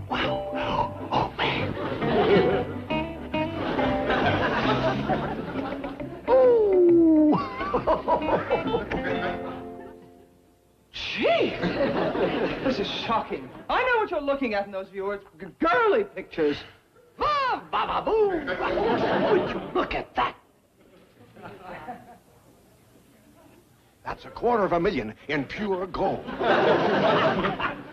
Wow. Oh, man. Oh. Gee, this is shocking. I know what you're looking at in those viewers. Girly pictures. Ah, ba-ba-boo. Would you look at that? That's $250,000 in pure gold.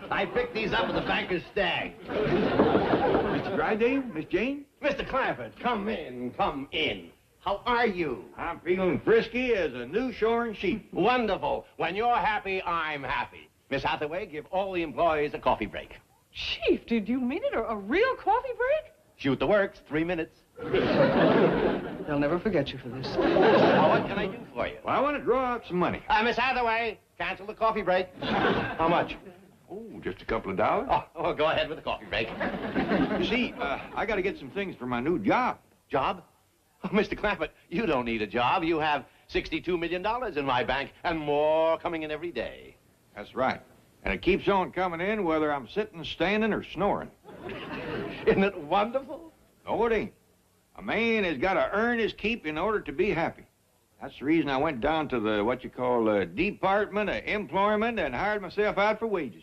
I picked these up at the banker's stag. Mr. Drysdale, Miss Jane? Mr. Clampett, come in, come in. How are you? I'm feeling frisky as a new shorn sheep. Wonderful. When you're happy, I'm happy. Miss Hathaway, give all the employees a coffee break. Chief, did you mean it? A real coffee break? Shoot the works, 3 minutes. They'll never forget you for this. Now, what can I do for you? Well, I want to draw out some money. Miss Hathaway, cancel the coffee break. How much? Oh, just a couple of dollars. Oh, go ahead with the coffee break. You see, I got to get some things for my new job. Job? Oh, Mr. Clampett, you don't need a job. You have $62 million in my bank and more coming in every day. That's right. And it keeps on coming in whether I'm sitting, standing, or snoring. Isn't it wonderful? No, it ain't. A man has got to earn his keep in order to be happy. That's the reason I went down to the, what you call, Department of Employment and hired myself out for wages.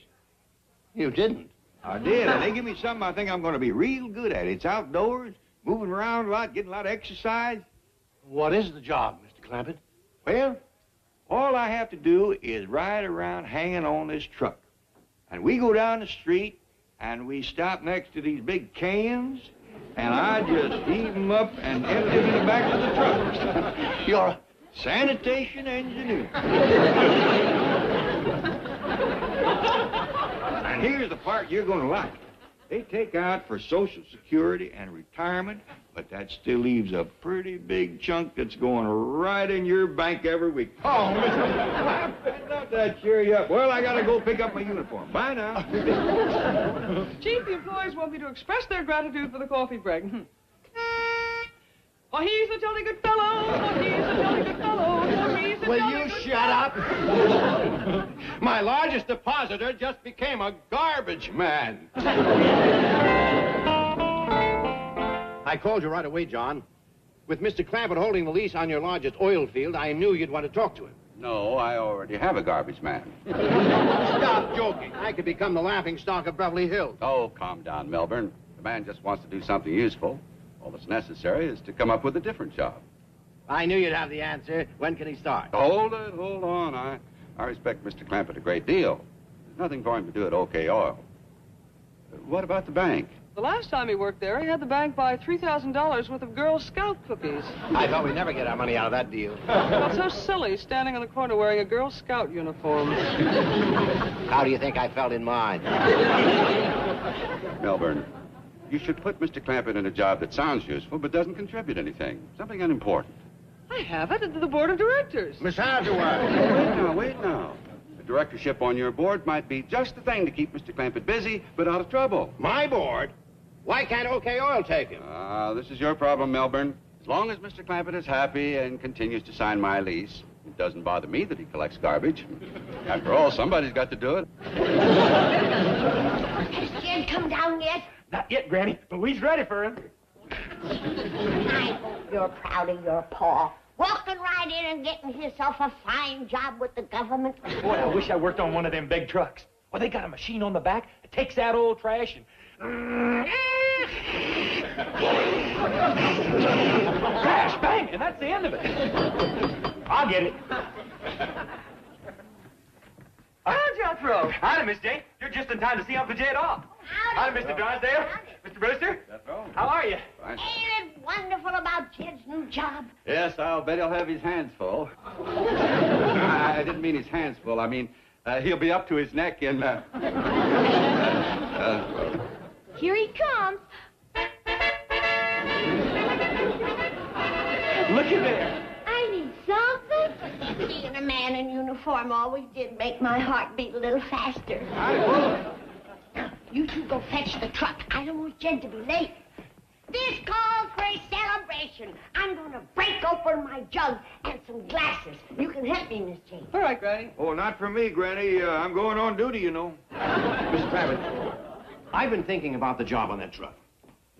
You didn't? I did, and they give me something I think I'm going to be real good at. It's outdoors, moving around a lot, getting a lot of exercise. What is the job, Mr. Clampett? Well, all I have to do is ride around hanging on this truck. And we go down the street, and we stop next to these big cans, and I just heave them up and empty them in the back of the truck. You're a sanitation engineer. And here's the part you're going to like. They take out for Social Security and retirement, but that still leaves a pretty big chunk that's going right in your bank every week. Oh, Mr. Not that cheer you up. Well, I got to go pick up my uniform. Bye now. Chief, the employees want me to express their gratitude for the coffee break. Oh, he's a jolly good fellow. Oh, he's a jolly good fellow. Oh, he's a Will jolly you good shut up? My largest depositor just became a garbage man. I called you right away, John. With Mr. Clampett holding the lease on your largest oil field, I knew you'd want to talk to him. No, I already have a garbage man. Stop joking. I could become the laughingstock of Beverly Hills. Oh, calm down, Melbourne. The man just wants to do something useful. All that's necessary is to come up with a different job. I knew you'd have the answer. When can he start? Hold on. I respect Mr. Clampett a great deal. There's nothing for him to do at OK Oil. What about the bank? The last time he worked there, he had the bank buy $3,000 worth of Girl Scout cookies. I thought we'd never get our money out of that deal. Well, so silly, standing in the corner wearing a Girl Scout uniform. How do you think I felt in mine? Melbourne, you should put Mr. Clampett in a job that sounds useful but doesn't contribute anything. Something unimportant. I have it at the board of directors. Miss Hathaway. Wait now. A directorship on your board might be just the thing to keep Mr. Clampett busy but out of trouble. My board? Why can't OK Oil take him? This is your problem, Melbourne. As long as Mr. Clampett is happy and continues to sign my lease, it doesn't bother me that he collects garbage. After all, somebody's got to do it. Has Jed come down yet? Not yet, Granny, but we's ready for him. I hope you're proud of your paw. Walking right in and getting himself a fine job with the government. Boy, I wish I worked on one of them big trucks. Well, they got a machine on the back that takes out old trash and... crash, bang, and that's the end of it. I'll get it. Hi, Jethro. Howdy, Miss Jane. You're just in time to see Uncle Jed off. Howdy, Mr. Drysdale. Mr. Brewster. How are you? Fine. Ain't it wonderful about Jed's new job? Yes, I'll bet he'll have his hands full. I didn't mean his hands full. I mean, he'll be up to his neck in... Here he comes. Look at there. I need something. Seeing a man in uniform always did make my heart beat a little faster. Now, you two go fetch the truck. I don't want Jed to be late. This calls for a celebration. I'm going to break open my jug and some glasses. You can help me, Miss Jane. All right, Granny. Oh, not for me, Granny. I'm going on duty, you know. Mr. Clampett, I've been thinking about the job on that truck.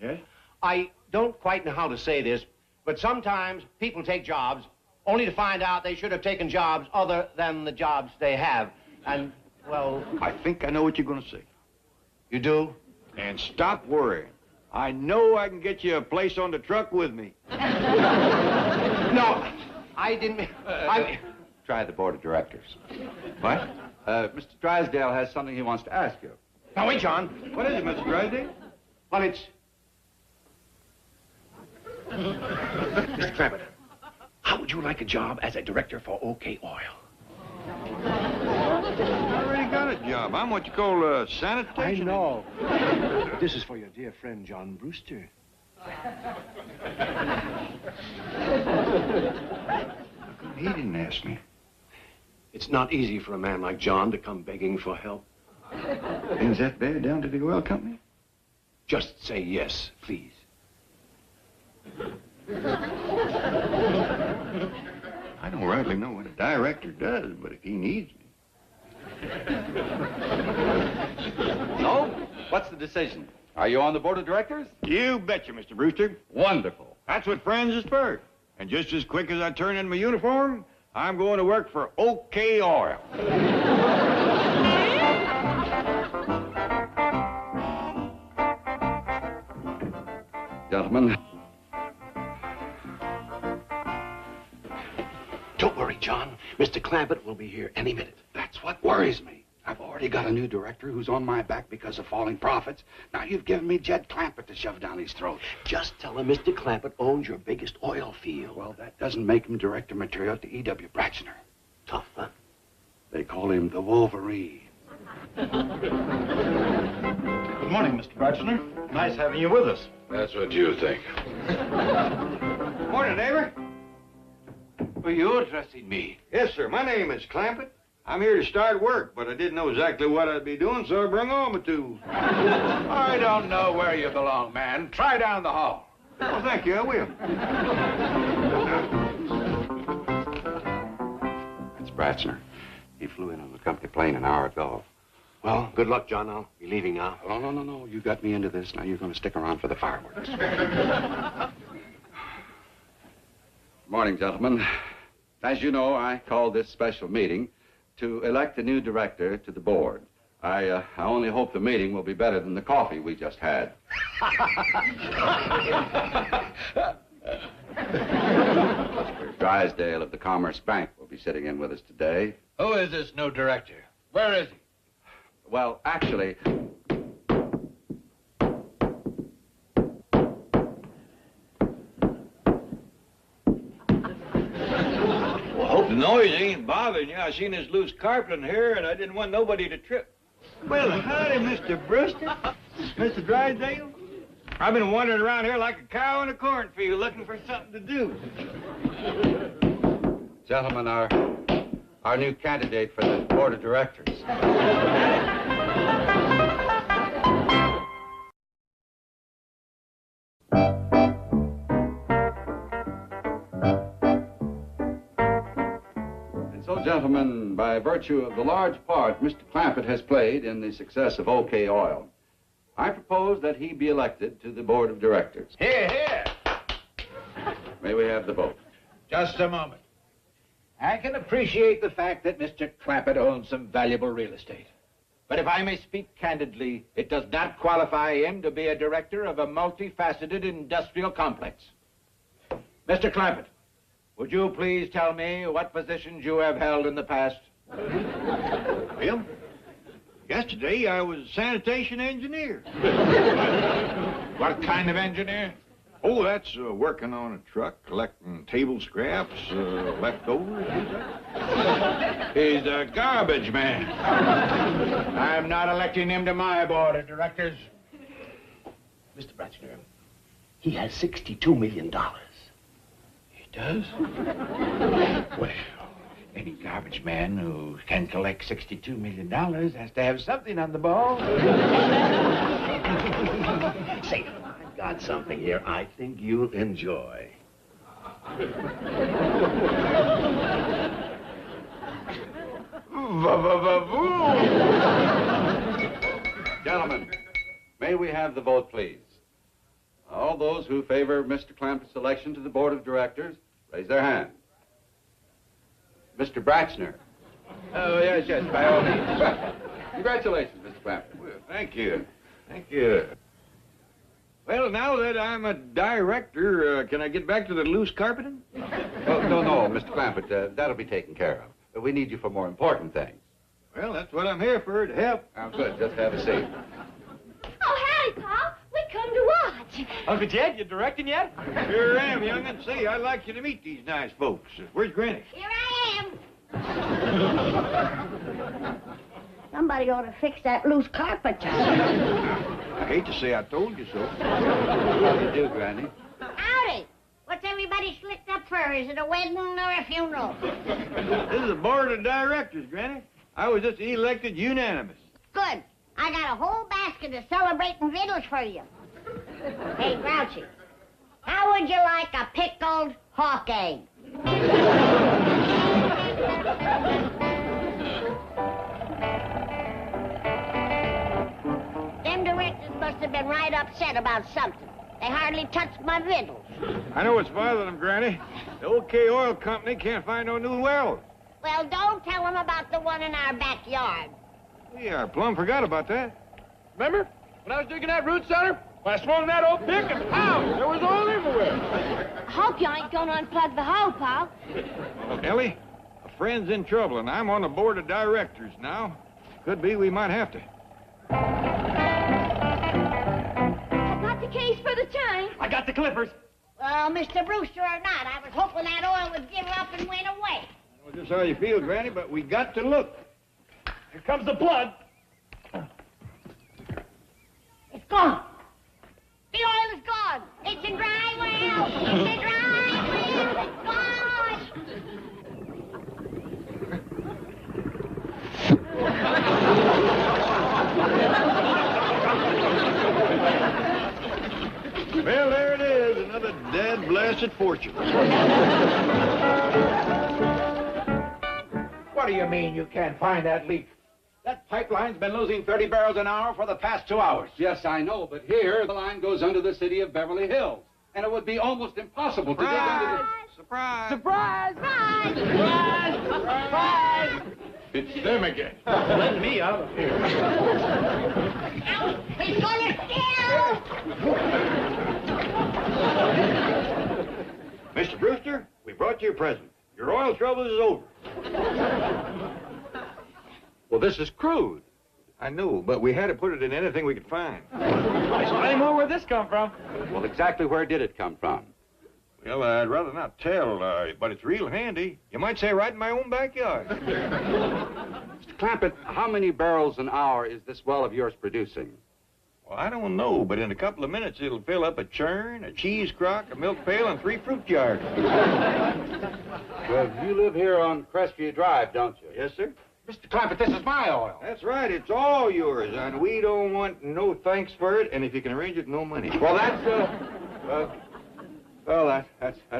Yes? I don't quite know how to say this, but sometimes people take jobs only to find out they should have taken jobs other than the jobs they have. And, well... I think I know what you're going to say. You do? And stop worrying. I know I can get you a place on the truck with me. No, I didn't... Try the board of directors. What? Mr. Drysdale has something he wants to ask you. Now, wait, John. What is it, Mr. Drysdale? Well, it's... Mr. Clampett, how would you like a job as a director for OK Oil? I already got a job. I'm what you call sanitation. I know. This is for your dear friend, John Brewster. He didn't ask me. It's not easy for a man like John to come begging for help. Things that bad down to the oil company? Just say yes, please. I don't rightly know what a director does, but if he needs me. So, what's the decision? Are you on the board of directors? You betcha, Mr. Brewster. Wonderful. That's what friends is for. And just as quick as I turn in my uniform, I'm going to work for OK Oil. Gentlemen. Don't worry, John. Mr. Clampett will be here any minute. That's what worries me. I've already got a new director who's on my back because of falling profits. Now you've given me Jed Clampett to shove down his throat. Just tell him Mr. Clampett owns your biggest oil field. Well, that doesn't make him director material to E.W. Bratchner. Tough, huh? They call him the Wolverine. Good morning, Mr. Bratchner. Nice having you with us. That's what you think. Morning, neighbor. Well, you're addressing me. Yes, sir. My name is Clampett. I'm here to start work, but I didn't know exactly what I'd be doing, so I brung all my tools. I don't know where you belong, man. Try down the hall. Well, thank you. I will. That's Bratchner. He flew in on the company plane an hour ago. Well, good luck, John. I'll be leaving now. Oh, no. You got me into this. Now you're going to stick around for the fireworks. Morning, gentlemen. As you know, I called this special meeting to elect a new director to the board. I only hope the meeting will be better than the coffee we just had. Mr. Drysdale of the Commerce Bank will be sitting in with us today. Who is this new director? Where is he? Well, actually... Hope the noise ain't bothering you. I seen this loose carpet in here, and I didn't want nobody to trip. Well, howdy, Mr. Brewster. Mr. Drysdale. I've been wandering around here like a cow in a cornfield looking for something to do. Gentlemen, our new candidate for the board of directors. Gentlemen, by virtue of the large part Mr. Clampett has played in the success of OK Oil, I propose that he be elected to the board of directors. Here, here. May we have the vote? Just a moment. I can appreciate the fact that Mr. Clampett owns some valuable real estate. But if I may speak candidly, it does not qualify him to be a director of a multifaceted industrial complex. Mr. Clampett, would you please tell me what positions you have held in the past? Well, yesterday I was a sanitation engineer. What kind of engineer? Oh, that's working on a truck, collecting table scraps, leftovers. He's a garbage man. I'm not electing him to my board of directors. Mr. Bratchner, he has $62 million. Does? Well, any garbage man who can collect $62 million has to have something on the ball. Say, I've got something here I think you'll enjoy. Gentlemen, May we have the vote, please? All those who favor Mr. Clampetts' election to the board of directors, raise their hand. Mr. Bratchner. Oh, yes, by all means. Congratulations, Mr. Clampett. Well, thank you. Thank you. Well, now that I'm a director, can I get back to the loose carpeting? Oh, no, Mr. Clampett, that'll be taken care of. We need you for more important things. Well, that's what I'm here for, to help. Oh, good. Just have a seat. Oh, howdy, Paul. We come to watch. Uncle Jed, you directing yet? Sure am, young'un. Say, I'd like you to meet these nice folks. Where's Granny? Here I am. Somebody ought to fix that loose carpet. I hate to say I told you so. How do you do, Granny? Howdy. What's everybody slicked up for? Is it a wedding or a funeral? This is the board of directors, Granny. I was just elected unanimous. Good. I got a whole basket of celebrating victuals for you. Hey, Grouchy, how would you like a pickled hawk egg? Them directors must have been right upset about something. They hardly touched my victuals. I know what's bothering them, Granny. The OK Oil Company can't find no new wells. Well, don't tell them about the one in our backyard. Yeah, I plumb forgot about that. Remember when I was digging that root cellar? When I swung that old pick and pow, there was oil everywhere. Hope you ain't gonna unplug the hole, Paul. Elly, a friend's in trouble, and I'm on the board of directors now. Could be we might have to. I got the case for the time. I got the clippers. Well, Mr. Brewster or not, I was hoping that oil would give up and went away. I know just how you feel, Granny, but we got to look. Here comes the plug. It's gone. The oil is gone. It's a dry well. It's a dry well. It's gone. Well, there it is, another dead blasted fortune. What do you mean you can't find that leak? That pipeline's been losing 30 barrels an hour for the past 2 hours. Yes, I know, but here the line goes under the city of Beverly Hills. And it would be almost impossible to dig under the... Surprise! Surprise! Surprise! Surprise! Surprise! It's them again. Let me out of here. He's gonna steal! Mr. Brewster, we brought you a present. Your oil trouble is over. Well, this is crude. I know, but we had to put it in anything we could find. Explain more where this come from. Well, exactly where did it come from? Well, I'd rather not tell, but it's real handy. You might say right in my own backyard. Mr. Clampett, how many barrels an hour is this well of yours producing? Well, I don't know, but in a couple of minutes it'll fill up a churn, a cheese crock, a milk pail, and 3 fruit jars. Well, you live here on Crestview Drive, don't you? Yes, sir. Mr. Clampett, this is my oil. That's right. It's all yours, and we don't want no thanks for it, and if you can arrange it, no money. Well, that's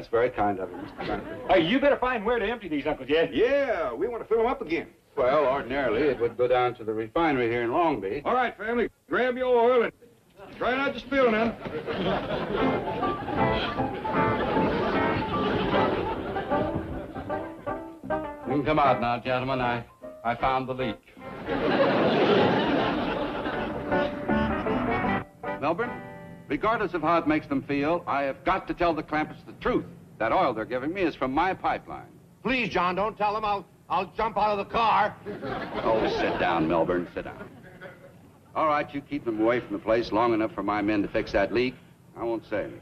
very kind of you, Mr. Clampett. Hey, you better find where to empty these, Uncle Jed. Yeah, we want to fill them up again. Well, ordinarily it would go down to the refinery here in Long Beach. All right, family, grab your oil and try not to spill none. You can come out now, gentlemen. I found the leak. Melbourne, regardless of how it makes them feel, I have got to tell the Clampetts the truth. That oil they're giving me is from my pipeline. Please, John, don't tell them. I'll jump out of the car. Oh, sit down, Melbourne. Sit down. All right, you keep them away from the place long enough for my men to fix that leak. I won't say anything.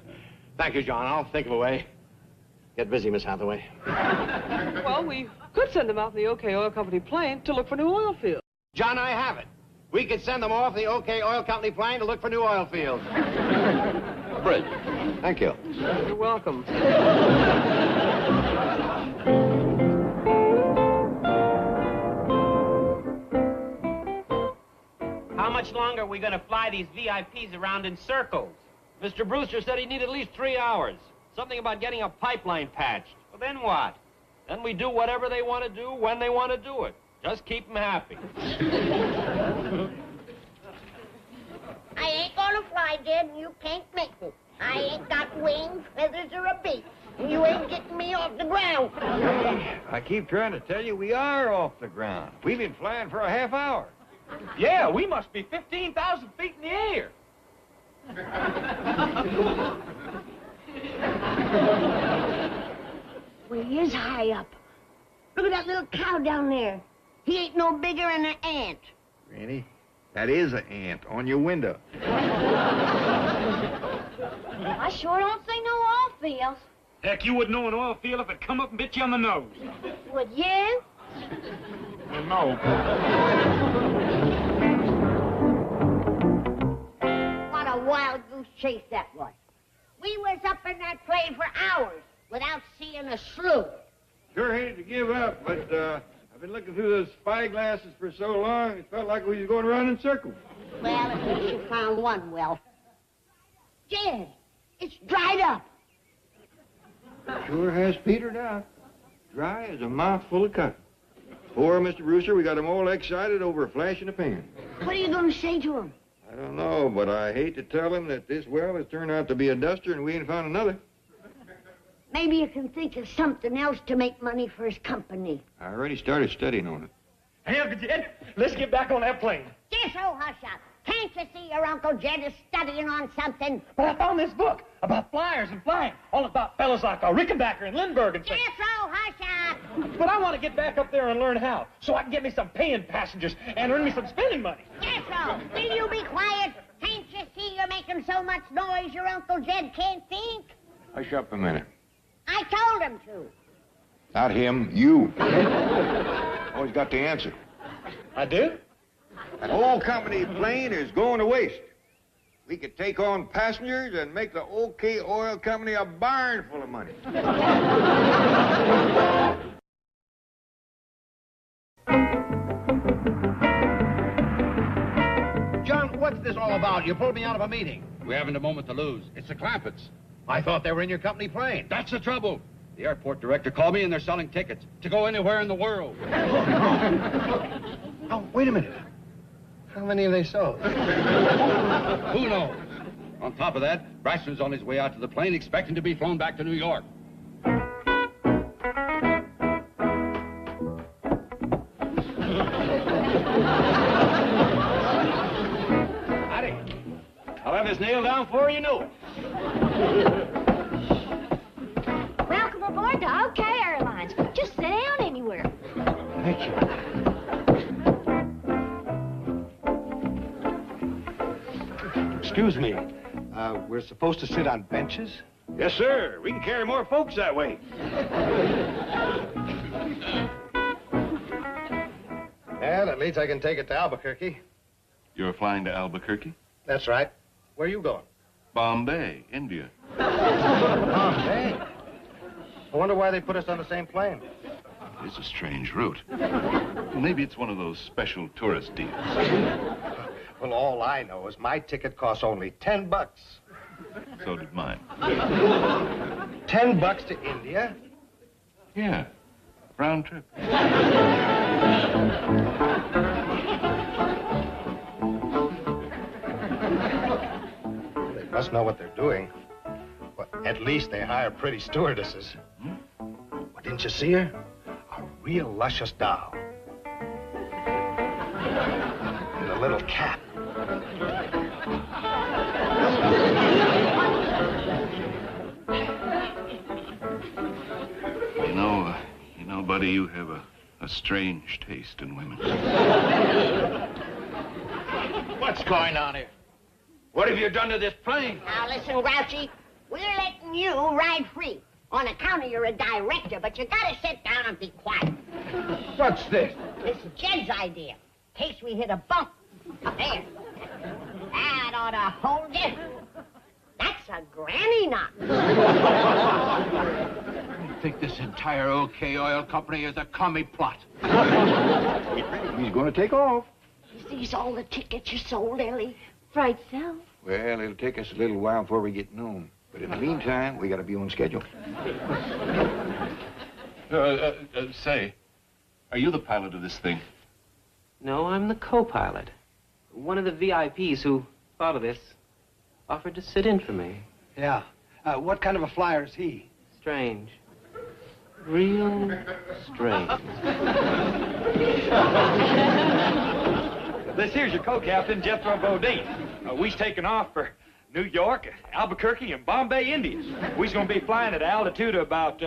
Thank you, John. I'll think of a way. Get busy, Miss Hathaway. Well, we could send them out in the OK Oil Company plane to look for new oil fields. John, I have it. We could send them off the OK Oil Company plane to look for new oil fields. Bridge. Thank you. You're welcome. How much longer are we going to fly these VIPs around in circles? Mr. Brewster said he'd need at least 3 hours. Something about getting a pipeline patched. Well, then what? Then we do whatever they want to do when they want to do it. Just keep them happy. I ain't I did, and you can't make me. I ain't got wings, feathers, or a beak. And you ain't getting me off the ground. Hey, I keep trying to tell you we are off the ground. We've been flying for a half hour. Yeah, we must be 15,000 feet in the air. Well, he is high up. Look at that little cow down there. He ain't no bigger than an ant. Granny, that is an ant on your window. I sure don't see no oil fields. Heck, you wouldn't know an oil field if it come up and bit you on the nose. Would you? No. What a wild goose chase that was. We was up in that plane for hours without seeing a slough. Sure hated to give up, but I've been looking through those spyglasses for so long, it felt like we was going around in circles. Well, at least you found one well. Jed, it's dried up. Sure has petered out. Dry as a mouthful of cotton. Poor Mr. Brewster, we got him all excited over a flash in a pan. What are you going to say to him? I don't know, but I hate to tell him that this well has turned out to be a duster and we ain't found another. Maybe you can think of something else to make money for his company. I already started studying on it. Hey, Uncle Jed, let's get back on that plane. Just so hush up. Can't you see your Uncle Jed is studying on something? But I found this book about flyers and flying, all about fellas like Rickenbacker and Lindbergh and things. Just so hush up. But I want to get back up there and learn how, so I can get me some paying passengers and earn me some spending money. Just so. Will you be quiet? Can't you see you're making so much noise your Uncle Jed can't think? Hush up a minute. I told him to. Not him, you. Always got the answer. I do? That whole company plane is going to waste. We could take on passengers and make the OK Oil Company a barn full of money. John, what's this all about? You pulled me out of a meeting. We haven't a moment to lose. It's the Clampetts. I thought they were in your company plane. That's the trouble. The airport director called me and they're selling tickets to go anywhere in the world. Oh, wait a minute. How many have they sold? Who knows? On top of that, Braxton's on his way out to the plane expecting to be flown back to New York. Howdy. I'll have this nailed down before you know it. Welcome aboard to OK Airlines. Just sit down anywhere. Thank you. Excuse me. We're supposed to sit on benches? Yes, sir. We can carry more folks that way. Well, at least I can take it to Albuquerque. You're flying to Albuquerque? That's right. Where are you going? Bombay, India. Bombay. I wonder why they put us on the same plane. It's a strange route. Maybe it's one of those special tourist deals. Well, all I know is my ticket costs only $10. So did mine. $10 to India? Yeah. Round trip. They must know what they're doing. Well, at least they hire pretty stewardesses. Well, didn't you see her? A real luscious doll. And a little cat. You know, Buddy, you have a strange taste in women. What's going on here? What have you done to this plane? Now listen, Grouchy. We're letting you ride free. On account of you're a director, but you gotta sit down and be quiet. What's this? This is Jed's idea. In case we hit a bump. There. That ought to hold you. That's a granny knot. I think this entire OK Oil Company is a commie plot. He's going to take off. Is these all the tickets you sold, Elly? Right so. Well, it'll take us a little while before we get known. But in the meantime, we got to be on schedule. Say, are you the pilot of this thing? No, I'm the co-pilot. One of the VIPs who thought of this. offered to sit in for me. Yeah. What kind of a flyer is he? Strange. Real strange. This here's your co-captain, Jethro Bodine. We's taking off for New York, Albuquerque, and Bombay, Indians. We's gonna be flying at an altitude of about,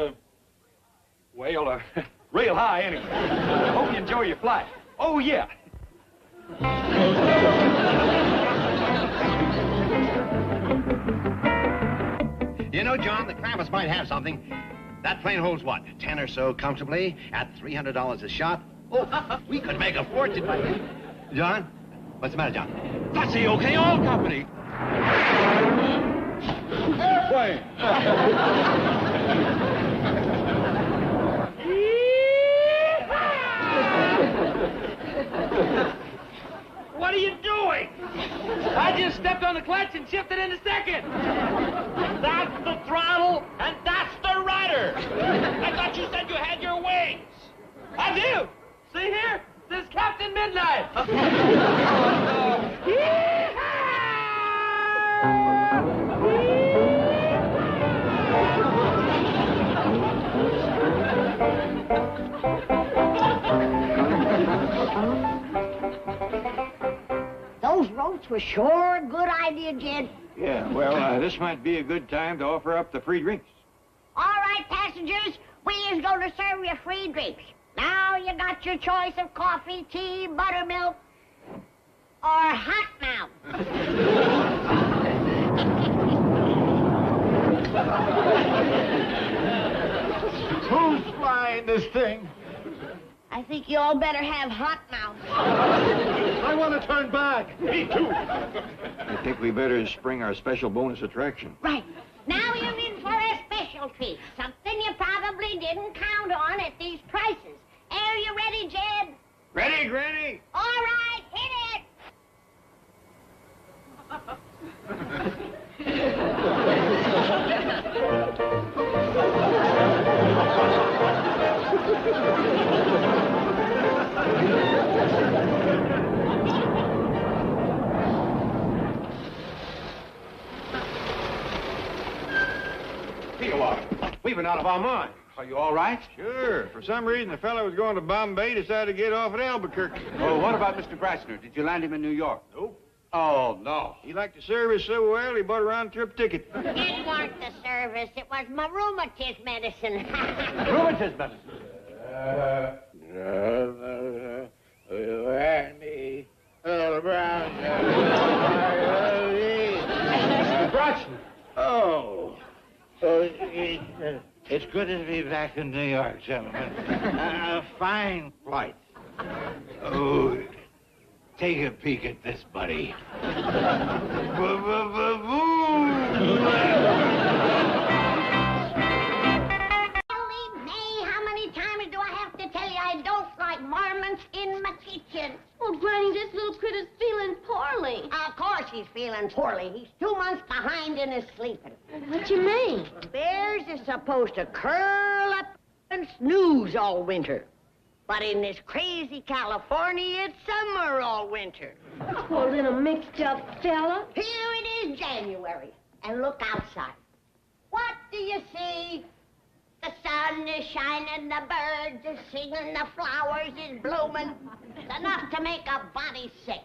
real high anyway. Hope you enjoy your flight. Oh, yeah. You know, John, the Clampetts might have something. That plane holds, what, 10 or so comfortably at $300 a shot? Oh, we could make a fortune. John? What's the matter, John? That's the OK Oil Company. Airplane. What are you doing? I just stepped on the clutch and shifted into second. That's the throttle, and that's the rudder. I thought you said you had your wings. I do. See here? This is Captain Midnight. Those ropes were sure a good idea, Jed. Yeah, well, this might be a good time to offer up the free drinks. All right, passengers, we is going to serve you free drinks. Now you got your choice of coffee, tea, buttermilk, or hot mouth. Who's flying this thing? I think you all better have hot mouth. I want to turn back. Me too. I think we better spring our special bonus attraction. Right. Now you're in for a special treat. Something you probably didn't count on at these prices. Are you ready, Jed? Ready, Granny? All right, hit it. We've been out of our minds. Are you all right? Sure. For some reason, the fellow was going to Bombay, decided to get off at Albuquerque. Oh, what about Mr. Brassner? Did you land him in New York? Nope. Oh, no. He liked the service so well, he bought a round-trip ticket. It weren't the service. It was my rheumatism medicine. Rheumatism medicine. Braxton. Oh. It's good to be back in New York, gentlemen. A fine flight. Oh, take a peek at this, buddy. How many times do I have to tell you I don't like varmints in my kitchen? Well, Granny, this little critter's feeling poorly. Of course he's feeling poorly. He's 2 months behind in his sleeping. What you mean? Bears are supposed to curl up and snooze all winter. But in this crazy California, it's summer all winter. Poor little mixed-up fella. Here it is January, and look outside. What do you see? The sun is shining, the birds are singing, the flowers is blooming. It's enough to make a body sick.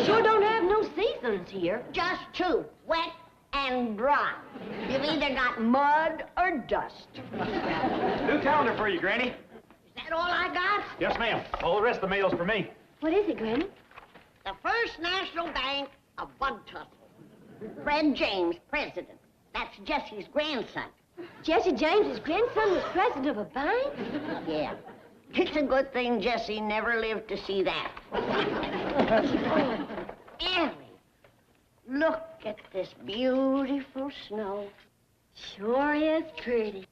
Sure don't have no seasons here. Just two, wet and dry. You've either got mud or dust. New calendar for you, Granny. Is that all I got? Yes, ma'am. All the rest of the mail's for me. What is it, Granny? The First National Bank of Bug Tussle. Fred James, president. That's Jesse's grandson. Jesse James's grandson was president of a bank? Yeah. It's a good thing Jesse never lived to see that. Elly, look at this beautiful snow. Sure is pretty.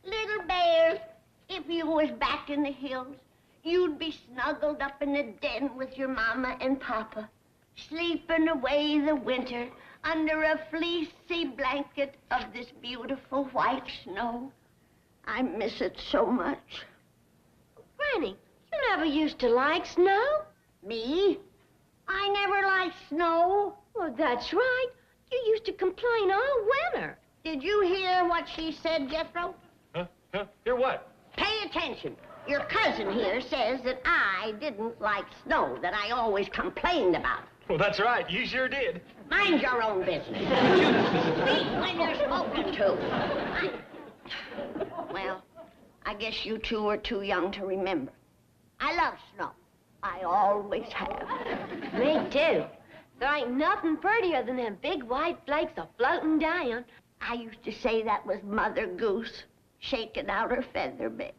Little bear, if you was back in the hills, you'd be snuggled up in the den with your mama and papa, sleeping away the winter under a fleecy blanket of this beautiful white snow. I miss it so much. Granny, you never used to like snow. Me? I never liked snow. Well, that's right. You used to complain all winter. Did you hear what she said, Jethro? Huh? Hear what? Pay attention. Your cousin here says that I didn't like snow, that I always complained about it. Well, that's right. You sure did. Mind your own business. Speak when you're spoken to. Well, I guess you two are too young to remember. I love snow. I always have. Me too. There ain't nothing prettier than them big white flakes a floating down. I used to say that was Mother Goose shaking out her feather bed.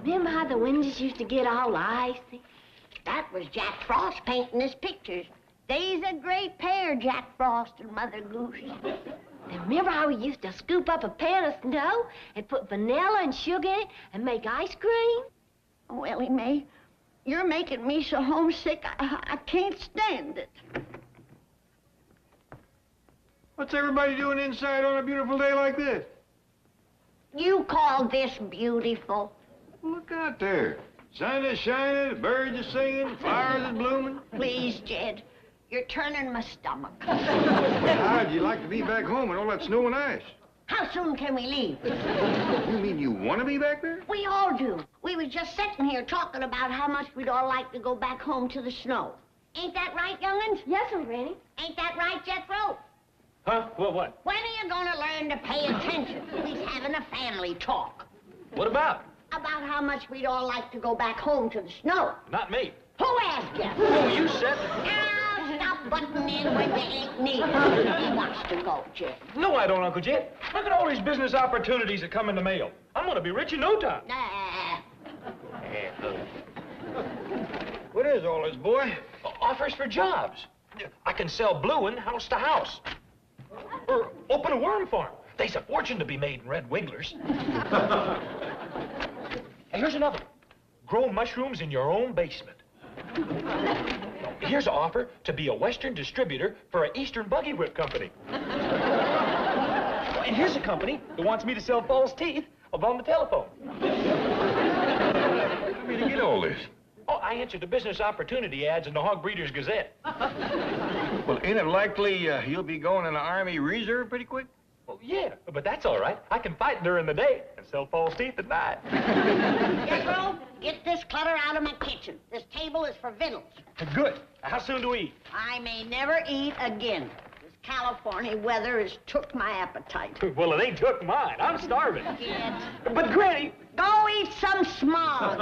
Remember how the windows used to get all icy? That was Jack Frost painting his pictures. They's a great pair, Jack Frost and Mother Goose. And remember how we used to scoop up a pan of snow and put vanilla and sugar in it and make ice cream? Oh, Ellie Mae, you're making me so homesick, I can't stand it. What's everybody doing inside on a beautiful day like this? You call this beautiful? Look out there. Sun is shining, the birds are singing, flowers are blooming. Please, Jed, you're turning my stomach. How'd you like to be back home with all that snow and ice? How soon can we leave? You mean you want to be back there? We all do. We was just sitting here talking about how much we'd all like to go back home to the snow. Ain't that right, young'uns? Yes, sir, Granny. Ain't that right, Jethro? Huh? What? When are you gonna learn to pay attention? We's having a family talk. What about? About how much we'd all like to go back home to the snow. Not me. Who asked you? Oh, you said... Now, stop butting in when you ain't needed. He wants to go, Jed. No, I don't, Uncle Jed. Look at all these business opportunities that come in the mail. I'm gonna be rich in no time. Nah. What is all this, boy? Offers for jobs. I can sell blueing house to house. Or open a worm farm. There's a fortune to be made in red wigglers. And here's another. Grow mushrooms in your own basement. Here's an offer to be a Western distributor for an Eastern buggy whip company. And here's a company that wants me to sell false teeth on the telephone. I mean, to get all this. Oh, I answered the business opportunity ads in the Hog Breeders Gazette. Well, ain't it likely you'll be going in the Army Reserve pretty quick? Well, yeah, but that's all right. I can fight during the day and sell false teeth at night. Jethro, get this clutter out of my kitchen. This table is for victuals. Good. How soon do we eat? I may never eat again. This California weather has took my appetite. Well, it ain't took mine. I'm starving. Yes. But, Granny... Go eat some smog.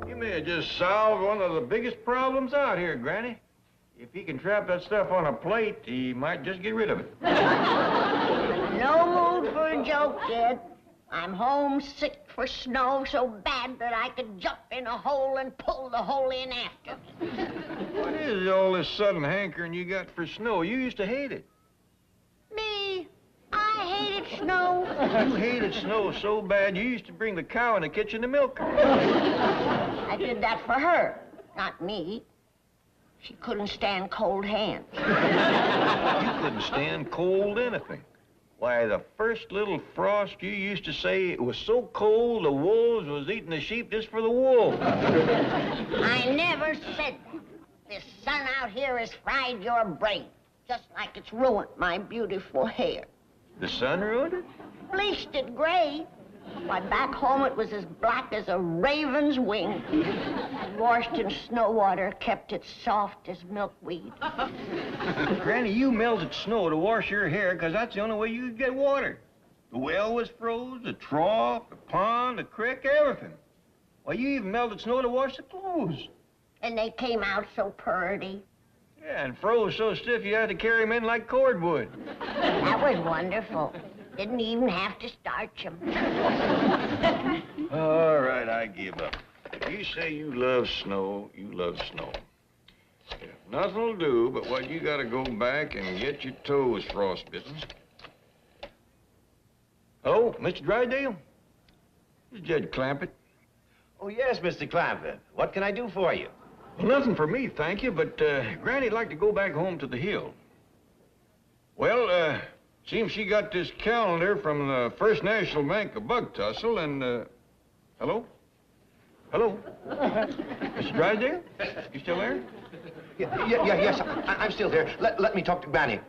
You may have just solved one of the biggest problems out here, Granny. If he can trap that stuff on a plate, he might just get rid of it. No mood for a joke, Jed. I'm homesick for snow so bad that I could jump in a hole and pull the hole in after me. What is all this sudden hankering you got for snow? You used to hate it. Me? I hated snow. You hated snow so bad you used to bring the cow in the kitchen to milk her. I did that for her, not me. She couldn't stand cold hands. You couldn't stand cold anything. Why, the first little frost you used to say it was so cold the wolves was eating the sheep just for the wool. I never said that. This sun out here has fried your brain, just like it's ruined my beautiful hair. The sun ruined it? Bleached it gray. Why, back home it was as black as a raven's wing. Washed in snow water, kept it soft as milkweed. Granny, you melted snow to wash your hair because that's the only way you could get water. The well was froze, the trough, the pond, the creek, everything. Why, you even melted snow to wash the clothes. And they came out so purty. Yeah, and froze so stiff you had to carry them in like cordwood. That was wonderful. Didn't even have to starch them. All right, I give up. If you say you love snow, you love snow. If nothing will do but what you gotta go back and get your toes frostbitten. Oh, Mr. Drydale? This is Judge Clampett. Oh, yes, Mr. Clampett. What can I do for you? Well, nothing for me, thank you, but Granny'd like to go back home to the hill. Well, seems she got this calendar from the First National Bank of Bug Tussle, and, hello? Hello? Mr. Drysdale? You still there? Yes, I'm still here. Let me talk to Granny.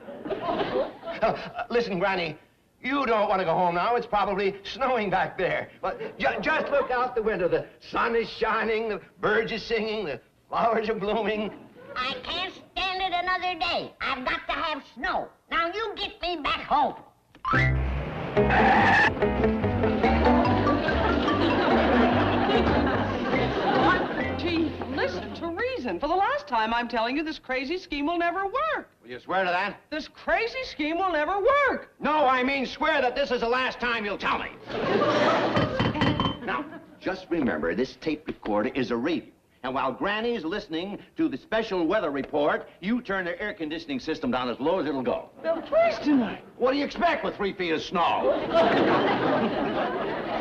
Listen, Granny, you don't want to go home now. It's probably snowing back there. But just look out the window. The sun is shining, the birds are singing, the flowers are blooming. I can't stand it another day. I've got to have snow. Now you get me back home. Chief, listen to reason. For the last time, I'm telling you this crazy scheme will never work. Will you swear to that? This crazy scheme will never work. No, I mean swear that this is the last time you'll tell me. Now, just remember, this tape recorder is a radio. And while Granny's listening to the special weather report, you turn the air conditioning system down as low as it'll go. They'll freeze tonight. What do you expect with 3 feet of snow?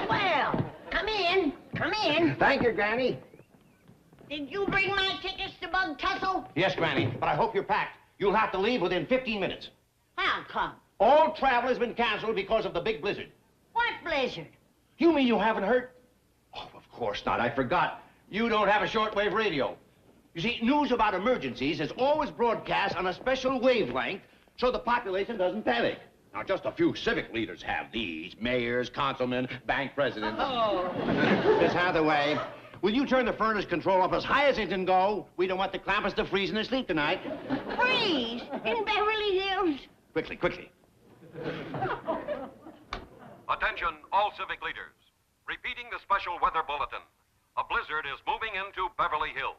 Well, come in. Come in. Thank you, Granny. Did you bring my tickets to Bug Tussle? Yes, Granny, but I hope you're packed. You'll have to leave within 15 minutes. How come? All travel has been canceled because of the big blizzard. What blizzard? You mean you haven't heard? Oh, of course not. I forgot. You don't have a shortwave radio. You see, news about emergencies is always broadcast on a special wavelength so the population doesn't panic. Now, just a few civic leaders have these. Mayors, councilmen, bank presidents. Oh. Miss Hathaway, will you turn the furnace control up as high as it can go? We don't want the Clampetts to freeze in their sleep tonight. Freeze? In Beverly Hills? Quickly, quickly. Attention, all civic leaders. Repeating the special weather bulletin. A blizzard is moving into Beverly Hills.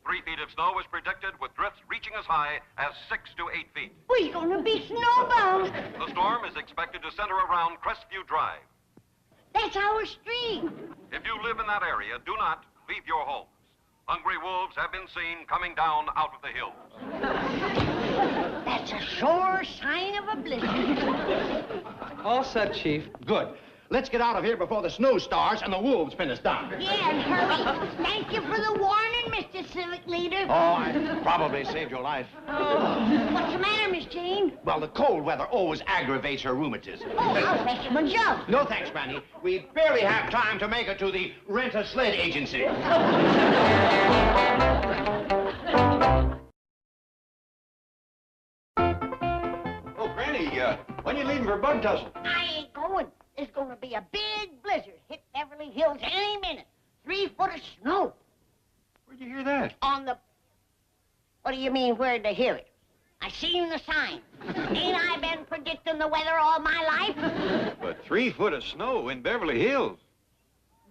3 feet of snow is predicted with drifts reaching as high as 6 to 8 feet. We're gonna be snowbound. The storm is expected to center around Crestview Drive. That's our street. If you live in that area, do not leave your homes. Hungry wolves have been seen coming down out of the hills. That's a sure sign of a blizzard. All set, Chief. Good. Let's get out of here before the snow starts and the wolves pin us down. Yeah, and hurry. Thank you for the warning, Mr. Civic Leader. Oh, I probably saved your life. What's the matter, Miss Jane? Well, the cold weather always aggravates her rheumatism. Oh, I'll fetch him a jug. No thanks, Granny. We barely have time to make it to the rent-a-sled agency. Oh, Granny, when you leaving for Bug Tussle? I ain't going. There's gonna be a big blizzard hit Beverly Hills any minute. 3 foot of snow. Where'd you hear that? On the... What do you mean, where'd I hear it? I seen the sign. Ain't I been predicting the weather all my life? But 3 foot of snow in Beverly Hills.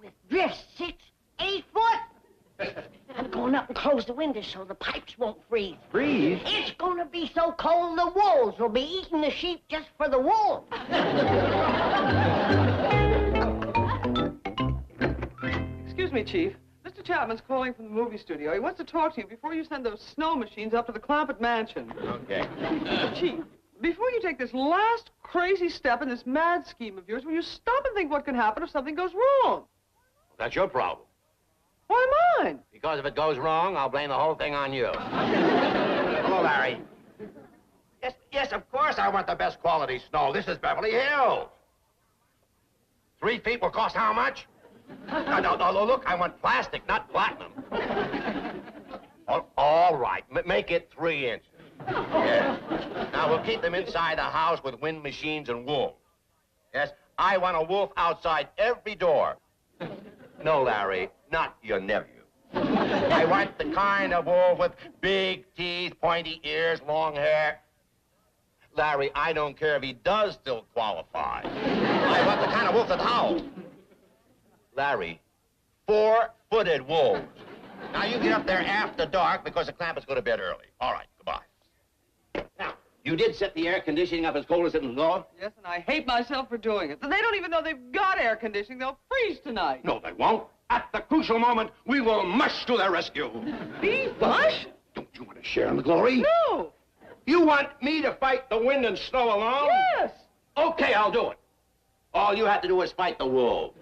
With drifts 6, 8 foot. I'm going up and close the windows so the pipes won't freeze. Freeze? It's gonna be so cold the wolves will be eating the sheep just for the wool. Excuse me, Chief. Mr. Chapman's calling from the movie studio. He wants to talk to you before you send those snow machines up to the Clampett mansion. Okay. Chief, before you take this last crazy step in this mad scheme of yours, will you stop and think what can happen if something goes wrong? That's your problem. Why mine? Because if it goes wrong, I'll blame the whole thing on you. Hello, Larry. Yes, of course I want the best quality snow. This is Beverly Hills. 3 feet will cost how much? No, look, I want plastic, not platinum. All right, make it 3 inches. Yes. Now, we'll keep them inside the house with wind machines and wolves. Yes, I want a wolf outside every door. No, Larry, not your nephew. I want the kind of wolf with big teeth, pointy ears, long hair. Larry, I don't care if he does still qualify. I want the kind of wolf that howls. Larry, 4-footed wolves. Now, you get up there after dark because the Clampetts go to bed early. All right, goodbye. Now, you did set the air conditioning up as cold as it can go? Yes, and I hate myself for doing it. They don't even know they've got air conditioning. They'll freeze tonight. No, they won't. At the crucial moment, we will mush to their rescue. Me? Mush? Don't you want to share in the glory? No. You want me to fight the wind and snow alone? Yes. Okay, I'll do it. All you have to do is fight the wolves.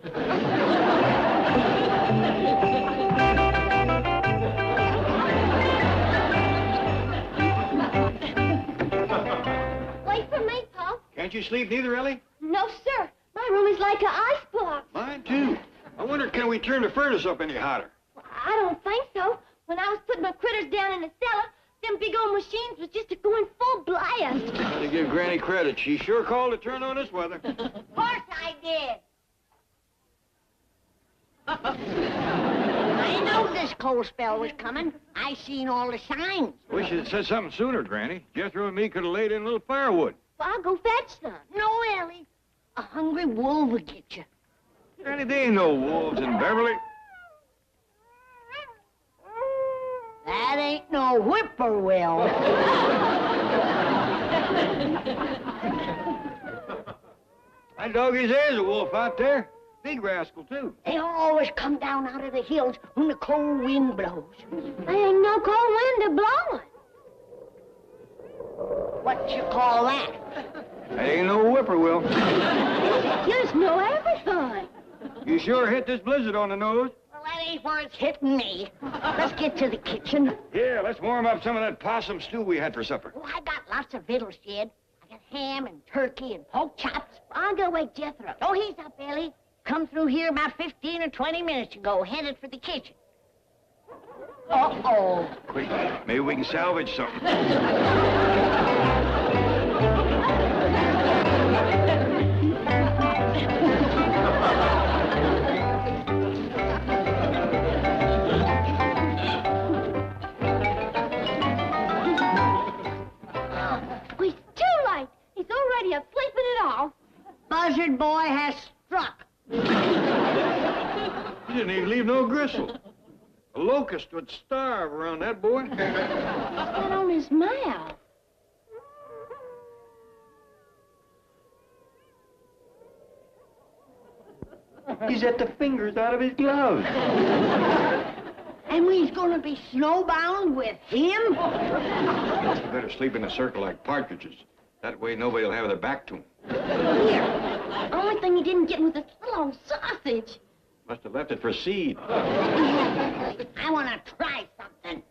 Wait for me, Pop. Can't you sleep neither, Elly? No, sir. My room is like an icebox. Mine, too. I wonder wonder, can we turn the furnace up any hotter? I don't think so. When I was putting my critters down in the cellar, them big old machines was just going full blast. Gotta give Granny credit. She sure called to turn on this weather. Of course I did. I know this cold spell was coming. I seen all the signs. Wish you'd said something sooner, Granny. Jethro and me could have laid in a little firewood. Well, I'll go fetch some. No, Elly. A hungry wolf will get you. Granny, there ain't no wolves in Beverly. That ain't no whippoorwill. That doggies there's a wolf out there. Big rascal, too. They always come down out of the hills when the cold wind blows. There ain't no cold wind a blowing. What you call that? That ain't no whippoorwill. Just know everything. You sure hit this blizzard on the nose. Well, that ain't where it's hitting me. Let's get to the kitchen. Yeah, let's warm up some of that possum stew we had for supper. Oh, I got lots of victuals, Jed. I got ham and turkey and pork chops. I'll go wake Jethro. Oh, he's up, Elly. Come through here about 15 or 20 minutes ago, headed for the kitchen. Uh-oh. Quick, maybe we can salvage something. He's too late. He's already asleep in it all. Buzzard boy has struck. He didn't even leave no gristle. A locust would starve around that boy. What's that on his mouth? He's at the fingers out of his gloves. And we's gonna be snowbound with him? You better sleep in a circle like partridges. That way nobody will have their back to him. Here. Only thing he didn't get was this little old sausage. Must have left it for seed. I want to try something.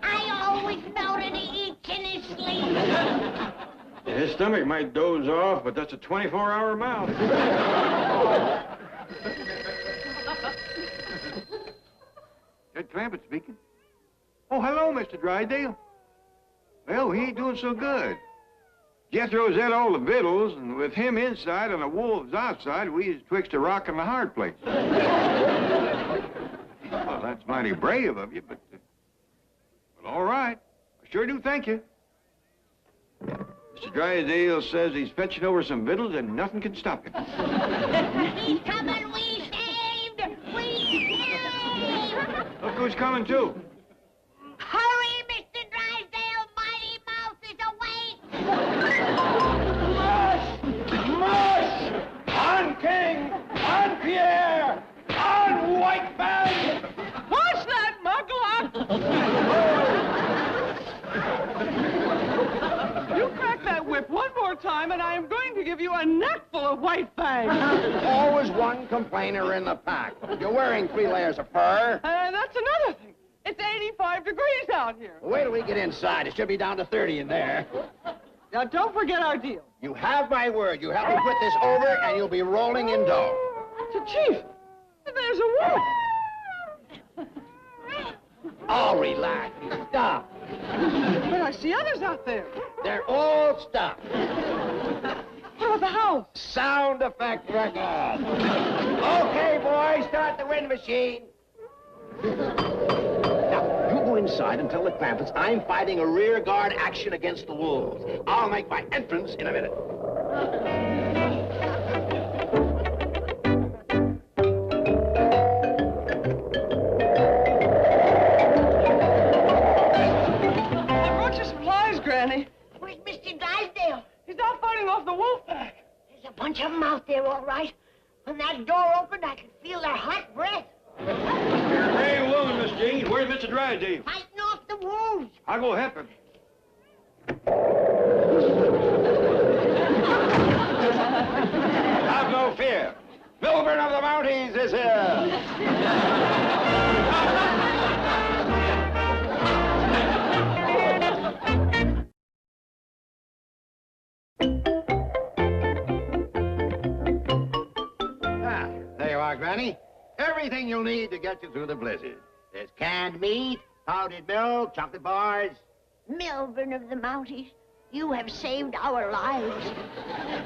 I always knowed it. He eats in his sleep. His stomach might doze off, but that's a 24-hour mouth. That Clampetts speaking. Oh, hello, Mr. Drysdale. Well, he ain't doing so good. Jethro's ate all the victuals, and with him inside and the wolves outside, we is twixt a rock and a hard place. Well, that's mighty brave of you, but... well, all right. I sure do thank you. Mr. Drysdale says he's fetching over some victuals and nothing can stop him. He's coming. We saved. We saved. Look who's coming, too. Hurry, Mr. Drysdale. Mighty Mouse is awake. Mush! On King! On Pierre! On White Fang! What's that, Muglock? You crack that whip one more time, and I am going to give you a neckful of white fangs. Always one complainer in the pack. You're wearing 3 layers of fur. That's another thing. It's 85 degrees out here. Wait till we get inside. It should be down to 30 in there. Now, don't forget our deal. You have my word. You help me put this over, and you'll be rolling in dough. So, Chief, there's a wolf. Oh, relax. Stop. But I see others out there. They're all stopped. What about the house? Sound effect record. Okay, boys, start the wind machine. Now, you go inside and tell the Clampetts I'm fighting a rear guard action against the wolves. I'll make my entrance in a minute. I brought you supplies, Granny. Where's Mr. Drysdale? He's out fighting off the wolf pack. There's a bunch of them out there, all right. When that door opened, I could feel their hot breath. You're a brave woman, Miss Jean. Where's Mr. Drysdale? Fighting off the wolves. I'll go help him. Have no fear. Milburn of the Mounties is here. Granny. Everything you'll need to get you through the blizzard. There's canned meat, powdered milk, chocolate bars. Melvin of the Mounties, you have saved our lives.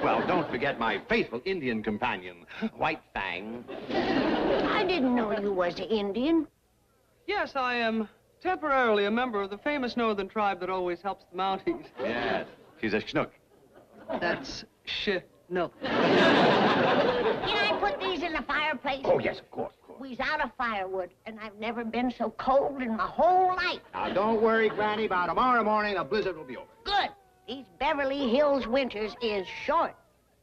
Well, don't forget my faithful Indian companion, White Fang. I didn't know you was an Indian. Yes, I am temporarily a member of the famous northern tribe that always helps the Mounties. Yes, she's a schnook. That's Chinook. Can I put these in the fireplace? Oh, yes, of course. We's out of firewood, and I've never been so cold in my whole life. Now, don't worry, Granny. By tomorrow morning, the blizzard will be over. Good. These Beverly Hills winters is short,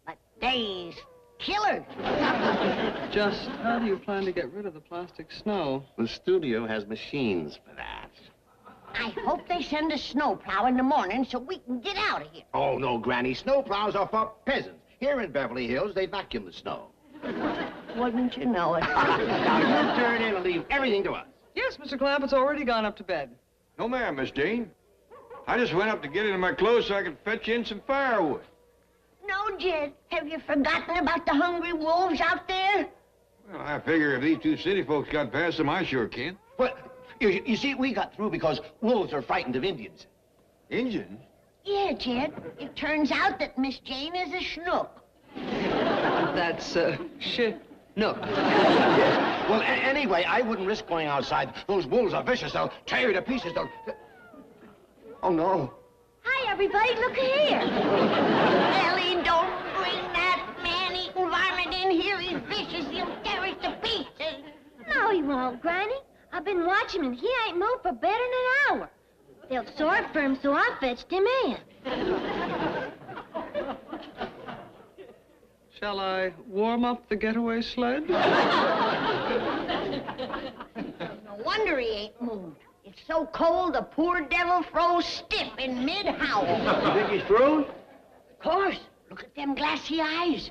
but days killers. Just how do you plan to get rid of the plastic snow? The studio has machines for that. I hope they send a snowplow in the morning so we can get out of here. Oh, no, Granny. Snowplows are for peasants. Here in Beverly Hills, they vacuum the snow. Wouldn't you know it? Now, you turn in and leave everything to us. Yes, Mr. Clampetts already gone up to bed. No, ma'am, Miss Jane. I just went up to get into my clothes so I could fetch in some firewood. No, Jed. Have you forgotten about the hungry wolves out there? Well, I figure if these two city folks got past them, I sure can. Well, you see, we got through because wolves are frightened of Indians. Indians? Yeah, Jed. It turns out that Miss Jane is a schnook. That's, Chinook. Yes. Well, anyway, I wouldn't risk going outside. Those wolves are vicious. They'll tear you to pieces. They'll... Oh, no. Hi, everybody. Look here. Elly, don't bring that man-eating varmint in here. He's vicious. He'll tear us to pieces. No, he won't, Granny. I've been watching him, and he ain't moved for better than an hour. Felt sorry for him, so I fetched him in. Shall I warm up the getaway sled? No wonder he ain't moved. It's so cold, the poor devil froze stiff in mid-howl. You think he's froze? Of course. Look at them glassy eyes.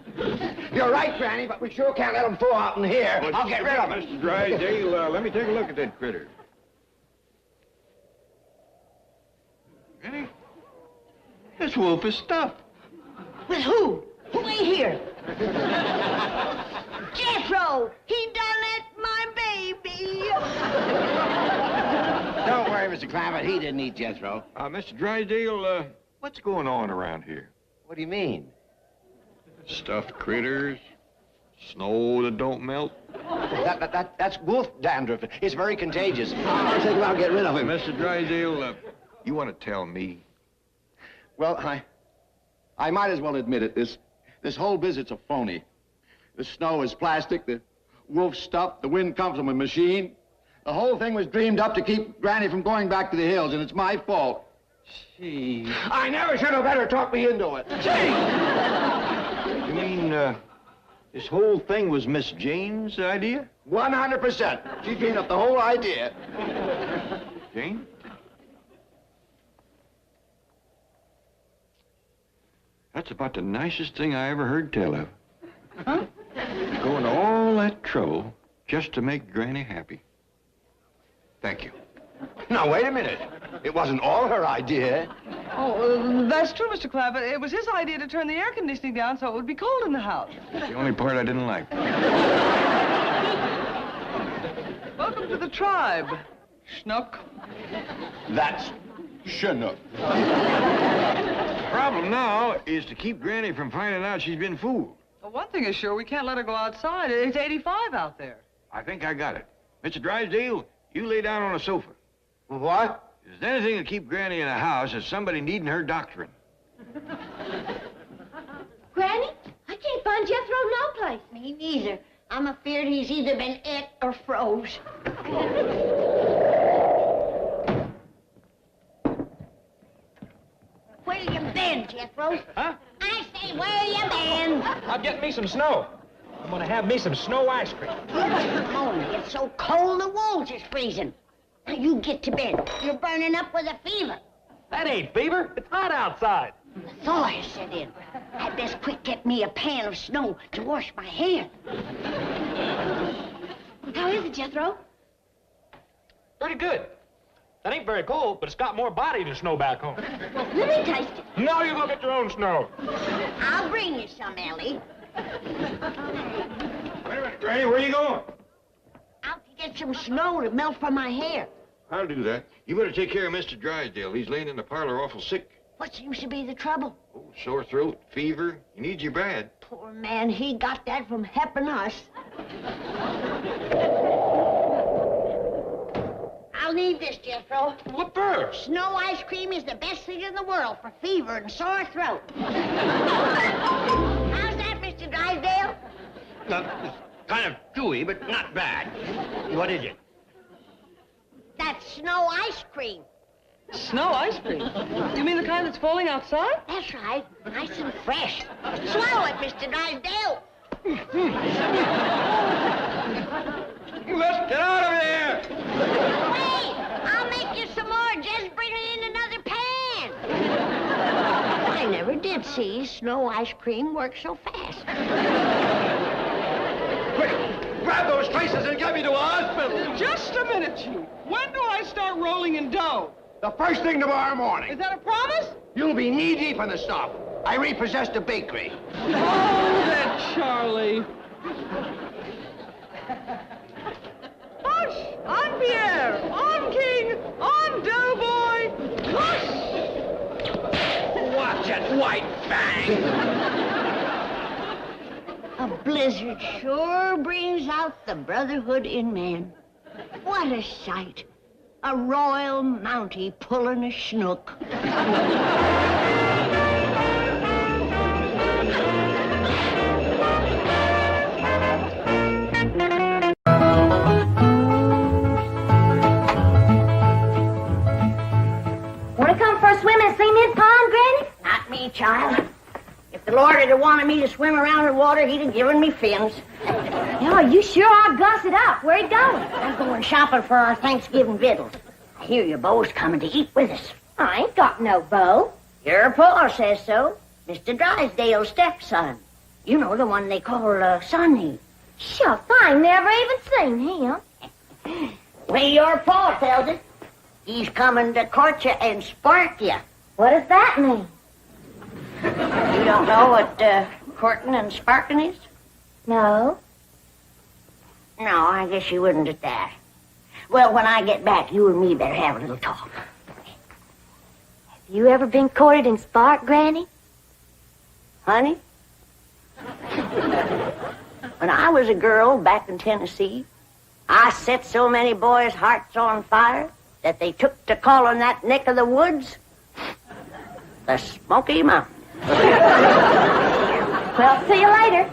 You're right, Granny, but we sure can't let him thaw out in here. I'll get rid of him. Mr. Drysdale, let me take a look at that critter. Granny? This wolf is stuffed. With who? Who ain't here? Jethro! He done it, my baby! Don't worry, Mr. Clampett. He didn't eat Jethro. Mr. Drysdale, what's going on around here? What do you mean? Stuffed critters, snow that don't melt. That's wolf dandruff. It's very contagious. I'll take him out and get rid of him. Mr. Drysdale, you want to tell me? Well, I might as well admit it. This whole visit's a phony. The snow is plastic, the wolf's stuffed, the wind comes from a machine. The whole thing was dreamed up to keep Granny from going back to the hills, and it's my fault. Gee. I never should have let her talk me into it. Gee! You mean, this whole thing was Miss Jane's idea? 100%. She dreamed up the whole idea. Jane? That's about the nicest thing I ever heard tell of. Huh? Going to all that trouble just to make Granny happy. Thank you. Now, wait a minute. It wasn't all her idea. Oh, that's true, Mr. Clampett. It was his idea to turn the air conditioning down so it would be cold in the house. The only part I didn't like. Welcome to the tribe, Schnook. That's Chinook. The problem now is to keep Granny from finding out she's been fooled. Well, one thing is sure, we can't let her go outside. It's 85 out there. I think I got it. Mr. Drysdale, you lay down on a sofa. What? If there's anything to keep Granny in the house, it's somebody needing her doctoring. Granny, I can't find Jethro no place. Me neither. I'm afeard he's either been ate or froze. Where you been, Jethro? Huh? I say, where you been? I'm getting me some snow. I'm gonna have me some snow ice cream. Only it's so cold the wolves is freezing. Now you get to bed. You're burning up with a fever. That ain't fever. It's hot outside. The thaw has set in. I'd best quick get me a pan of snow to wash my hair. How is it, Jethro? Pretty good. That ain't very cold, but it's got more body than snow back home. Let me taste it. No, you go get your own snow. I'll bring you some, Elly. Wait a minute, Granny, where you going? Out to get some snow to melt from my hair. I'll do that. You better take care of Mr. Drysdale. He's laying in the parlor awful sick. What seems to be the trouble? Oh, sore throat, fever. He needs you bad. Poor man, he got that from helping us. I'll need this, Jethro. What for? Snow ice cream is the best thing in the world for fever and sore throat. How's that, Mr. Drysdale? It's kind of chewy, but not bad. What is it? That's snow ice cream. Snow ice cream? You mean the kind that's falling outside? That's right. Nice and fresh. Swallow it, Mr. Drysdale. Let's get out of here! Wait! I'll make you some more. Just bring it in another pan. I never did see snow ice cream work so fast. Quick! Grab those traces and get me to a hospital! Just a minute, Chief. When do I start rolling in dough? The first thing tomorrow morning. Is that a promise? You'll be knee-deep in the stuff. I repossessed a bakery. Oh, that Charlie. Push! On Pierre! On King! On Doughboy! Push! Watch it, white fang! A blizzard sure brings out the brotherhood in man. What a sight. A royal mountie pulling a schnook. Want to come for a swim in cement pond, Granny? Not me, child. If the Lord had wanted me to swim around in water, he'd have given me fins. No, you sure are gussed up. Where you going? I'm going shopping for our Thanksgiving victuals. I hear your beau's coming to eat with us. I ain't got no beau. Your pa says so. Mr. Drysdale's stepson. You know, the one they call Sonny. Shucks, I ain't never even seen him. Well, your pa tells it. He's coming to court you and spark you. What does that mean? You don't know what courting and sparking is? No. No, I guess you wouldn't at that. Well, when I get back, you and me better have a little talk. Have you ever been courted and sparked, Granny? Honey? When I was a girl back in Tennessee, I set so many boys' hearts on fire that they took to calling that neck of the woods the Smoky Mountains. Well, see you later.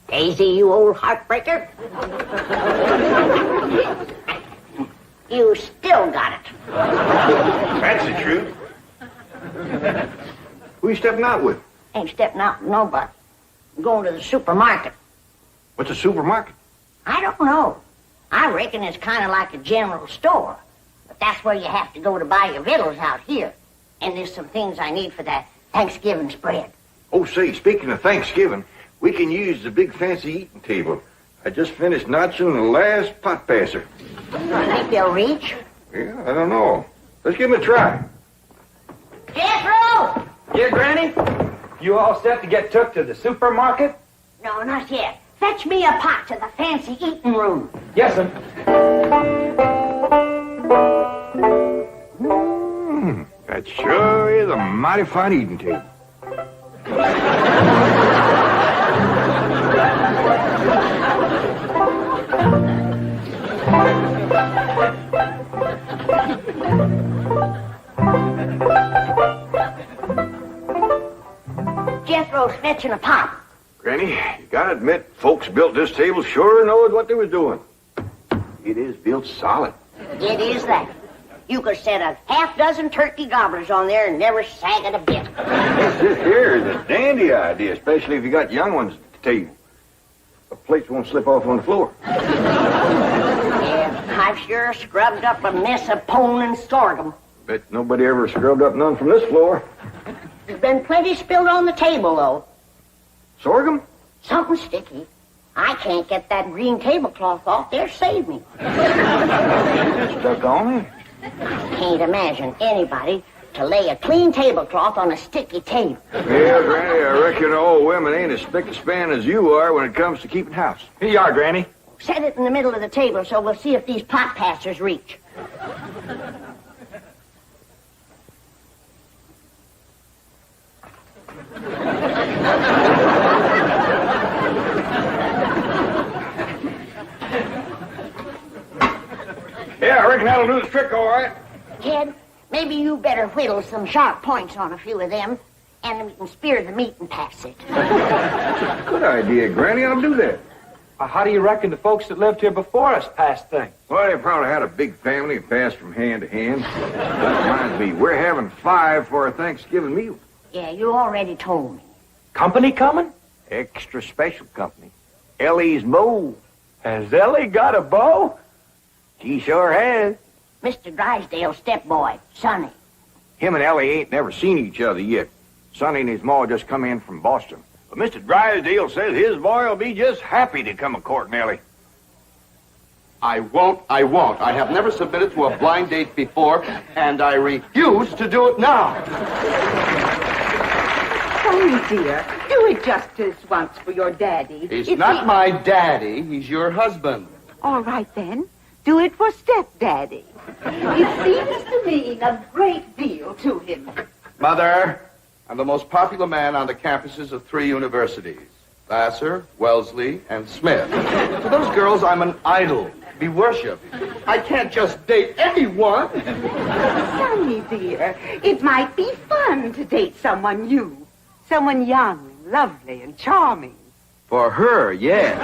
Daisy, you old heartbreaker. You still got it. That's the truth. Who you stepping out with? Ain't stepping out with nobody. I'm going to the supermarket. What's a supermarket? I don't know. I reckon it's kind of like a general store. But that's where you have to go to buy your victuals out here. And there's some things I need for that Thanksgiving spread. Oh, say, speaking of Thanksgiving, we can use the big fancy eating table. I just finished notching the last pot passer. You think they'll reach? Yeah, I don't know. Let's give them a try. Jethro! Yeah, Granny? You all set to get took to the supermarket? No, not yet. Fetch me a pot to the fancy eating room. Yes, sir. That sure is a mighty fine eating table. Jethro's fetching a pot. Granny, you gotta admit, folks built this table sure knowed what they was doing. It is built solid. It is that. You could set a half-dozen turkey gobblers on there and never sag it a bit. This here is a dandy idea, especially if you got young ones at the table. The plates won't slip off on the floor. Yeah, I've sure scrubbed up a mess of pone and sorghum. Bet nobody ever scrubbed up none from this floor. There's been plenty spilled on the table, though. Sorghum? Something sticky. I can't get that green tablecloth off there. Save me. Stuck on me? I can't imagine anybody to lay a clean tablecloth on a sticky table. Yeah, Granny, I reckon old women ain't as spick and span as you are when it comes to keeping house. Here you are, Granny. Set it in the middle of the table so we'll see if these pot passers reach. Yeah, I reckon that'll do the trick, all right. Ted, maybe you better whittle some sharp points on a few of them, and we can spear the meat and pass it. Good idea, Granny. I'll do that. How do you reckon the folks that lived here before us passed things? Well, they probably had a big family and passed from hand to hand. That reminds me, we're having 5 for our Thanksgiving meal. Yeah, you already told me. Company coming? Extra special company. Elly's beau. Has Elly got a beau? She sure has. Mr. Drysdale's stepboy, Sonny. Him and Elly ain't never seen each other yet. Sonny and his ma just come in from Boston. But Mr. Drysdale says his boy will be just happy to come a-courting Elly. I won't. I have never submitted to a blind date before, and I refuse to do it now. Sonny, dear, do it justice once for your daddy. He's not my daddy. He's your husband. All right, then. Do it for stepdaddy. It seems to mean a great deal to him. Mother, I'm the most popular man on the campuses of 3 universities. Vassar, Wellesley, and Smith. To those girls, I'm an idol, be worshipped. I can't just date anyone. Sonny, dear, it might be fun to date someone new. Someone young, lovely, and charming. For her, yes.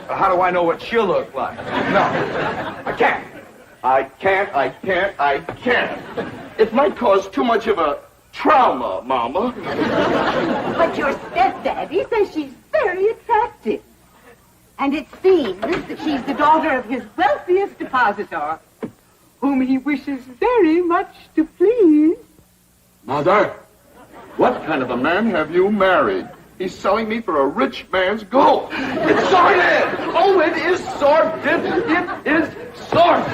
How do I know what she'll look like? No, I can't. I can't. It might cause too much of a trauma, Mama. But your stepdaddy says she's very attractive. And it seems that she's the daughter of his wealthiest depositor, whom he wishes very much to please. Mother, what kind of a man have you married? He's selling me for a rich man's gold. It's sordid! Oh, it is sordid! It is sordid!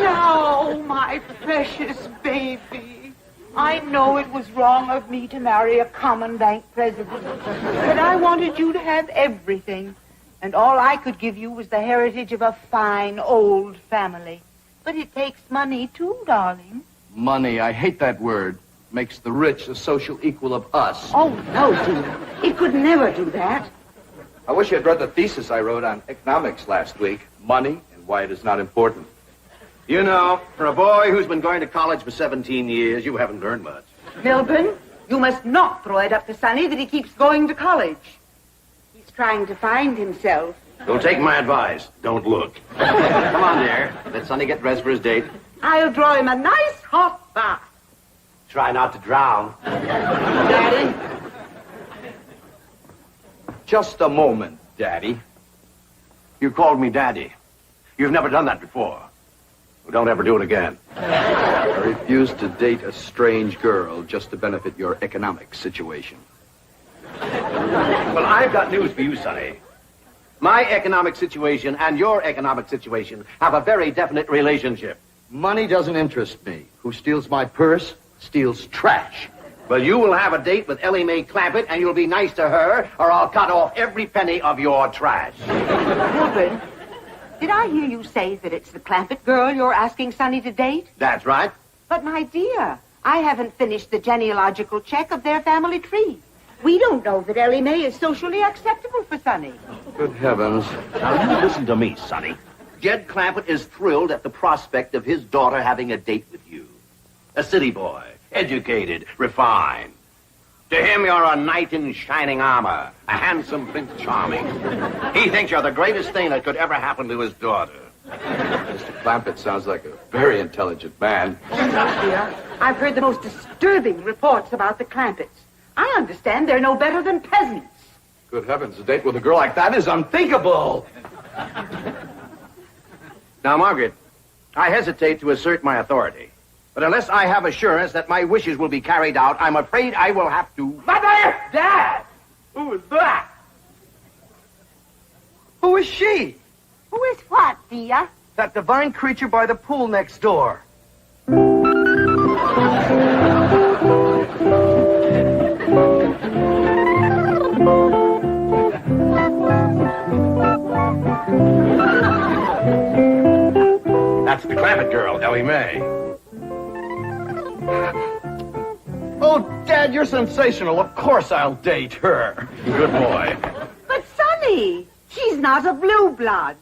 No, my precious baby. I know it was wrong of me to marry a common bank president, but I wanted you to have everything, and all I could give you was the heritage of a fine old family. But it takes money, too, darling. Money, I hate that word. Makes the rich the social equal of us. Oh, no, dear. It could never do that. I wish you'd read the thesis I wrote on economics last week. Money and why it is not important. You know, for a boy who's been going to college for 17 years, you haven't learned much. Milburn, you must not throw it up to Sonny that he keeps going to college. He's trying to find himself. Don't take my advice. Don't look. Come on, dear. Let Sonny get dressed for his date. I'll draw him a nice hot bath. Try not to drown. Daddy? Just a moment, Daddy. You called me Daddy. You've never done that before. Well, don't ever do it again. I refuse to date a strange girl just to benefit your economic situation. Well, I've got news for you, Sonny. My economic situation and your economic situation have a very definite relationship. Money doesn't interest me. Who steals my purse steals trash. Well, you will have a date with Elly Mae Clampett, and you'll be nice to her, or I'll cut off every penny of your trash. Milburn, did I hear you say that it's the Clampett girl you're asking Sonny to date? That's right. But, my dear, I haven't finished the genealogical check of their family tree. We don't know that Elly Mae is socially acceptable for Sonny. Good heavens. Now, you listen to me, Sonny. Jed Clampett is thrilled at the prospect of his daughter having a date with you. A city boy, educated, refined. To him, you're a knight in shining armor, a handsome Prince Charming. He thinks you're the greatest thing that could ever happen to his daughter. Mr. Clampett sounds like a very intelligent man. Dear, I've heard the most disturbing reports about the Clampetts. I understand they're no better than peasants. Good heavens, a date with a girl like that is unthinkable. Now, Margaret, I hesitate to assert my authority. But unless I have assurance that my wishes will be carried out, I'm afraid I will have to... Mother! Dad! Who is that? Who is she? Who is what, dear? That divine creature by the pool next door. Oh, Dad, you're sensational. Of course I'll date her. Good boy. But, Sonny, she's not a blue blood.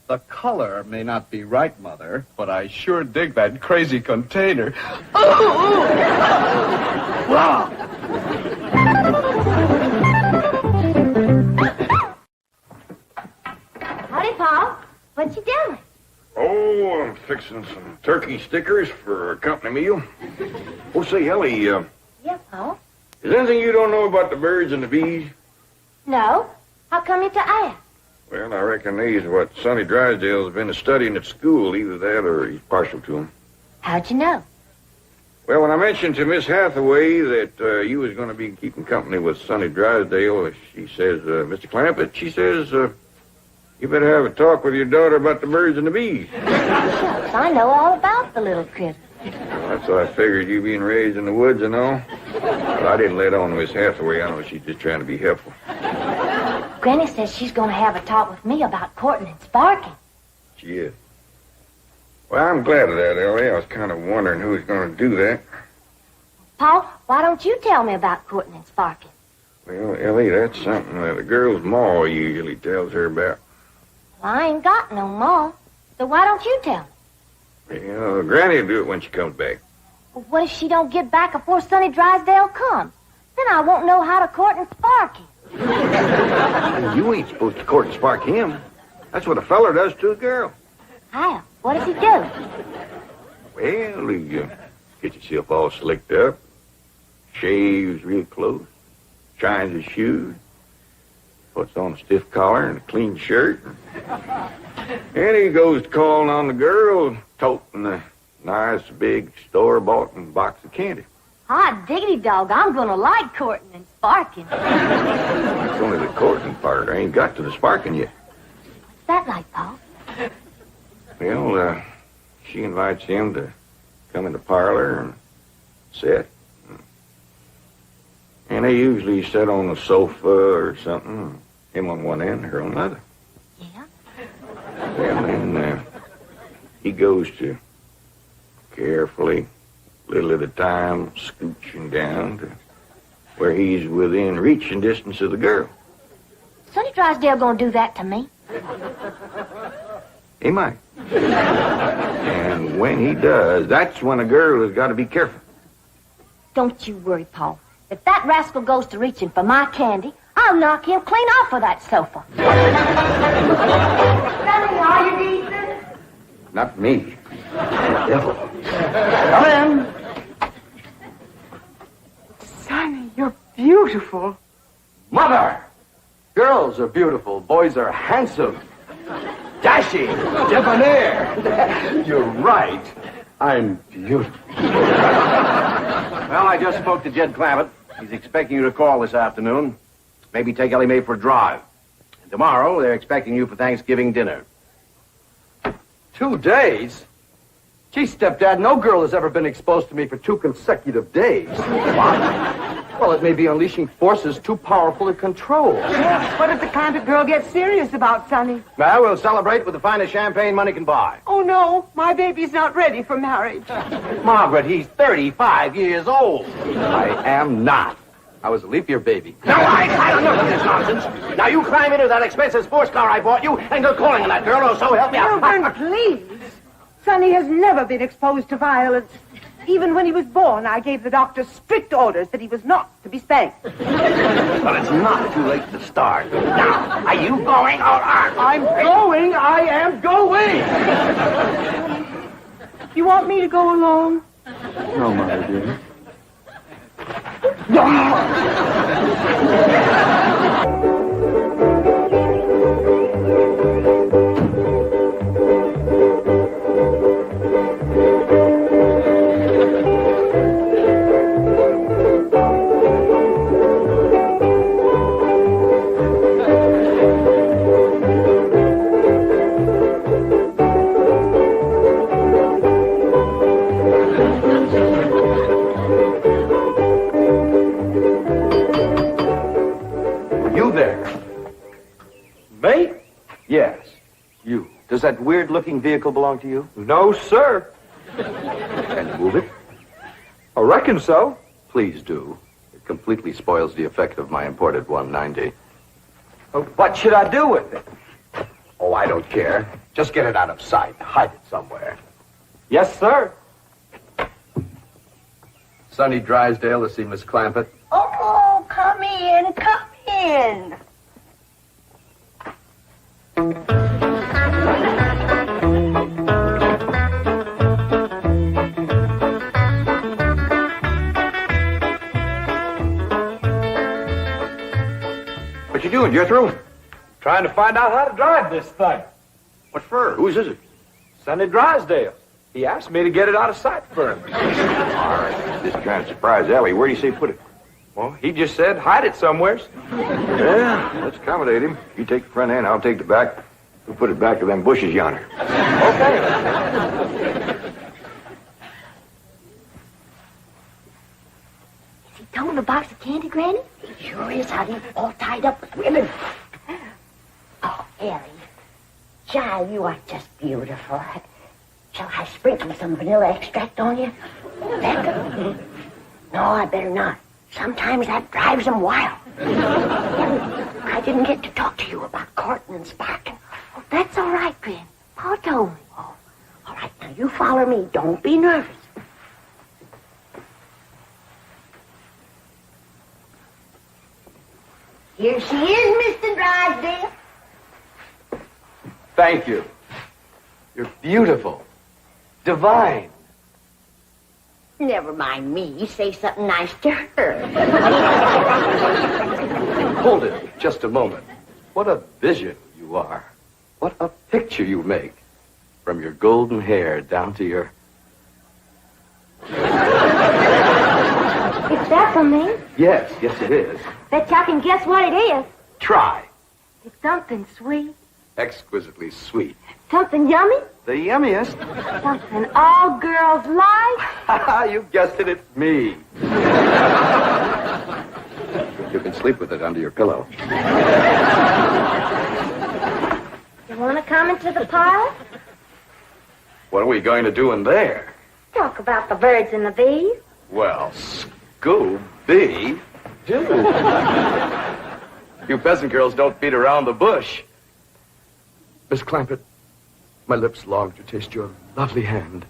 The color may not be right, Mother, but I sure dig that crazy container. Oh! Wow! Howdy, Paul. What you doing? Oh, I'm fixing some turkey stickers for a company meal. Oh, say, Elly, Yeah, Paul? is there anything you don't know about the birds and the bees? No. How come you to ask? Well, I reckon these what Sonny Drysdale's been studying at school. Either that or he's partial to them. How'd you know? Well, when I mentioned to Miss Hathaway that you was going to be keeping company with Sonny Drysdale, she says, Mr. Clampett, she says, you better have a talk with your daughter about the birds and the bees. Shucks, I know all about the little critter. Well, that's why I figured you being raised in the woods and all. But I didn't let on to Miss Hathaway. I know she's just trying to be helpful. Granny says she's going to have a talk with me about courting and sparking. She is. Well, I'm glad of that, Elly. I was kind of wondering who was going to do that. Paul, why don't you tell me about courting and sparking? Well, Elly, that's something that a girl's ma usually tells her about. Well, I ain't got no ma, so why don't you tell me? Well, Granny will do it when she comes back. Well, what if she don't get back before Sonny Drysdale comes? Then I won't know how to court and spark him. Well, you ain't supposed to court and spark him. That's what a feller does to a girl. How? What does he do? Well, he gets himself all slicked up, shaves real close, shines his shoes, puts on a stiff collar and a clean shirt, and he goes to calling on the girl, toting a nice big store-bought box of candy. Hot diggity dog, I'm gonna like courting and sparking. It's only the courting part. I ain't got to the sparking yet. What's that like, Paul? Well, she invites him to come in the parlor and sit. And they usually sit on the sofa or something, him on one end, her on the other. Yeah? Well, then he goes to carefully, little at a time, scooching down to where he's within reaching distance of the girl. Sonny Drysdale gonna do that to me? He might. And when he does, that's when a girl has got to be careful. Don't you worry, Paul. If that rascal goes to reaching for my candy, I'll knock him clean off of that sofa. Sonny, are you decent? Not me. Devil. Come in. Sonny, you're beautiful. Mother! Girls are beautiful. Boys are handsome. Dashing. Debonair. You're right. I'm beautiful. Well, I just spoke to Jed Clampett. He's expecting you to call this afternoon. Maybe take Elly Mae for a drive. And tomorrow, they're expecting you for Thanksgiving dinner. 2 days? Gee, stepdad, no girl has ever been exposed to me for 2 consecutive days. What? Well, it may be unleashing forces too powerful to control. What if the Clampett girl gets serious about Sonny? Well, we'll celebrate with the finest champagne money can buy. Oh, no, my baby's not ready for marriage. Margaret, he's 35 years old. I am not. I was a leap year baby. Now, I don't know this nonsense. Now, you climb into that expensive sports car I bought you and go calling on that girl, or so help me out. Milburn, please. Sonny has never been exposed to violence. Even when he was born, I gave the doctor strict orders that he was not to be spanked. Well, it's not too late to start. Now, are you going or aren't? I'm going. I am going. You want me to go along? No, Mother, dear. Yes, you. Does that weird-looking vehicle belong to you? No, sir. Can you move it? I reckon so. Please do. It completely spoils the effect of my imported 190. What should I do with it? Oh, I don't care. Just get it out of sight. Hide it somewhere. Yes, sir. Sonny Drysdale to see Miss Clampett. Oh, come in, come in. What you doing, Jethro? Trying to find out how to drive this thing. What for? Whose is it? Sonny Drysdale. He asked me to get it out of sight for him. All right. This kind of surprise, Elly. Where do you say put it? Well, he just said hide it somewheres. Yeah, let's accommodate him. You take the front end, I'll take the back. We'll put it back to them bushes yonder. Okay. Is he towing a box of candy, Granny? He sure is, honey. All tied up with ribbon. Oh, Elly. Child, you are just beautiful. Shall I sprinkle some vanilla extract on you? Becca? No, I better not. Sometimes that drives them wild. I didn't get to talk to you about courting and sparking. Oh, that's all right, Granny. Pa told me. Oh, all right, now you follow me. Don't be nervous. Here she is, Mr. Drysdale. Thank you. You're beautiful. Divine. Never mind me. Say something nice to her. Hold it just a moment. What a vision you are. What a picture you make. From your golden hair down to your... Is that for me? Yes, yes it is. Bet y'all can guess what it is. Try. It's something sweet. Exquisitely sweet. Something yummy. The yummiest. Something all girls like. You guessed it, it's me. You can sleep with it under your pillow. You want to come into the parlor? What are we going to do in there? Talk about the birds and the bees. Well, Scooby Doo. You peasant girls don't beat around the bush. Miss Clampett, my lips long to taste your lovely hand.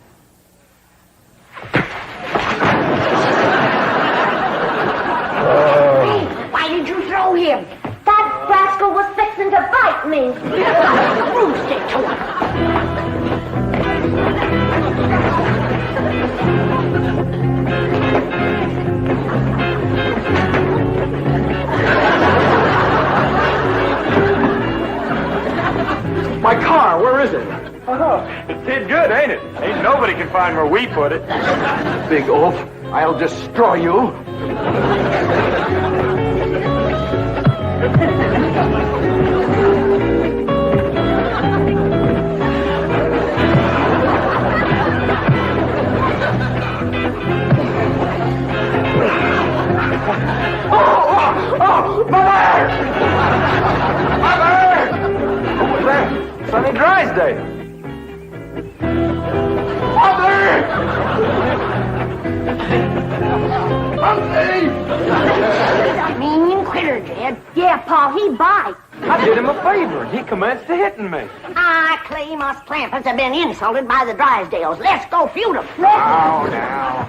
Hey, why did you throw him? That rascal was fixing to bite me. Stick to him. My car, where is it? Oh, it did good, ain't it? Ain't nobody can find where we put it. Big oaf, I'll destroy you. Oh, Mother! Mother! Who's that? Sonny Drysdale. Mother! Mean critter, Jed. Yeah, Pa, he bites. I did him a favor, and he commenced to hitting me. I claim us Clampetts have been insulted by the Drysdales. Let's go feud them. Oh, now.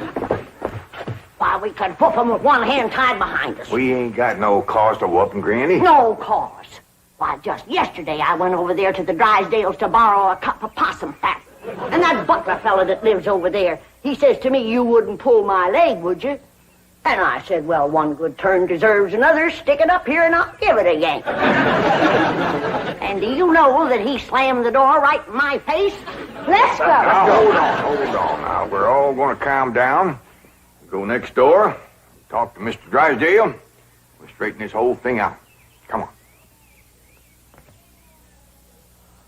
Why, we could whoop them with one hand tied behind us. We ain't got no cause to whoop 'em, Granny. No cause. Why, just yesterday I went over there to the Drysdales to borrow a cup of possum fat. And that butler fella that lives over there, he says to me, you wouldn't pull my leg, would you? And I said, well, one good turn deserves another. Stick it up here and I'll give it a yank. And do you know that he slammed the door right in my face? Let's go. Now, hold on. Now, we're all going to calm down. Go next door, talk to Mr. Drysdale. We'll straighten this whole thing out. Come on.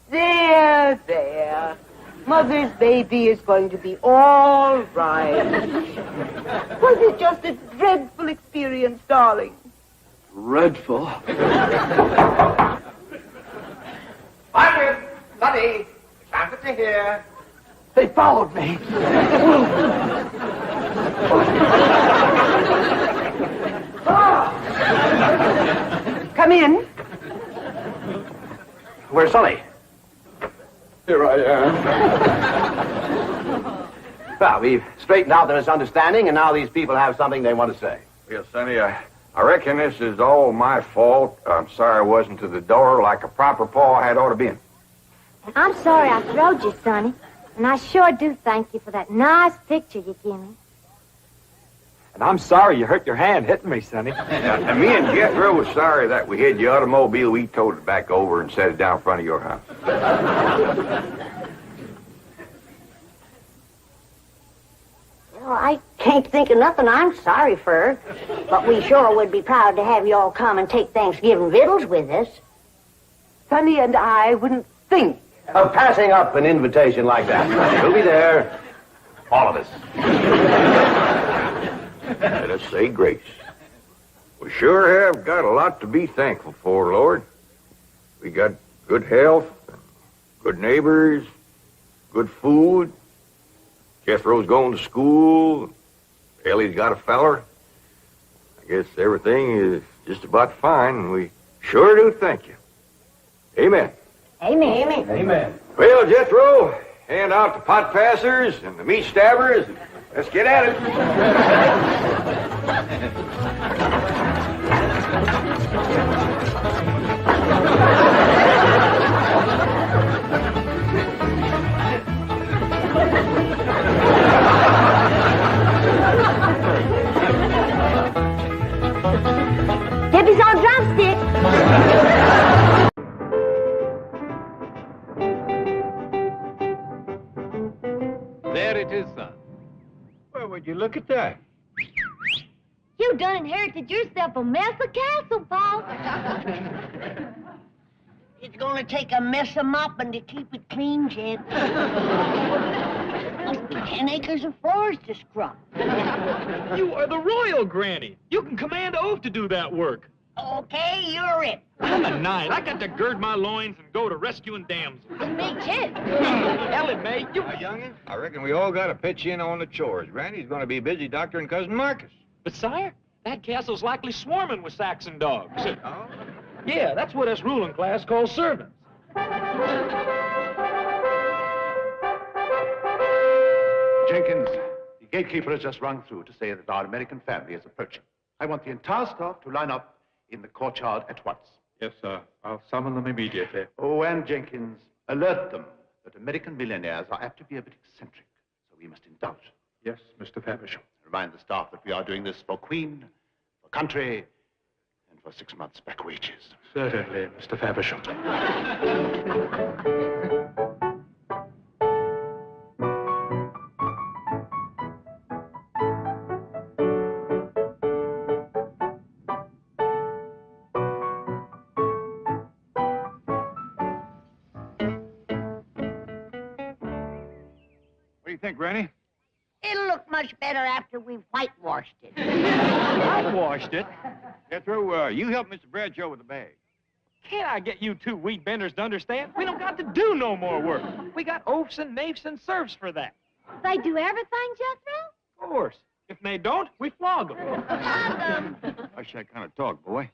There, there. Mother's baby is going to be all right. Was it just a dreadful experience, darling? Dreadful. Margaret, Buddy, Clampetts are here. They followed me. Where's Sonny? Here I am. Well, we've straightened out the misunderstanding, and now these people have something they want to say. Yes, Sonny, I reckon this is all my fault. I'm sorry I wasn't to the door like a proper paw had ought to been. I'm sorry I throwed you, Sonny. And I sure do thank you for that nice picture you gave me. And I'm sorry you hurt your hand hitting me, Sonny. And me and Jethro was sorry that we hid the automobile. We towed it back over and set it down in front of your house. Well, I can't think of nothing I'm sorry for. But we sure would be proud to have you all come and take Thanksgiving victuals with us. Sonny and I wouldn't think Of passing up an invitation like that. We'll be there, all of us. Let us say grace. We sure have got a lot to be thankful for, Lord. We got good health, good neighbors, good food. Jethro's going to school. Elly's got a feller. I guess everything is just about fine, and we sure do thank you. Amen. Amen. Amen. Amen. Well, Jethro, hand out the pot passers and the meat stabbers. Let's get at it. Debbie's on drumstick. There it is, son. Well, would you look at that? You done inherited yourself a mess of castle, Paul. It's gonna take a mess of mopping to keep it clean, Jed. 10 acres of forest to scrub. You are the royal granny. You can command oath to do that work. Okay, you're it. I'm a knight. I got to gird my loins and go to rescuing damsels. Me too. Elly, May, you... youngin', I reckon we all got to pitch in on the chores. Granny's going to be busy doctoring Cousin Marcus. But, sire, that castle's likely swarming with Saxon dogs. Oh? Yeah, that's what us ruling class calls servants. Jenkins, the gatekeeper has just rung through to say that our American family is approaching. I want the entire staff to line up in the courtyard at once. Yes, sir. I'll summon them immediately. Oh, and Jenkins, alert them that American millionaires are apt to be a bit eccentric, so we must indulge. Yes, Mr. Faversham. Remind the staff that we are doing this for Queen, for country, and for 6 months' back wages. Certainly, Mr. Faversham. What do you think, Granny? It'll look much better after we've whitewashed it. Whitewashed it? Jethro, you help Mr. Bradshaw with the bag. Can't I get you two wheat benders to understand? We don't got to do no more work. We got oafs and naifs and serfs for that. They do everything, Jethro? Of course. If they don't, we flog them. Hush that kind of talk, boy.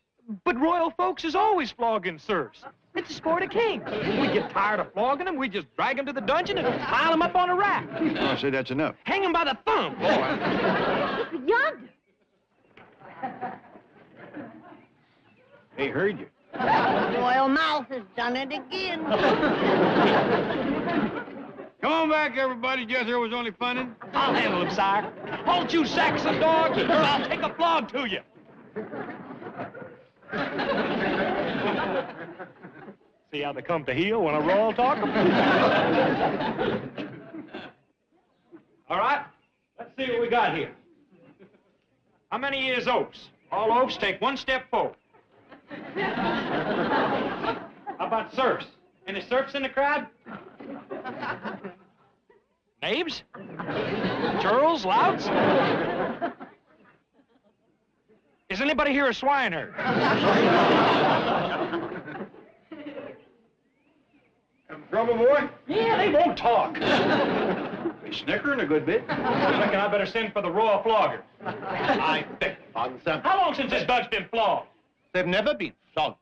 But royal folks is always flogging serfs. It's a sport of kings. If we get tired of flogging them, we just drag them to the dungeon and pile them up on a rack. I'll say that's enough. Hang them by the thumb, boy. Look yonder. They heard you. Royal Mouth has done it again. Come on back, everybody. Jethro was only funning. I'll handle him, sire. Hold you Saxon dogs, or I'll take a flog to you. See how they come to heel when a royal talk? All right, let's see what we got here. How many is oafs? All oafs take one step forward. How about serfs? Any serfs in the crowd? Knaves? Churls? Louts? Is anybody here a swineherd? Having trouble, boy? Yeah, they won't talk. They snickering a good bit. I reckon I better send for the royal flogger. I beg your pardon, sir. How long since this bud's been flogged? They've never been flogged.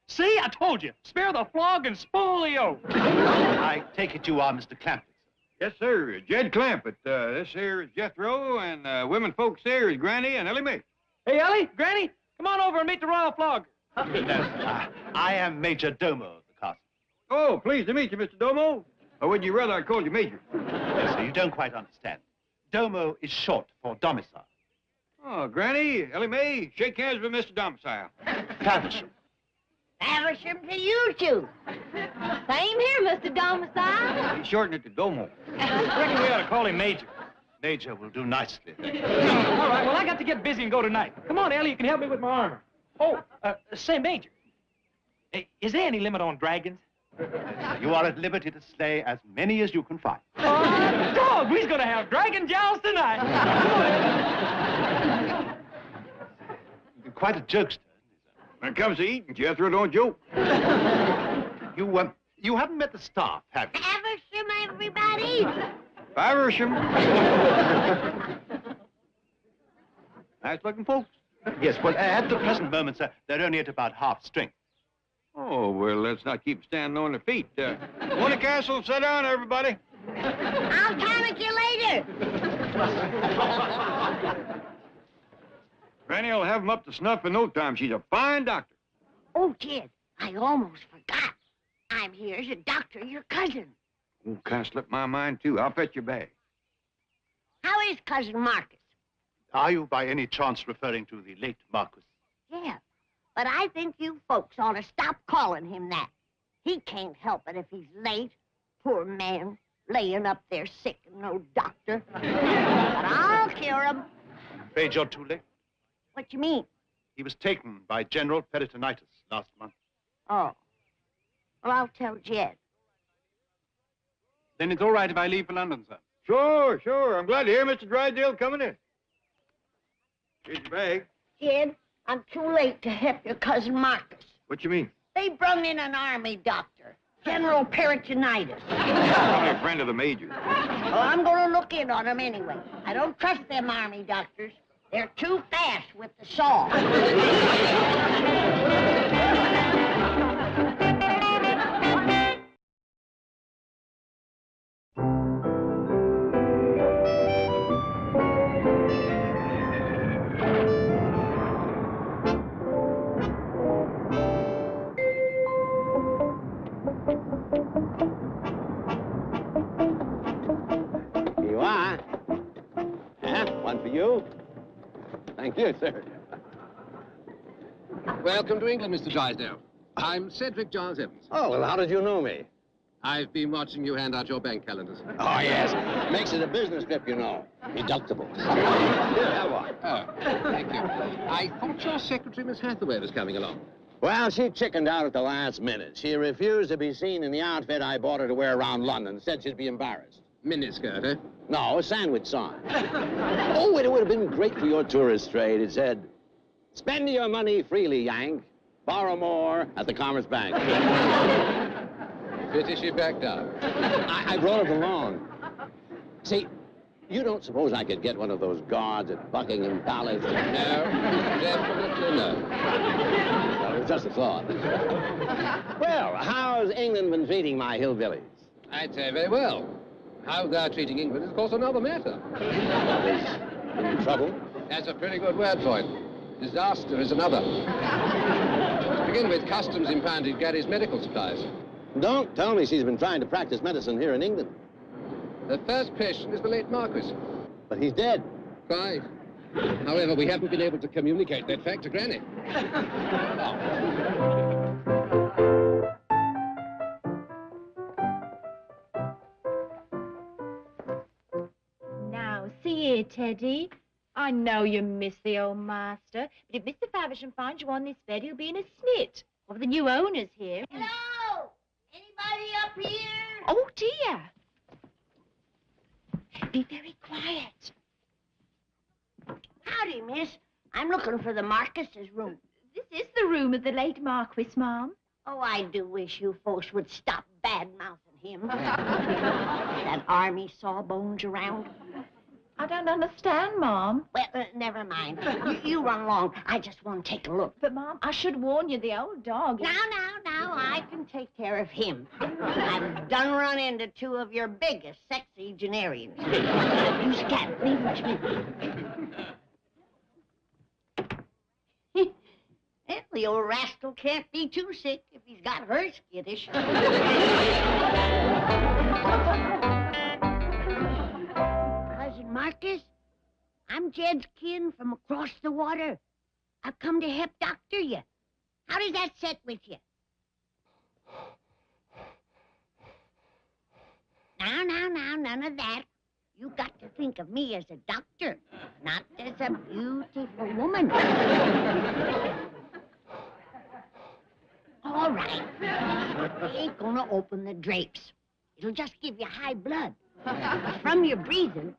See, I told you. Spare the flog and spoil the oath. I take it you are Mr. Clampetts. Yes, sir. Jed Clampett. This here is Jethro, and women folks here is Granny and Elly Mae. Hey, Elly, Granny, come on over and meet the royal flogger. No, I am Major Domo of the castle. Oh, pleased to meet you, Mr. Domo. Or would you rather I called you Major? Yes, sir, you don't quite understand. Domo is short for domicile. Oh, Granny, Elly Mae, shake hands with Mr. Domicile. Faversham. Faversham to you two. Same here, Mr. Domicile. He shortened it to Domo. I reckon we ought to call him Major. Major will do nicely. All right, well, I got to get busy and go tonight. Come on, Elly, you can help me with my armor. Oh, say, Major, is there any limit on dragons? You are at liberty to slay as many as you can find. Dog, we's going to have dragon joust tonight. You're quite a jokester. When it comes to eating, Jethro, don't joke. You haven't met the staff, have you? Faversham, everybody. Faversham. Nice-looking folks. Yes, well, at the present moment, sir, they're only at about half strength. Oh, well, let's not keep standing on their feet. Want a castle? Sit down, everybody. I'll tonic you later. Granny will have them up to snuff in no time. She's a fine doctor. Oh, Jed, I almost forgot. I'm here as a doctor, your cousin. Oh, can't slip my mind, too. I'll fetch your bag. How is Cousin Marcus? Are you by any chance referring to the late Marquis? Yeah, but I think you folks ought to stop calling him that. He can't help it if he's late. Poor man, laying up there sick and no doctor. But I'll cure him. I'm afraid you're too late. What you mean? He was taken by general peritonitis last month. Oh. Well, I'll tell Jed. Then it's all right if I leave for London, sir. Sure, sure. I'm glad to hear Mr. Drysdale coming in. Here's your bag. Jed, I'm too late to help your Cousin Marcus. What you mean? They brung in an army doctor, General Peritonitis. Probably a friend of the Major. Well, I'm going to look in on him anyway. I don't trust them army doctors. They're too fast with the saw. Here you are. One for you. Thank you, sir. Welcome to England, Mr. Drysdale. I'm Cedric Giles Evans. Oh, well, how did you know me? I've been watching you hand out your bank calendars. Oh, yes. Makes it a business trip, you know. Deductible. Here, have one. Oh, thank you. I thought your secretary, Miss Hathaway, was coming along. Well, she chickened out at the last minute. She refused to be seen in the outfit I bought her to wear around London. Said she'd be embarrassed. Miniskirt, eh? No, a sandwich sign. Oh, it would have been great for your tourist trade. It said, spend your money freely, Yank. Borrow more at the Commerce Bank. Pity she backed out. I brought it along. See, you don't suppose I could get one of those guards at Buckingham Palace? No, definitely no. Well, it was just a thought. Well, how's England been treating my hillbillies? I'd say very well. How they're treating England is, of course, another matter. In trouble? That's a pretty good word for it. Disaster is another. To begin with, customs impounded Gary's medical supplies. Don't tell me she's been trying to practice medicine here in England. The first patient is the late Marquis. But he's dead. Quite. However, we haven't been able to communicate that fact to Granny. Now, see here, Teddy. I know you miss the old master, but if Mr. Faversham finds you on this bed, he'll be in a snit. Well, the new owner's here. Hello? Anybody up here? Oh, dear. Be very quiet. Howdy, miss. I'm looking for the Marcus's room. This is the room of the late Marquis, Ma'am. Oh, I do wish you folks would stop bad-mouthing him. That army sawbones around. I don't understand, Mom. Well, never mind. You run along. I just want to take a look. But, Mom, I should warn you, the old dog... Now, I can take care of him. I've done run into two of your biggest sexagenarians. You scat, leave it to me. Well, the old rascal can't be too sick if he's got her skittish. Cousin Marcus, I'm Jed's kin from across the water. I've come to help doctor you. How does that set with you? Now, none of that. You got to think of me as a doctor, not as a beautiful woman. All right. I ain't gonna open the drapes. It'll just give you high blood. From your breathing,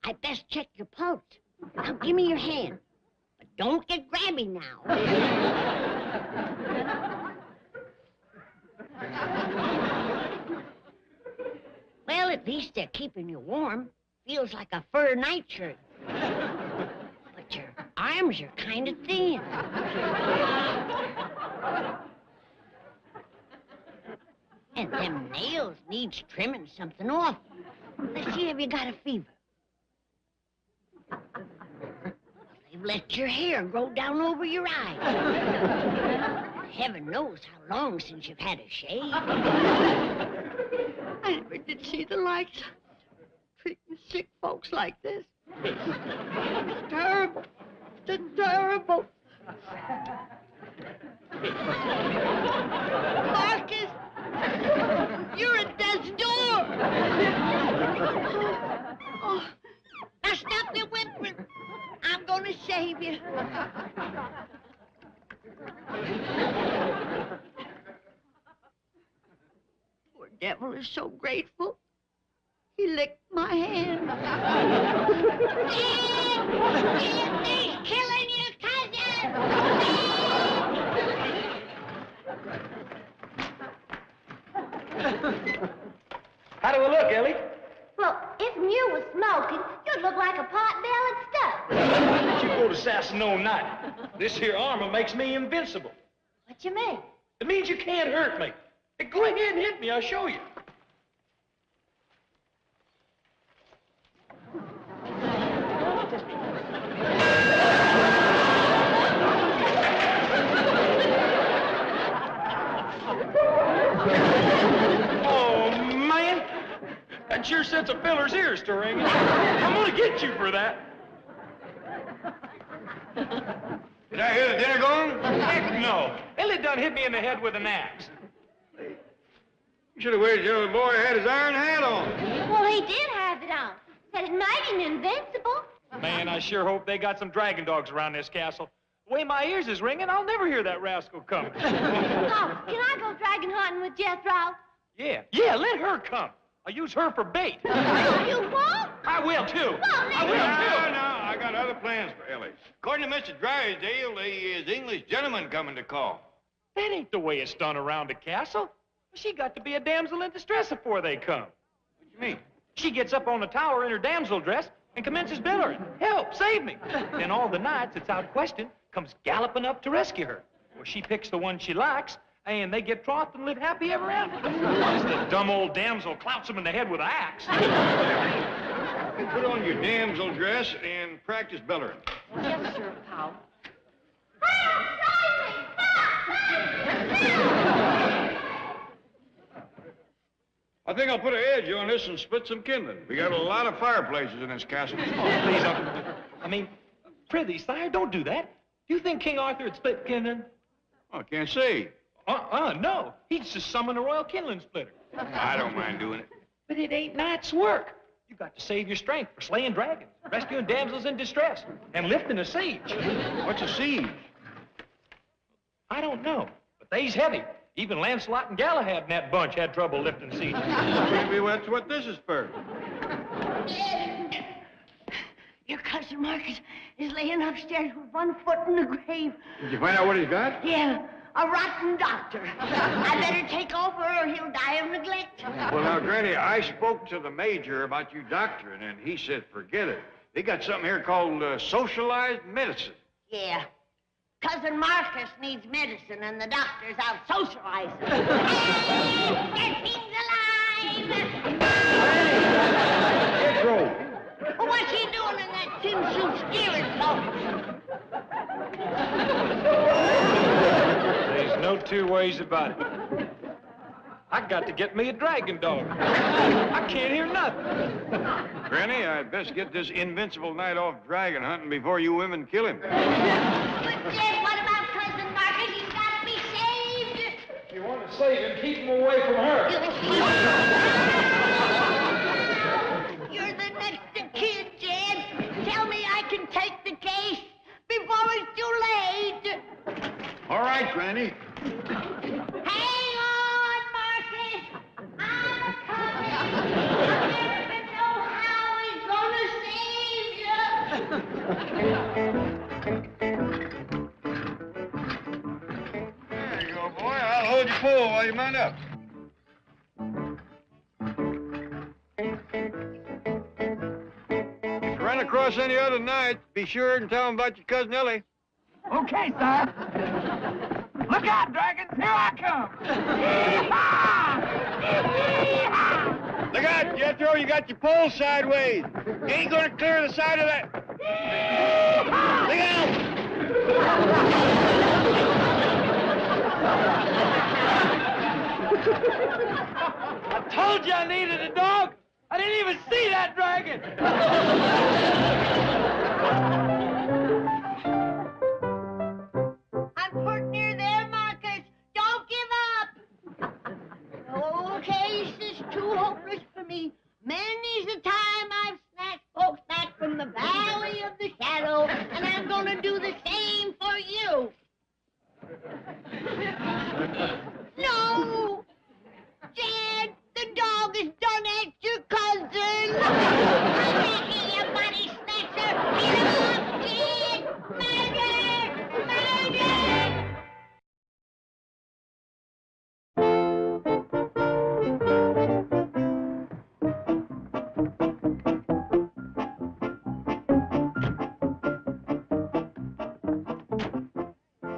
I best check your pulse. Now, give me your hand. But don't get grabby now. Well, at least they're keeping you warm. Feels like a fur nightshirt. But your arms are kind of thin. And them nails needs trimming something off. Let's see if you got a fever. They've let your hair grow down over your eyes. Heaven knows how long since you've had a shave. I never did see the likes. Treating sick folks like this. It's terrible. It's terrible. Marcus, you're at death's door. Oh, now stop your whimpering. I'm going to save you. Poor devil is so grateful. He licked my hand. He's killing you, cousin! How do we look, Elly? Well, if you was smoking, you'd look like a pot-bellied stuff. Why don't you go to Sassanone night? This here armor makes me invincible. What you mean? It means you can't hurt me. Hey, go ahead and hit me, I'll show you. Oh, man. That sure sets a feller's ears to ringing. I'm gonna get you for that. Did I hear the dinner going? Heck no. Elly done hit me in the head with an axe. You should have waited till the boy had his iron hat on. Well, he did have it on. Said it made him invincible. Man, I sure hope they got some dragon dogs around this castle. The way my ears is ringing, I'll never hear that rascal coming. Oh, can I go dragon hunting with Jethro? Yeah, let her come. I'll use her for bait. You won't? I will, too. Well, I will, too. No, I got other plans for Elly. According to Mr. Drysdale, there is English gentleman coming to call. That ain't the way it's done around the castle. She got to be a damsel in distress before they come. What you mean? She gets up on the tower in her damsel dress and commences bellowing, "Help, save me." Then all the knights that's out questing comes galloping up to rescue her. Well, she picks the one she likes, and they get trothed and live happy ever after. As the dumb old damsel clouts him in the head with an axe. You put on your damsel dress and practice bellowing. Yes, sir, Pal. I think I'll put an edge on this and split some kindling. We got a lot of fireplaces in this castle. Oh, please, I mean, prithee, sire, don't do that. Do you think King Arthur would split kindling? Oh, I can't see. No. He'd just summon a royal kindling splitter. I don't mind doing it. But it ain't knight's work. You got to save your strength for slaying dragons, rescuing damsels in distress, and lifting a siege. What's a siege? I don't know, but they's heavy. Even Lancelot and Galahad in that bunch had trouble lifting sieges. Maybe that's what this is for. Your cousin Marcus is laying upstairs with one foot in the grave. Did you find out what he's got? Yeah, a rotten doctor. I better take over or he'll die of neglect. Well, now, Granny, I spoke to the major about you doctoring, and he said forget it. They got something here called socialized medicine. Yeah. Cousin Marcus needs medicine, and the doctor's out socializing. Hey, he's alive! Pietro! Well, what's he doing in that tin suit steering boat? There's no two ways about it. I got to get me a dragon dog. I can't hear nothing. Granny, I'd best get this invincible night off dragon hunting before you women kill him. But, Dad, what about Cousin Marcus? He's got to be saved. If you want to save him, keep him away from her. You're the next kid, Jed. Tell me I can take the case before it's too late. All right, Granny. Hang on, Marcus. I'm coming. I never know how he's gonna save you. There you go, boy. I'll hold you full while you mount up. If you run across any other night, be sure and tell them about your cousin Elly. Okay, sir. Look out, dragons. Here I come. Yee-haw! Look out, Jethro. You got your pole sideways. You ain't gonna clear the side of that. Look out! I told you I needed a dog. I didn't even see that dragon. I'm put near there, Marcus. Don't give up. No case is too hopeless for me. Many's the time I've snatched folks back from the valley of the shadow, and I'm gonna do the same for you. No! Dad, the dog is done at your cousin. I'm making you money snatcher. Get him off, Dad! Murder! Murder!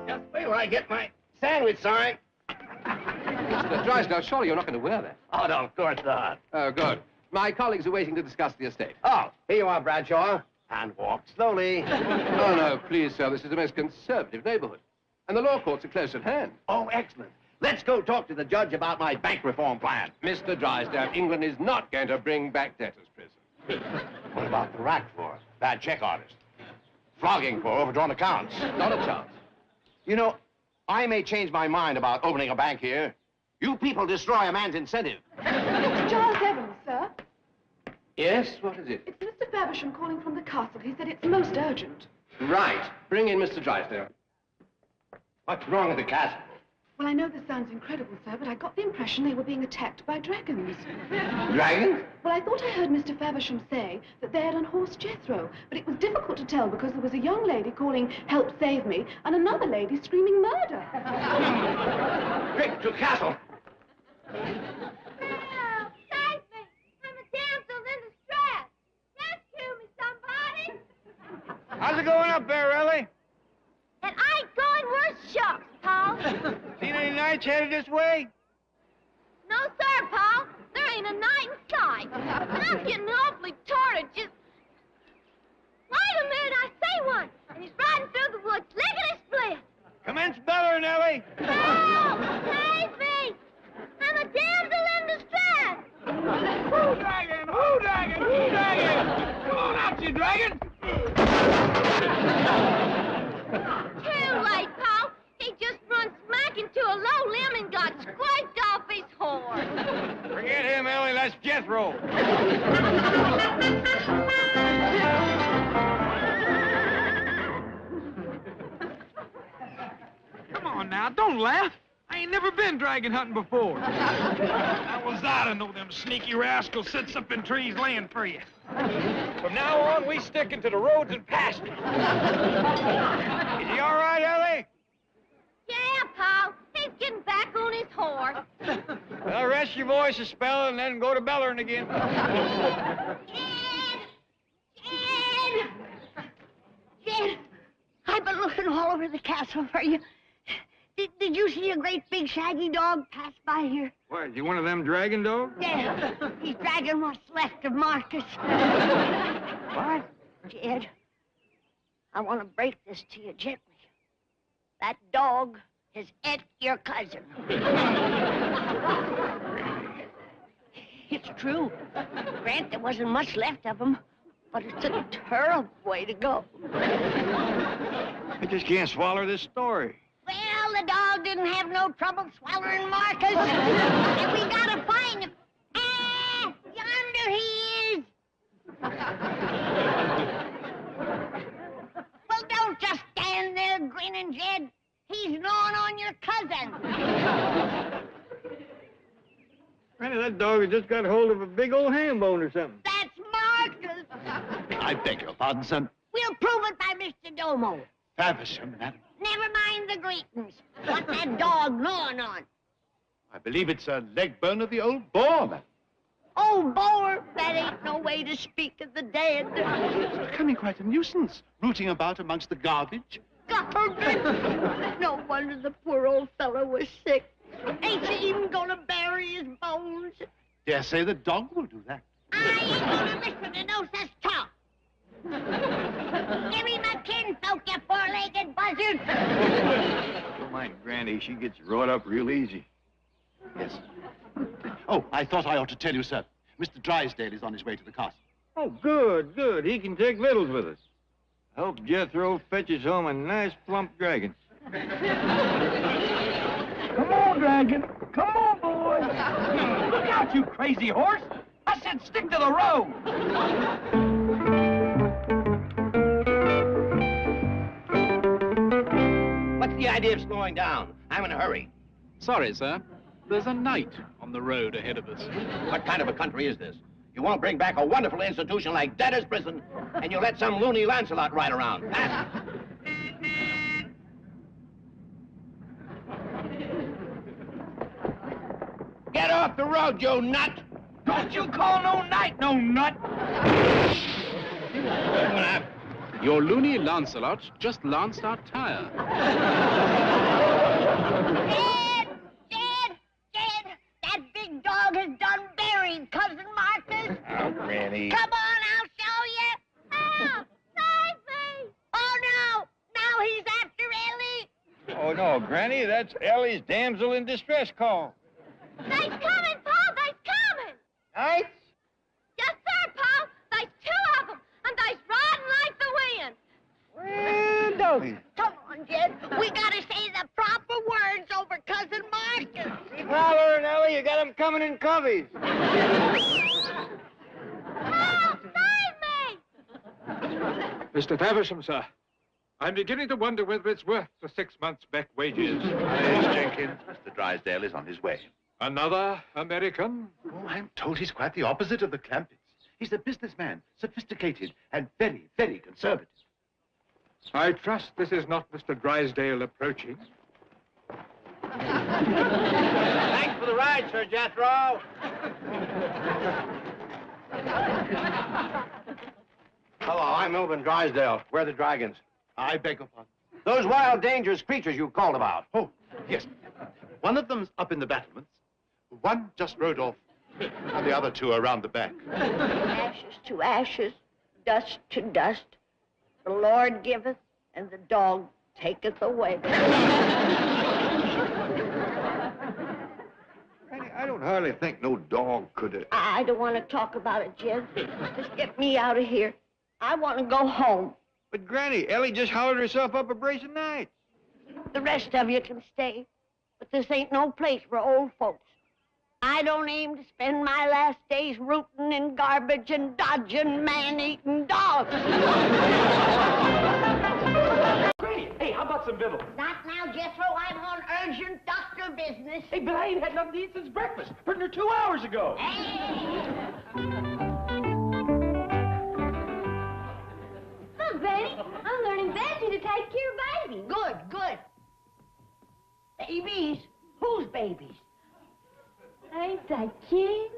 Just wait till I get my sandwich, sorry. Mr. Drysdale, surely you're not going to wear that. Oh, no, of course not. Oh, good. My colleagues are waiting to discuss the estate. Oh, here you are, Bradshaw. And walk slowly. Oh, no, please, sir. This is the most conservative neighborhood. And the law courts are close at hand. Oh, excellent. Let's go talk to the judge about my bank reform plan. Mr. Drysdale, England is not going to bring back debtors' prison. What about the rack for bad check artist? Flogging for overdrawn accounts? Not a chance. You know, I may change my mind about opening a bank here. You people destroy a man's incentive. Charles Evans, sir. Yes, what is it? It's Mr. Faversham calling from the castle. He said it's most urgent. Right. Bring in Mr. Drysdale. What's wrong with the castle? Well, I know this sounds incredible, sir, but I got the impression they were being attacked by dragons. Dragons? Well, I thought I heard Mr. Faversham say that they had unhorsed Jethro, but it was difficult to tell because there was a young lady calling, "Help, save me," and another lady screaming murder. Quick, to castle. Help! Save me! I'm a damsel in distress! Rescue me, somebody! How's it going up there, Elly? And I ain't going worse shucks, Paul. Seen any knights headed this way? No, sir, Paul. There ain't a night in sight. And I'm getting awfully tired of just... Wait a minute, I see one. And he's riding through the woods, lickety-split. Commence bellowing, Elly. Help! Save me! I'm a damsel in distress. Who dragon? Who dragon? Who dragon? Come on out, you dragon! Too late, Paul. He just run smack into a low limb and got scraped off his horse. Forget him, Elly. That's Jethro. Come on now, don't laugh. I ain't never been dragon hunting before. How was I to know them sneaky rascals sits up in trees laying for you? From now on, we sticking to the roads and pastures. Is he all right, Elly? Yeah, Paul. He's getting back on his horse. Well, rest your voice a spell and then go to bellering again. Jed! Jed! been looking all over the castle for you. Did you see a great big shaggy dog pass by here? What, is he one of them dragon dogs? Yeah, he's dragging what's left of Marcus. What? Jed, I want to break this to you gently. That dog has ate your cousin. It's true. Grant, there wasn't much left of him, but it's a terrible way to go. I just can't swallow this story. Well, the dog didn't have no trouble swallowing Marcus. And we gotta find him. Ah, yonder he is. Well, don't just stand there grinning, Jed. He's gnawing on your cousin. Granny, that dog has just got hold of a big old ham bone or something. That's Marcus. I beg your pardon, son. We'll prove it by Mr. Domo. Faversham, madam. Never mind the greetings. What's that dog gnawing on? I believe it's a leg bone of the old boar, madam. Oh, boar, that ain't no way to speak of the dead. It's becoming quite a nuisance, rooting about amongst the garbage. Garbage! No wonder the poor old fellow was sick. Ain't you even gonna bury his bones? Dare say the dog will do that. I ain't gonna listen to no such talk. Give me my kinfolk, you four-legged buzzard. Don't mind Granny, she gets wrought up real easy. Yes. Oh, I thought I ought to tell you, sir. Mr. Drysdale is on his way to the castle. Oh, good, good. He can take vittles with us. I hope Jethro fetches home a nice plump dragon. Come on, dragon. Come on, boy. Look out, you crazy horse. I said stick to the road. What's the idea of slowing down? I'm in a hurry. Sorry, sir. There's a knight on the road ahead of us. What kind of a country is this? You won't bring back a wonderful institution like debtor's prison, and you let some loony Lancelot ride around. Fast. Get off the road, you nut! Don't you call no knight no nut. Your loony Lancelot just lanced our tire. Jed, that big dog has done buried Cousin Marcus. Oh, Granny. Come on, I'll show you. Help! Save me! Oh, no! Now he's after Elly. Oh, no, Granny, that's Elly's damsel in distress call. They's coming, Paul. They's coming. Knights? Yes, sir, Paul. There's two of them, and they's riding like the wind. Well, doggy. Come on, Jed. We gotta say the proper words over Cousin Marcus. Keep hollering, Elly. You got them coming in coveys. Help! Save me! Mr. Faversham, sir. I'm beginning to wonder whether it's worth the 6 months' back wages. Yes, Jenkins. Mr. Drysdale is on his way. Another American? Oh, I'm told he's quite the opposite of the Clampetts. He's a businessman, sophisticated, and very, very conservative. I trust this is not Mr. Drysdale approaching. Thanks for the ride, Sir Jethro. Hello, I'm Melvin Drysdale. Where are the dragons? I beg your pardon. Those wild, dangerous creatures you called about. Oh, yes. One of them's up in the battlements. One just rode off. And the other two are around the back. Ashes to ashes, dust to dust. The Lord giveth, and the dog taketh away. Granny, I don't hardly think no dog could have... I don't want to talk about it, Jed. Just get me out of here. I want to go home. But, Granny, Elly just hollered herself up a brace of nights. The rest of you can stay. But this ain't no place for old folks. I don't aim to spend my last days rooting in garbage and dodging man-eating dogs. Granny, hey, how about some vittles? Not now, Jethro. I'm on urgent doctor business. Hey, but I ain't had nothing to eat since breakfast. Putting her 2 hours ago. Look, Granny, I'm learning Bessie to take care of babies. Good, good. Babies? Whose babies? Ain't they cute?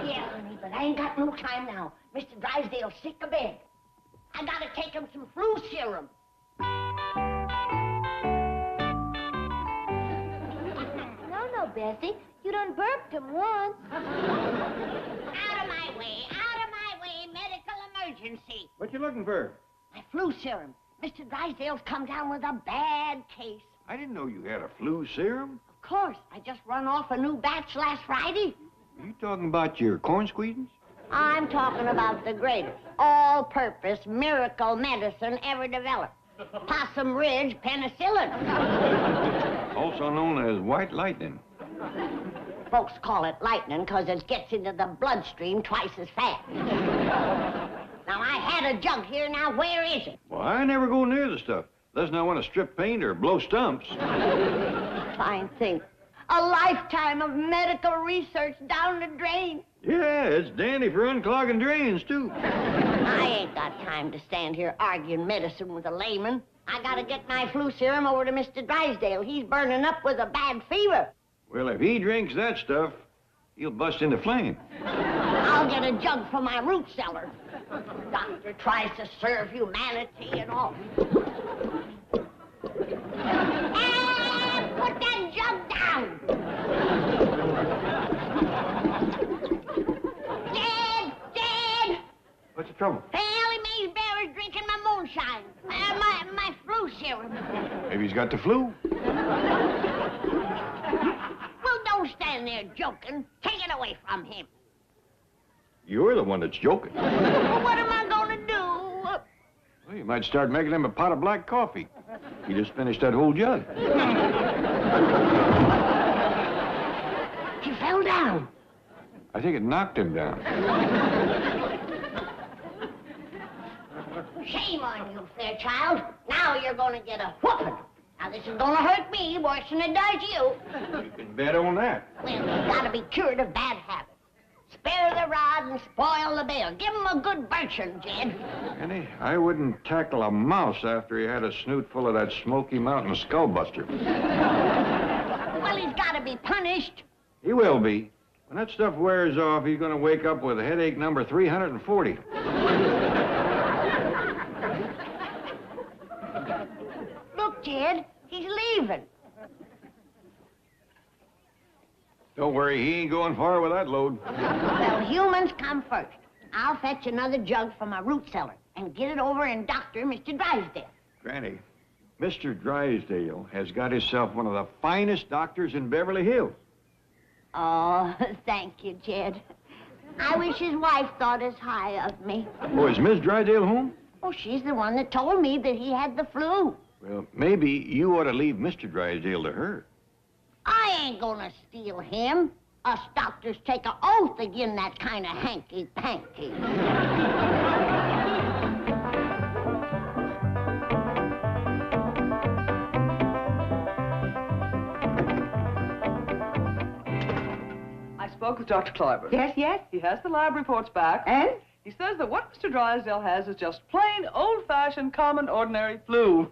Yeah, honey, but I ain't got no time now. Mr. Drysdale's sick of bed. I gotta take him some flu serum. No, Bessie. You done burped him once. Out of my way, medical emergency. What you looking for? My flu serum. Mr. Drysdale's come down with a bad case. I didn't know you had a flu serum. Of course, I just run off a new batch last Friday. Are you talking about your corn squeezins? I'm talking about the greatest all-purpose miracle medicine ever developed. Possum Ridge penicillin. Also known as white lightning. Folks call it lightning because it gets into the bloodstream twice as fast. Now, I had a jug here. Now, where is it? Well, I never go near the stuff. Unless I want to strip paint or blow stumps. Fine thing. A lifetime of medical research down the drain. Yeah, it's dandy for unclogging drains, too. I ain't got time to stand here arguing medicine with a layman. I gotta get my flu serum over to Mr. Drysdale. He's burning up with a bad fever. Well, if he drinks that stuff, he'll bust into flame. I'll get a jug from my root cellar. Doctor tries to serve humanity and all. And put that jug down. Dead. What's the trouble? Elly Mays Bear is drinking my moonshine. My flu serum. Maybe he's got the flu. Well, don't stand there joking. Take it away from him. You're the one that's joking. Well, what am I gonna do? Well, you might start making him a pot of black coffee. He just finished that whole jug. He fell down. I think it knocked him down. Shame on you, Fairchild. Now you're gonna get a whooping. Now, this is gonna hurt me worse than it does you. You can bet on that. Well, you've gotta be cured of bad habits. Spare the rod and spoil the bill. Give him a good birching, Jed. Annie, I wouldn't tackle a mouse after he had a snoot full of that Smoky Mountain skullbuster. Well, he's gotta be punished. He will be. When that stuff wears off, he's going to wake up with headache number 340. Look, Jed, he's leaving. Don't worry, he ain't going far with that load. Well, humans come first. I'll fetch another jug from my root cellar and get it over and doctor Mr. Drysdale. Granny, Mr. Drysdale has got himself one of the finest doctors in Beverly Hills. Oh, thank you, Jed. I wish his wife thought as high of me. Oh, is Miss Drysdale home? Oh, she's the one that told me that he had the flu. Well, maybe you ought to leave Mr. Drysdale to her. I ain't gonna steal him. Us doctors take an oath agin that kind of hanky-panky. I spoke with Dr. Kleiber. Yes, yes? He has the lab reports back. And? He says that what Mr. Drysdale has is just plain, old-fashioned, common, ordinary flu.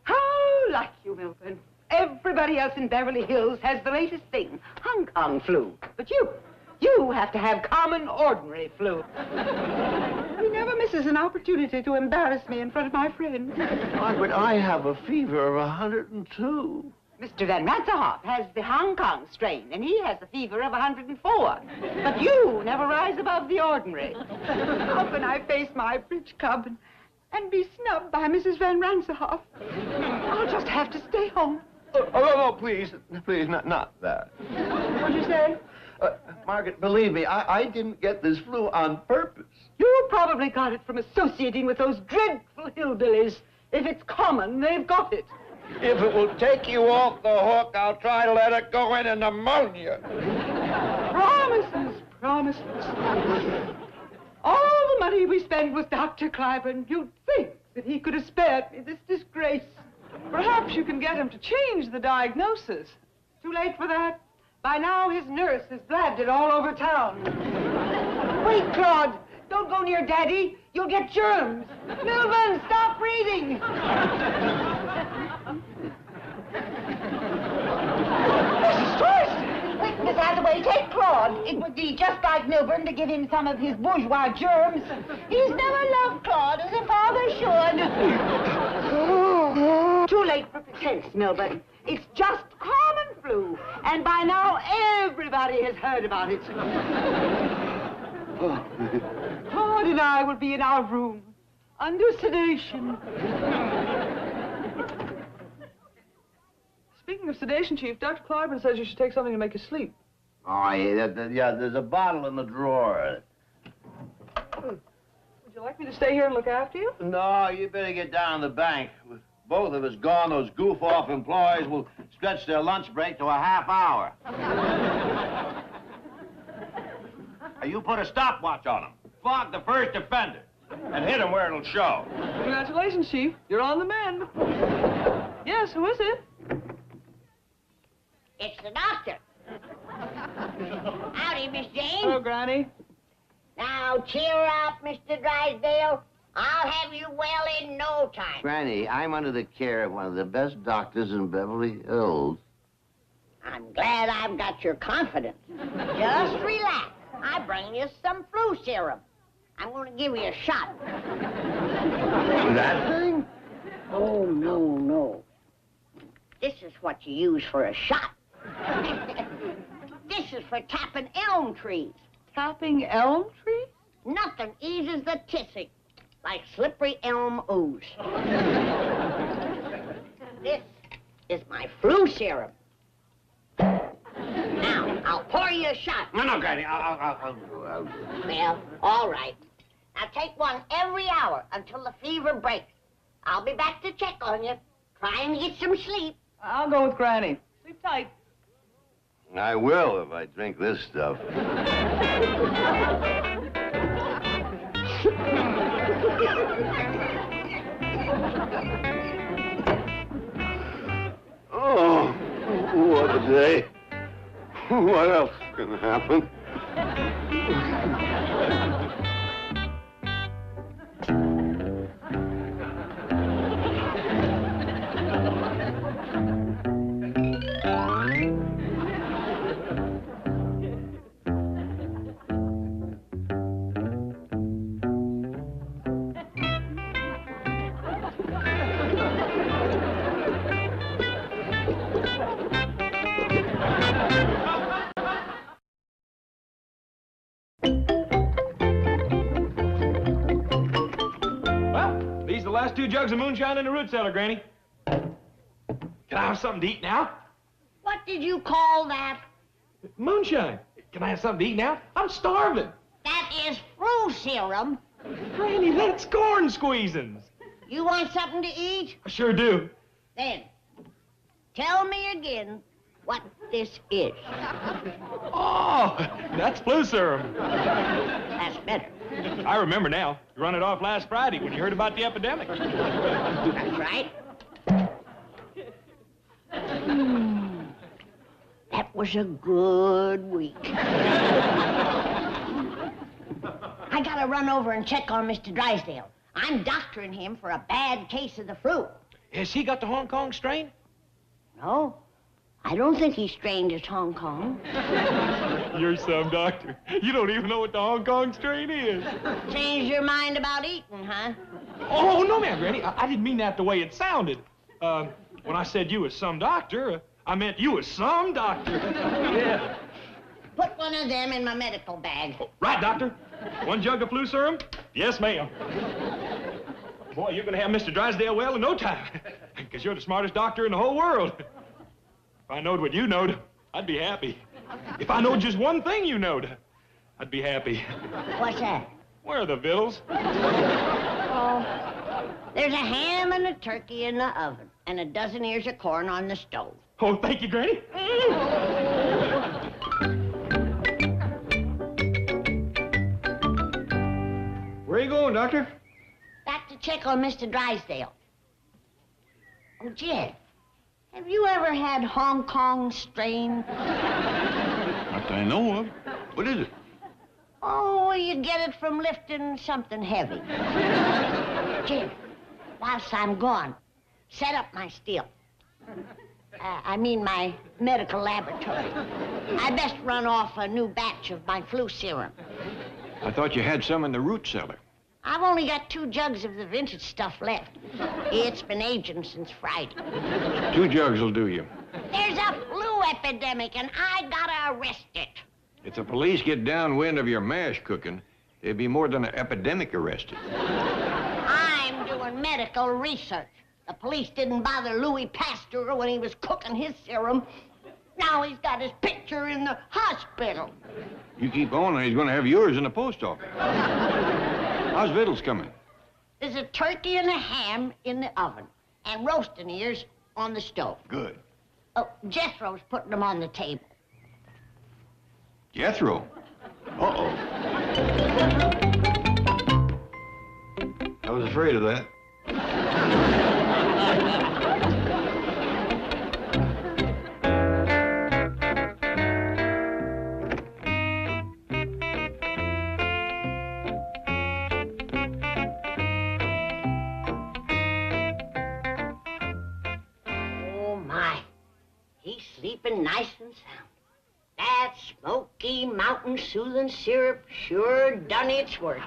How like you, Milton. Everybody else in Beverly Hills has the latest thing, Hong Kong flu. But you have to have common, ordinary flu. He never misses an opportunity to embarrass me in front of my friends. Margaret, I have a fever of 102. Mr. Van Ratzenhoff has the Hong Kong strain, and he has a fever of 104. But you never rise above the ordinary. How can I face my bridge club and be snubbed by Mrs. Van Ratzenhoff? I'll just have to stay home. Oh, please, not that. What'd you say? Margaret, believe me, I didn't get this flu on purpose. You probably got it from associating with those dreadful hillbillies. If it's common, they've got it. If it will take you off the hook, I'll try to let it go into pneumonia. Promises. All the money we spend with Dr. Clyburn, you'd think that he could have spared me this disgrace. Perhaps you can get him to change the diagnosis. Too late for that. By now, his nurse has blabbed it all over town. Wait, Claude. Don't go near Daddy. You'll get germs. Milburn, stop breathing. Mrs. Joyce! Quick, Miss Hathaway, take Claude. It would be just like Milburn to give him some of his bourgeois germs. He's never loved Claude as Too late for pretense, Milburn. It's just common flu, and by now everybody has heard about it. Claude and I will be in our room, under sedation. Speaking of sedation, Chief, Dr. Cliburn says you should take something to make you sleep. Oh, yeah, there's a bottle in the drawer. Would you like me to stay here and look after you? No, you better get down to the bank. With both of us gone, those goof-off employees will stretch their lunch break to a half hour. You put a stopwatch on them. Flog the first offender. And hit him where it'll show. Congratulations, Chief. You're on the mend. Yes, who is it? It's the doctor. Howdy, Miss Jane. Hello, Granny. Now, cheer up, Mr. Drysdale. I'll have you well in no time. Granny, I'm under the care of one of the best doctors in Beverly Hills. I'm glad I've got your confidence. Just relax. I bring you some flu serum. I'm going to give you a shot. That thing? Oh, no. This is what you use for a shot. This is for tapping elm trees. Tapping elm trees? Nothing eases the tissing like slippery elm ooze. This is my flu serum. Now, I'll pour you a shot. No, Granny, I'll Well, all right. Now take one every hour until the fever breaks. I'll be back to check on you. Try and get some sleep. I'll go with Granny. Sleep tight. I will if I drink this stuff. Oh, what a day. What else can happen? Last 2 jugs of moonshine in the root cellar, Granny. Can I have something to eat now? What did you call that? Moonshine. Can I have something to eat now? I'm starving. That is flu serum. Granny, that's corn squeezins. You want something to eat? I sure do. Then, tell me again what this is. Oh, that's flu serum. That's better. I remember now. You run it off last Friday when you heard about the epidemic. That's right. That was a good week. I gotta run over and check on Mr. Drysdale. I'm doctoring him for a bad case of the flu. Has he got the Hong Kong strain? No. I don't think he strained his Hong Kong. You're some doctor. You don't even know what the Hong Kong strain is. Changed your mind about eating, huh? Oh, no, ma'am, Granny. I didn't mean that the way it sounded. When I said you was some doctor, I meant you was some doctor. Yeah. Put one of them in my medical bag. Oh, right, doctor. 1 jug of flu serum? Yes, ma'am. Boy, you're going to have Mr. Drysdale well in no time. Because you're the smartest doctor in the whole world. If I knowed what you knowed, I'd be happy. If I knowed just one thing you knowed, I'd be happy. What's that? Where are the victuals? Oh, there's a ham and a turkey in the oven, and a dozen ears of corn on the stove. Oh, thank you, Granny. Where are you going, Doctor? Back to check on Mr. Drysdale. Oh, Jed, have you ever had Hong Kong strain? Not that I know of. What is it? Oh, you get it from lifting something heavy. Jed, whilst I'm gone, set up my still. I mean my medical laboratory. I best run off a new batch of my flu serum. I thought you had some in the root cellar. I've only got 2 jugs of the vintage stuff left. It's been aging since Friday. 2 jugs will do you. There's a flu epidemic, and I gotta arrest it. If the police get downwind of your mash cooking, there'd be more than an epidemic arrested. I'm doing medical research. The police didn't bother Louis Pasteur when he was cooking his serum. Now he's got his picture in the hospital. You keep on, and he's going to have yours in the post office. How's victuals coming? There's a turkey and a ham in the oven, and roasting ears on the stove. Good. Oh, Jethro's putting them on the table. Jethro? Uh-oh. I was afraid of that. Sleeping nice and sound. That Smoky Mountain soothing syrup sure done its work.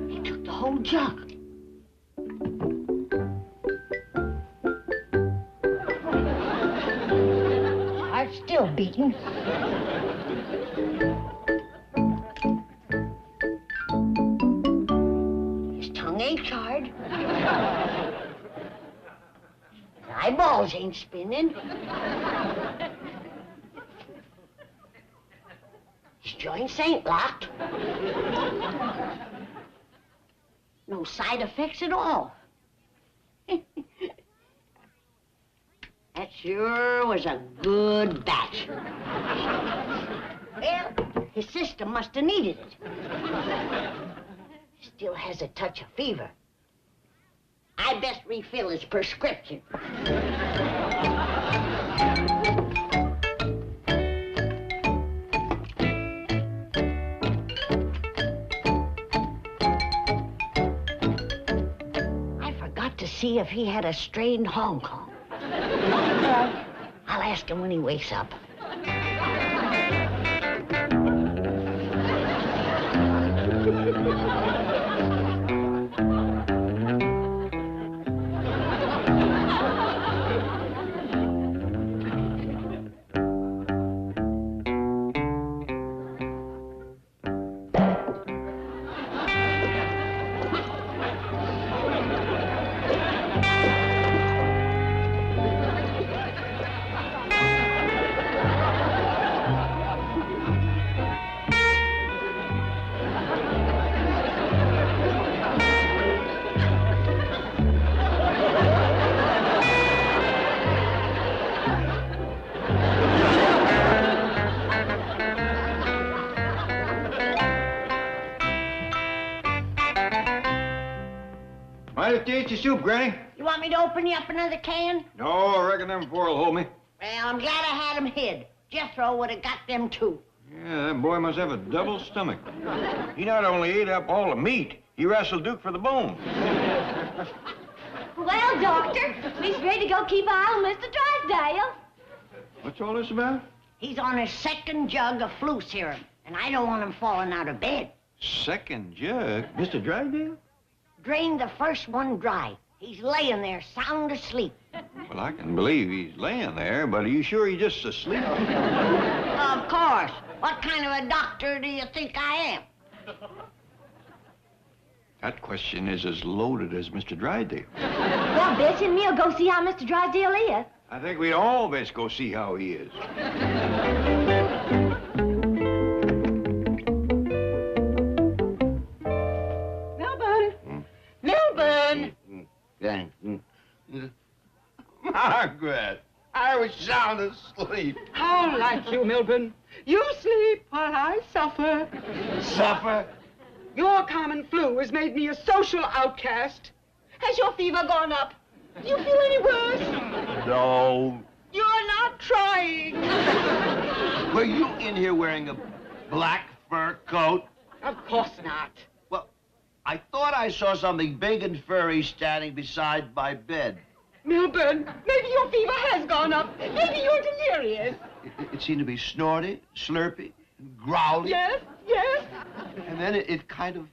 He took the whole jug. Heart's still beating. Ain't charred. Eyeballs ain't spinning. His joints ain't locked. No side effects at all. That sure was a good batch. Well, his system must have needed it. Still has a touch of fever. I best refill his prescription. I forgot to see if he had a strained Hong Kong. I'll ask him when he wakes up. Might have to eat your soup, Granny. You want me to open you up another can? No, I reckon them 4 will hold me. Well, I'm glad I had them hid. Jethro would have got them, too. Yeah, that boy must have a double stomach. He not only ate up all the meat, he wrestled Duke for the bone. Well, Doctor, we's ready to go keep an eye on Mr. Drysdale. What's all this about? He's on his 2nd jug of flu serum, and I don't want him falling out of bed. 2nd jug? Mr. Drysdale? Drained the first one dry. He's laying there sound asleep. Well, I can believe he's laying there, but are you sure he's just asleep? Of course. What kind of a doctor do you think I am? That question is as loaded as Mr. Drysdale. Well, Bessie and me'll go see how Mr. Drysdale is. I think we'd all best go see how he is. Margaret, I was sound asleep. How like you, Milburn. You sleep while I suffer. Suffer? Your common flu has made me a social outcast. Has your fever gone up? Do you feel any worse? No. You're not trying. Were you in here wearing a black fur coat? Of course not. Well, I thought I saw something big and furry standing beside my bed. Milburn, maybe your fever has gone up. Maybe you're delirious. It seemed to be snorty, slurpy, and growly. Yes, yes. And then it kind of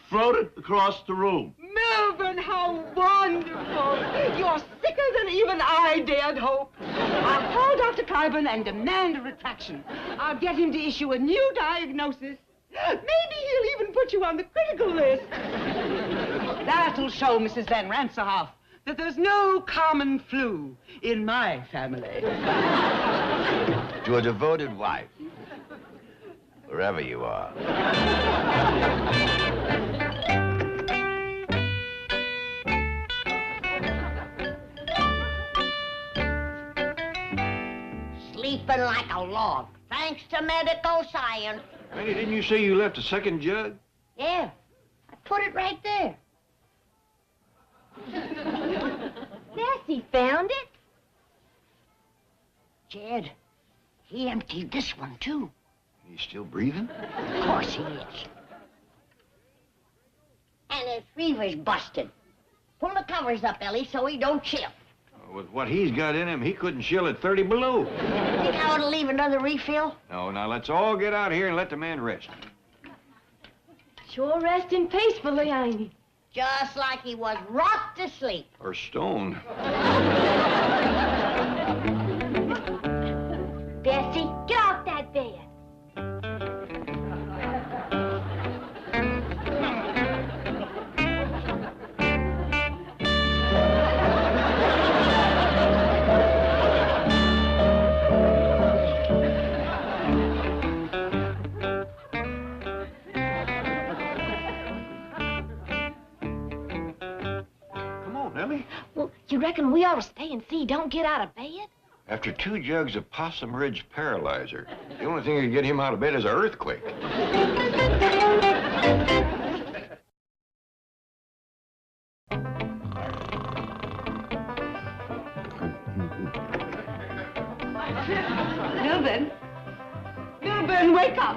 floated across the room. Melvin, how wonderful. You're sicker than even I dared hope. I'll call Dr. Cliburn and demand a retraction. I'll get him to issue a new diagnosis. Maybe he'll even put you on the critical list. That'll show Mrs. Van Ranserhoff that there's no common flu in my family. To a devoted wife, wherever you are. Sleeping like a log, thanks to medical science. Granny, didn't you say you left a second jug? Yeah, I put it right there. Bessie found it. Jed, he emptied this one, too. He's still breathing? Of course he is. And his fever's busted. Pull the covers up, Elly, so he don't chill. With what he's got in him, he couldn't chill at 30 below. Think I ought to leave another refill? No, now let's all get out here and let the man rest. Sure resting peacefully, ain't he? Just like he was rocked to sleep. Or stoned. Bessie, get off that bed. Well, you reckon we ought to stay and see he don't get out of bed? After 2 jugs of Possum Ridge Paralyzer, the only thing that can get him out of bed is an earthquake. Melvin. Melvin, wake up.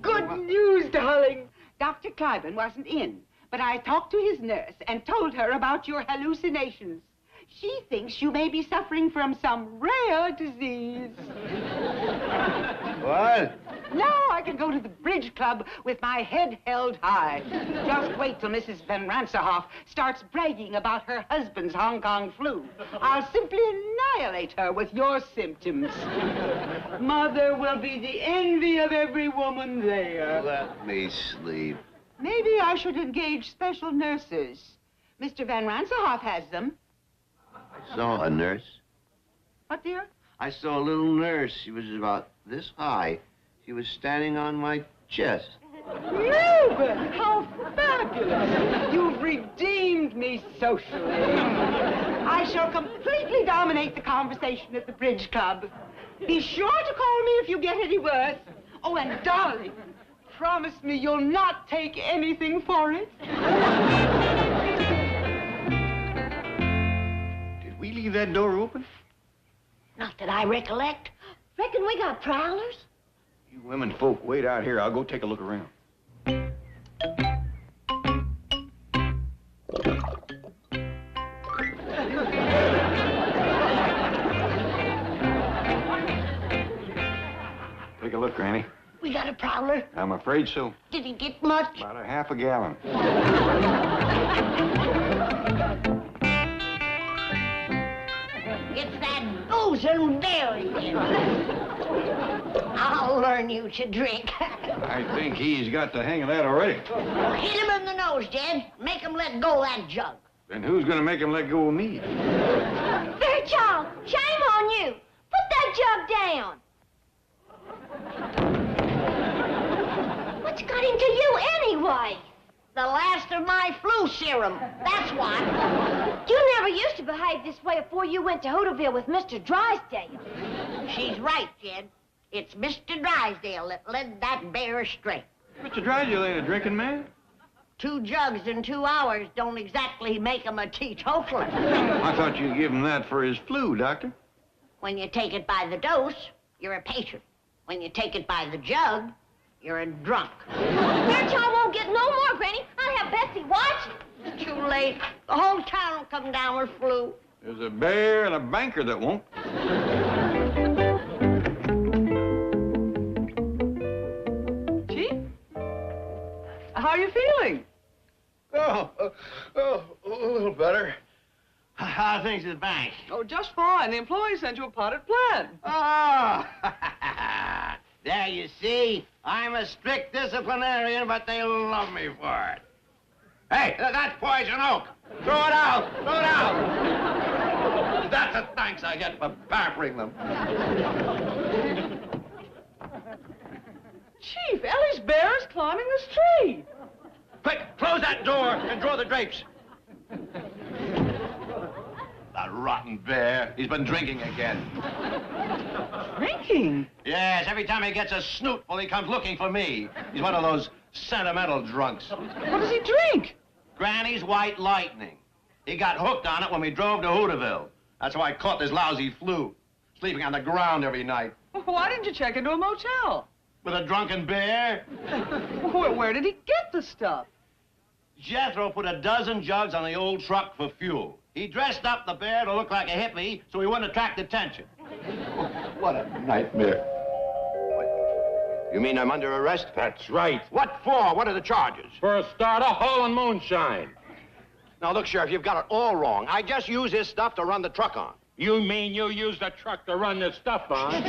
Good news, darling. Dr. Cliburn wasn't in, but I talked to his nurse and told her about your hallucinations. She thinks you may be suffering from some rare disease. What? Now I can go to the bridge club with my head held high. Just wait till Mrs. Van Ranserhoff starts bragging about her husband's Hong Kong flu. I'll simply annihilate her with your symptoms. Mother will be the envy of every woman there. Let me sleep. Maybe I should engage special nurses. Mr. Van Ranserhoff has them. I saw a nurse. What, dear? I saw a little nurse. She was about this high. She was standing on my chest. Melvin, how fabulous! You've redeemed me socially. I shall completely dominate the conversation at the bridge club. Be sure to call me if you get any worse. Oh, and darling, promise me you'll not take anything for it. Did we leave that door open? Not that I recollect. Reckon we got prowlers? You women folk wait out here. I'll go take a look around. Take a look, Granny. We got a prowler. I'm afraid so. Did he get much? About a half a gallon. It's that boozing Barry. I'll learn you to drink. I think he's got the hang of that already. Hit him in the nose, Jed. Make him let go of that jug. Then who's gonna make him let go of me? Fairchild, shame on you. Put that jug down. What's got into you anyway? The last of my flu serum. That's what. You never used to behave this way before you went to Hooterville with Mr. Drysdale. She's right, Jed. It's Mr. Drysdale that led that bear astray. Mr. Drysdale ain't a drinking man. 2 jugs in 2 hours don't exactly make him a teetotaler. I thought you'd give him that for his flu, Doctor. When you take it by the dose, you're a patient. When you take it by the jug, you're a drunk. Fairchild won't get no more, Granny. I'll have Bessie watch. It's too late. The whole town will come down with flu. There's a bear and a banker that won't. are you feeling? A little better. How are things at the bank? Oh, just fine. The employees sent you a potted plant. Oh! There you see. I'm a strict disciplinarian, but they love me for it. Hey, that's poison oak. Throw it out. Throw it out. That's the thanks I get for pampering them. Chief, Elly's bear is climbing this tree. Quick, close that door and draw the drapes. That rotten bear. He's been drinking again. Drinking? Yes, every time he gets a snootful, he comes looking for me. He's one of those sentimental drunks. What does he drink? Granny's White Lightning. He got hooked on it when we drove to Hooterville. That's how I caught this lousy flu. Sleeping on the ground every night. Why didn't you check into a motel? With a drunken bear? Where did he get the stuff? Jethro put a dozen jugs on the old truck for fuel. He dressed up the bear to look like a hippie so he wouldn't attract attention. What a nightmare. You mean I'm under arrest? That's right. What for? What are the charges? For a starter, hauling moonshine. Now, look, Sheriff, you've got it all wrong. I just use his stuff to run the truck on. You mean you use the truck to run this stuff on?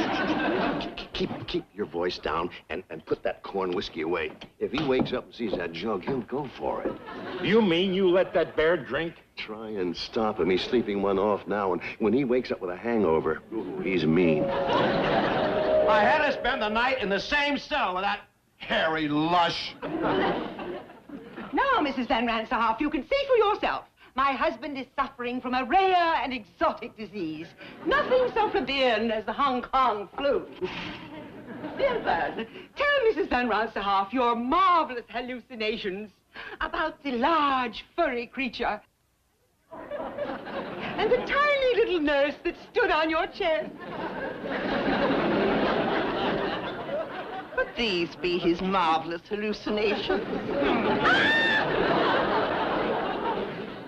Keep your voice down and put that corn whiskey away. If he wakes up and sees that jug, he'll go for it. You mean you let that bear drink? Try and stop him. He's sleeping one off now, and when he wakes up with a hangover, ooh, he's mean. I had to spend the night in the same cell with that hairy lush. Now, Mrs. Van Ransterhoff, you can see for yourself. My husband is suffering from a rare and exotic disease. Nothing so plebeian as the Hong Kong flu. Dear Bud, tell Mrs. Van Ransterhoff your marvelous hallucinations about the large, furry creature and the tiny little nurse that stood on your chest. Could these be his marvelous hallucinations?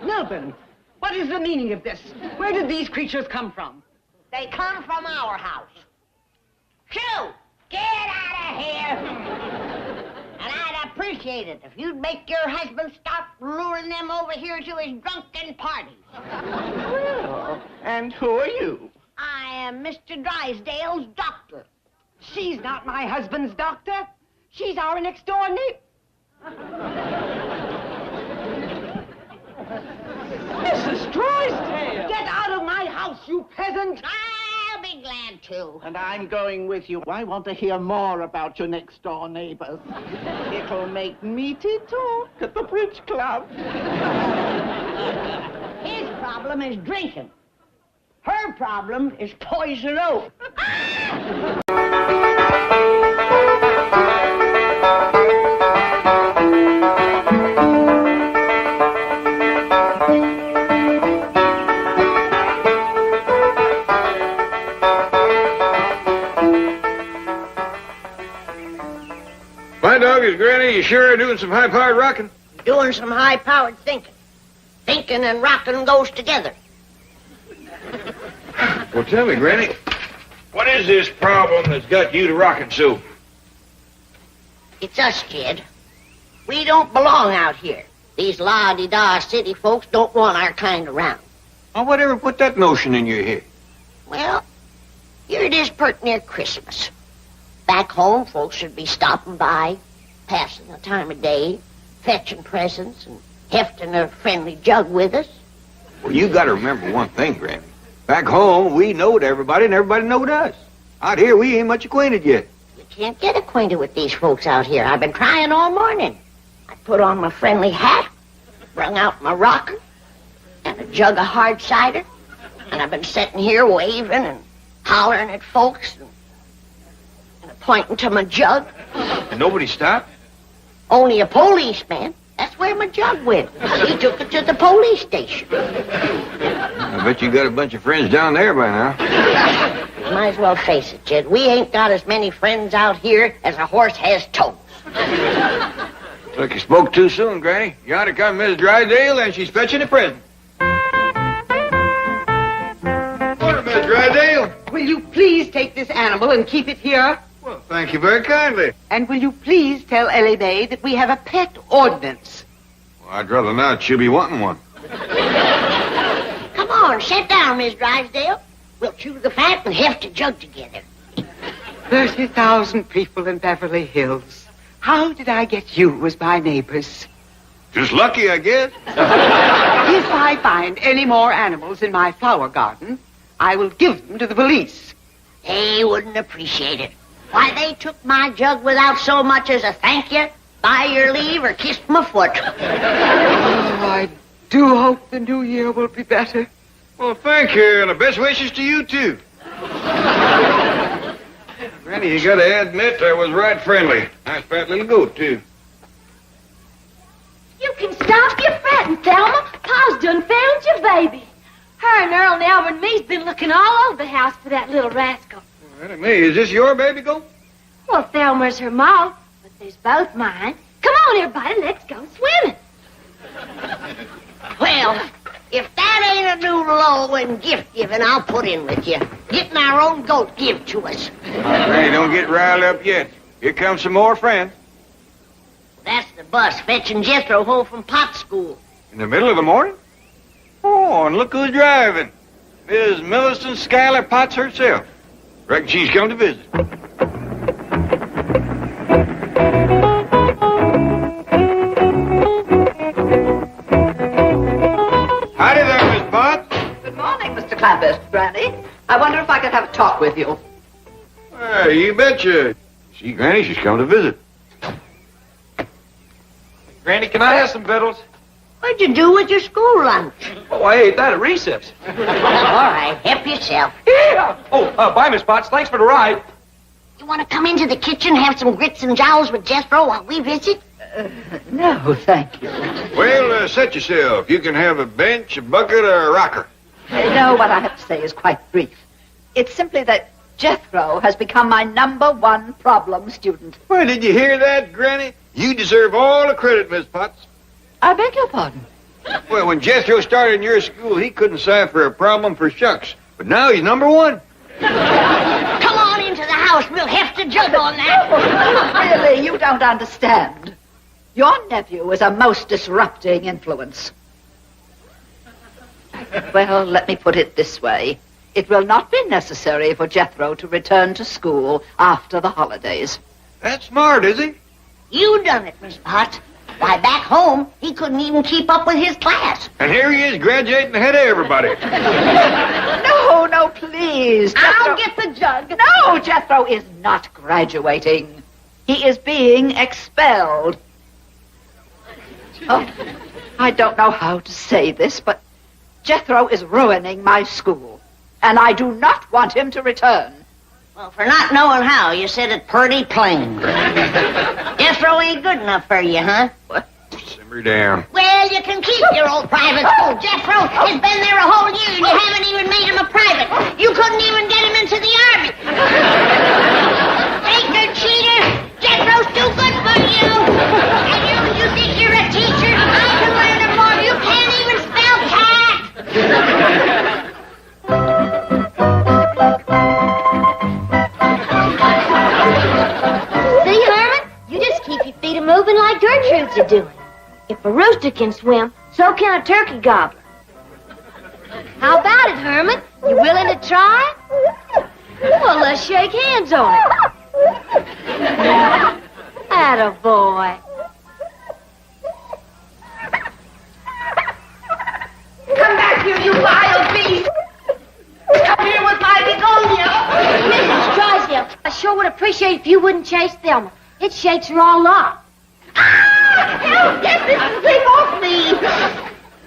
Melbourne, what is the meaning of this? Where did these creatures come from? They come from our house. Shoo! Get out of here! And I'd appreciate it if you'd make your husband stop luring them over here to his drunken parties. Well, and who are you? I am Mr. Drysdale's doctor. She's not my husband's doctor. She's our next-door neighbor. Mrs. Drysdale! Get out of my house, you peasant! I'll be glad to. And I'm going with you. I want to hear more about your next-door neighbors. It'll make meaty talk at the bridge club. His problem is drinking. Her problem is poison oak. My dog is Granny. You sure are doing some high-powered rocking? Doing some high-powered thinking. Thinking and rocking goes together. Well, tell me, Granny, what is this problem that's got you to rocking so? It's us, kid. We don't belong out here. These la-di-da city folks don't want our kind around. Well, whatever put that notion in your head? Well, here it is pert near Christmas. Back home, folks should be stopping by, passing the time of day, fetching presents, and hefting a friendly jug with us. Well, you got to remember one thing, Granny. Back home, we knowed everybody, and everybody knowed us. Out here, we ain't much acquainted yet. You can't get acquainted with these folks out here. I've been trying all morning. I put on my friendly hat, brung out my rocker, and a jug of hard cider, and I've been sitting here waving and hollering at folks and pointing to my jug. And nobody stopped? Only a policeman. That's where my jug went. He took it to the police station. I bet you got a bunch of friends down there by now. Might as well face it, Jed. We ain't got as many friends out here as a horse has toes. Look, you spoke too soon, Granny. You ought to come Miss Drysdale, and she's fetching a present. Morning, Miss Drysdale. Will you please take this animal and keep it here? Well, thank you very kindly. And will you please tell Elly May that we have a pet ordinance? Well, I'd rather not. She'll be wanting one. Come on, sit down, Miss Drysdale. We'll chew the fat and heft a jug together. 30,000 people in Beverly Hills. How did I get you as my neighbors? Just lucky, I guess. If I find any more animals in my flower garden, I will give them to the police. They wouldn't appreciate it. Why, they took my jug without so much as a thank you, by your leave, or kissed my foot. Oh, I do hope the new year will be better. Well, thank you, and the best wishes to you, too. Granny, you gotta admit I was right friendly. Nice fat little goat, too. You can stop your fretting, Thelma. Pa's done found your baby. Her and Earl and Elmer and me's been looking all over the house for that little rascal. Wait a minute, is this your baby goat? Well, Thelma's her ma, but there's both mine. Come on, everybody, let's go swimming. Well, if that ain't a new law in gift giving, I'll put in with you. Getting our own goat give to us. Hey, don't get riled up yet. Here comes some more friends. That's the bus fetching Jethro home from pot school. In the middle of the morning? Oh, and look who's driving. Miss Millicent Schuyler Potts herself. Reckon she's come to visit. Howdy there, Miss Potts. Good morning, Mr. Clampetts, Granny. I wonder if I could have a talk with you. Well, you betcha. See, Granny, she's come to visit. Granny, can I have some victuals? What'd you do with your school lunch? Oh, I ate that at recess. All right, help yourself. Yeah. Oh, bye, Miss Potts. Thanks for the ride. You want to come into the kitchen, have some grits and jowls with Jethro while we visit? No, thank you. Well, set yourself. You can have a bench, a bucket, or a rocker. No, what I have to say is quite brief. It's simply that Jethro has become my #1 problem student. Well, did you hear that, Granny? You deserve all the credit, Miss Potts. I beg your pardon? Well, when Jethro started in your school, he couldn't cipher a problem for shucks. But now he's #1. Come on into the house. We'll heft a jug on that. Really, you don't understand. Your nephew is a most disrupting influence. Well, let me put it this way. It will not be necessary for Jethro to return to school after the holidays. That's smart, is he? You done it, Miss Potts. Why, back home, he couldn't even keep up with his class. And here he is graduating ahead of everybody. No, please. I'll get the jug. No, Jethro is not graduating. He is being expelled. Oh, I don't know how to say this, but Jethro is ruining my school, and I do not want him to return. Well, for not knowing how, you said it pretty plain. Jethro ain't good enough for you, huh? What? Simmer down. Well, you can keep your old private school. Jethro has been there a whole year, and you haven't even made him a private. You couldn't even get him into the Army. Faker, cheater, Jethro's too good for you. And you think you're a teacher? I can learn him more. You can't even spell cat. See, Herman? You just keep your feet moving like Gertrude's are doing. If a rooster can swim, so can a turkey gobbler. How about it, Herman? You willing to try? Well, let's shake hands on it. Attaboy. Come back here, you wild beast! Come here with my begonia! Mrs. Drysdale, I sure would appreciate if you wouldn't chase Thelma. It shakes her all up. Help! Get this thing off me!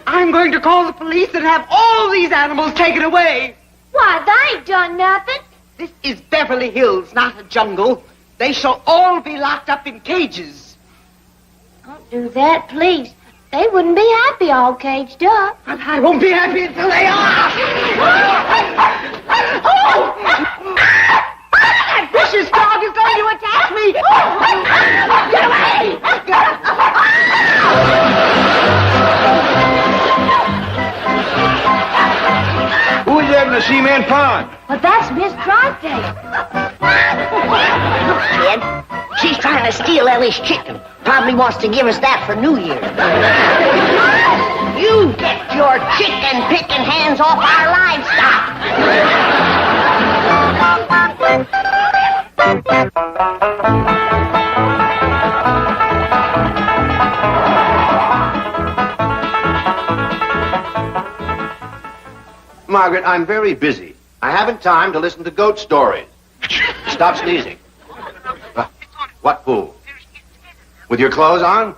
I'm going to call the police and have all these animals taken away. Why, they ain't done nothing. This is Beverly Hills, not a jungle. They shall all be locked up in cages. Don't do that, please. They wouldn't be happy all caged up. But I won't be happy until they are. Oh! That vicious dog is going to attack me. Get away! Who is that in the cement pond? But that's Miss Drysdale. Jed. She's trying to steal Elly's chicken. Probably wants to give us that for New Year's. You get your chicken-picking hands off our livestock. Margaret, I'm very busy. I haven't time to listen to goat stories. Stop sneezing. What fool? With your clothes on?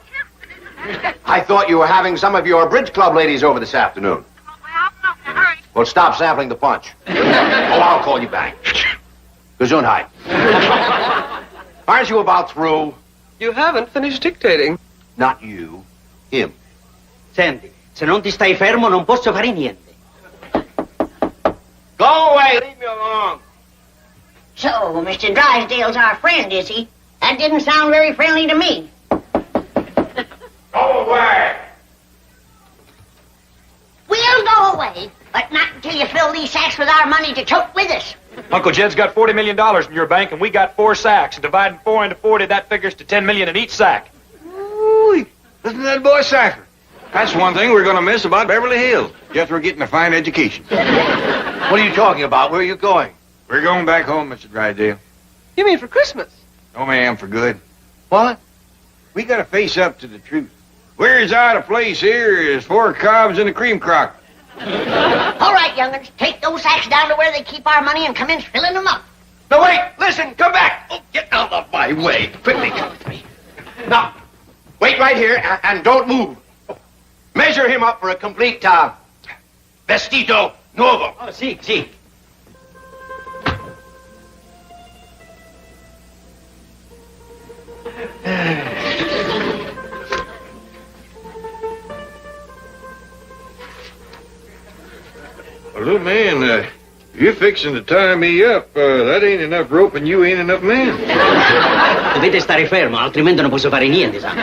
I thought you were having some of your bridge club ladies over this afternoon. Well, stop sampling the punch. Oh, I'll call you back. Gesundheit. Aren't you about through? You haven't finished dictating. Not you. Him. Senti, se non ti stai fermo non posso fare niente. Go away, leave me alone. So, Mr. Drysdale's our friend, is he? That didn't sound very friendly to me. Go away. We'll go away, but not until you fill these sacks with our money to tote with us. Uncle Jed's got $40 million in your bank, and we got 4 sacks. And dividing 4 into 40, that figures to $10 million in each sack. Ooh, listen to that boy Sacker. That's one thing we're going to miss about Beverly Hills. Jethro getting a fine education. What are you talking about? Where are you going? We're going back home, Mr. Drysdale. You mean for Christmas? No, ma'am, for good. What? We got to face up to the truth. We're as out of place here as 4 cobs in a cream crock. All right, young'uns, take those sacks down to where they keep our money and commence filling them up. No, wait, listen, come back. Oh, get out of my way. Quickly, come with me. Now, wait right here and don't move. Measure him up for a complete vestito nuovo. Oh, sì. Well, little man, you're fixing to tie me up. That ain't enough rope and you ain't enough man. Dovete stare fermo, altrimenti non posso fare niente, sa.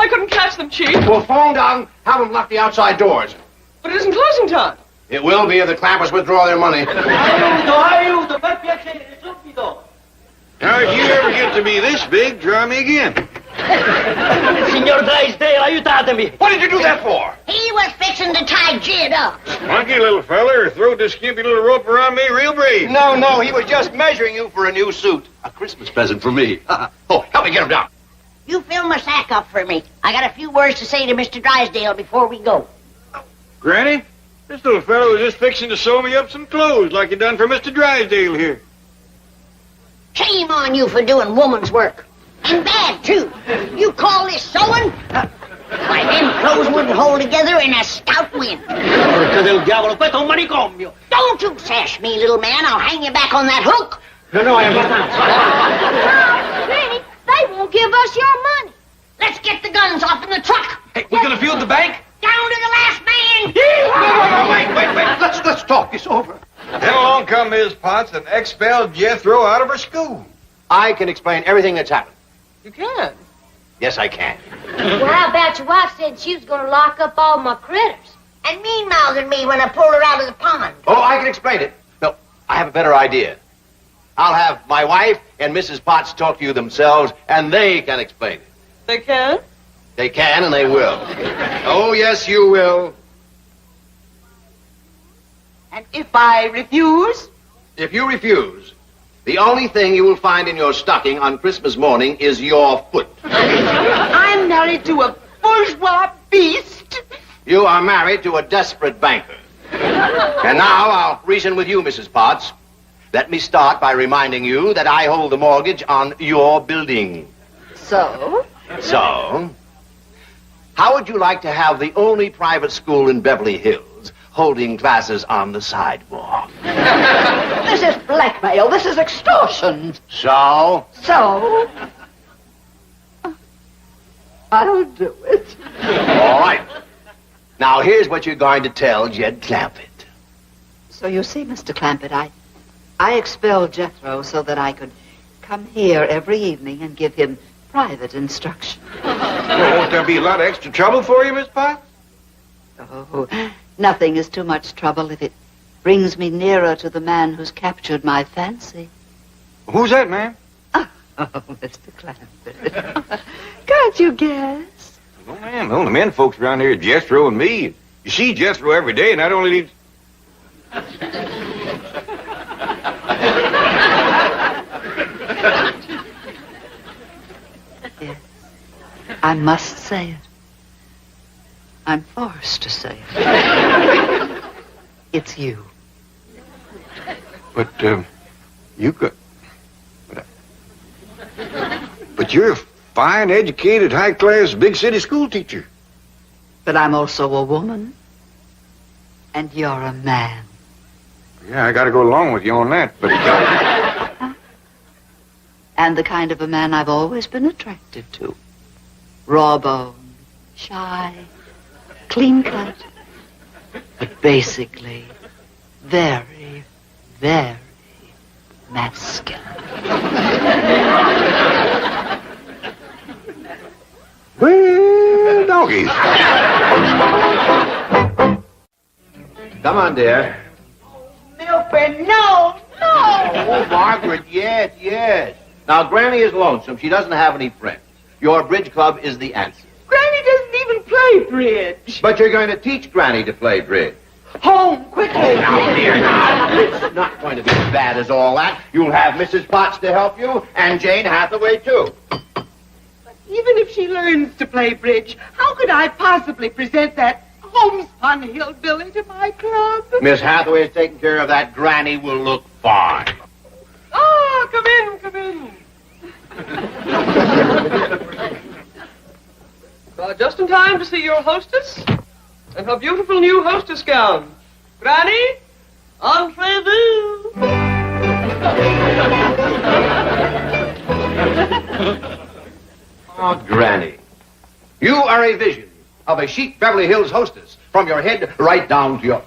I couldn't catch them, Chief. Well, phone down, have them lock the outside doors. But it isn't closing time. It will be if the Clampetts withdraw their money. Aiuto, per piacere, subito. Now, if you ever get to be this big, try me again. Signor Drysdale, aiutatemi. What did you do that for? He was fixing to tie Jed up. Monkey, little feller, throw this skimpy little rope around me real brave. No, he was just measuring you for a new suit. A Christmas present for me. Oh, help me get him down. You fill my sack up for me. I got a few words to say to Mr. Drysdale before we go. Granny, this little fellow was just fixing to sew me up some clothes like you done for Mr. Drysdale here. Shame on you for doing woman's work. And bad, too. You call this sewing? Why, them clothes wouldn't hold together in a stout wind. Porca del diavolo, questo è un manicomio. Don't you sash me, little man. I'll hang you back on that hook. No, I abbastanza. Granny, they won't give us your money. Let's get the guns off in the truck. Hey, we're going to field the bank? Down to the last man. Wait. Let's talk this over. Then along come Ms. Potts and expelled Jethro out of her school. I can explain everything that's happened. You can. Yes, I can. Well, how about your wife said she was going to lock up all my critters? And mean-mouthing me when I pulled her out of the pond. Oh, I can explain it. No, I have a better idea. I'll have my wife and Mrs. Potts talk to you themselves, and they can explain it. They can? They can, and they will. Oh, yes, you will. And if I refuse? If you refuse, the only thing you will find in your stocking on Christmas morning is your foot. I'm married to a bourgeois beast. You are married to a desperate banker. And now I'll reason with you, Mrs. Potts. Let me start by reminding you that I hold the mortgage on your building. So? So, how would you like to have the only private school in Beverly Hills holding classes on the sidewalk? This is blackmail. This is extortion. So? So? I'll do it. All right. Now, here's what you're going to tell Jed Clampett. So you see, Mr. Clampett, I expelled Jethro so that I could come here every evening and give him private instruction. Well, won't there be a lot of extra trouble for you, Miss Potts? Oh, nothing is too much trouble if it brings me nearer to the man who's captured my fancy. Who's that, ma'am? Oh, Mr. Clampett. Can't you guess? No, ma'am. The only men folks around here are Jethro and me. You see Jethro every day, and I don't need... Yes, I must say it. I'm forced to say it. It's you. But, you got... But you're a fine, educated, high-class, big-city school teacher. But I'm also a woman. And you're a man. Yeah, I gotta go along with you on that, but... And the kind of a man I've always been attracted to. Raw-boned, shy, clean-cut. But basically, very, very masculine. Well, doggies. Come on, dear. Milford, no, no! Oh, Margaret, yes, yes. Now, Granny is lonesome. She doesn't have any friends. Your bridge club is the answer. Granny doesn't even play bridge. But you're going to teach Granny to play bridge. Home, quickly. Oh, now, dear, now. It's not going to be as bad as all that. You'll have Mrs. Potts to help you, and Jane Hathaway, too. Even if she learns to play bridge, how could I possibly present that homespun hillbilly to my club? Miss Hathaway is taking care of that. Granny will look fine. Oh, come in, come in. Just in time to see your hostess and her beautiful new hostess gown. Granny, entrez-vous. Oh, Granny, you are a vision of a chic Beverly Hills hostess, from your head right down to your...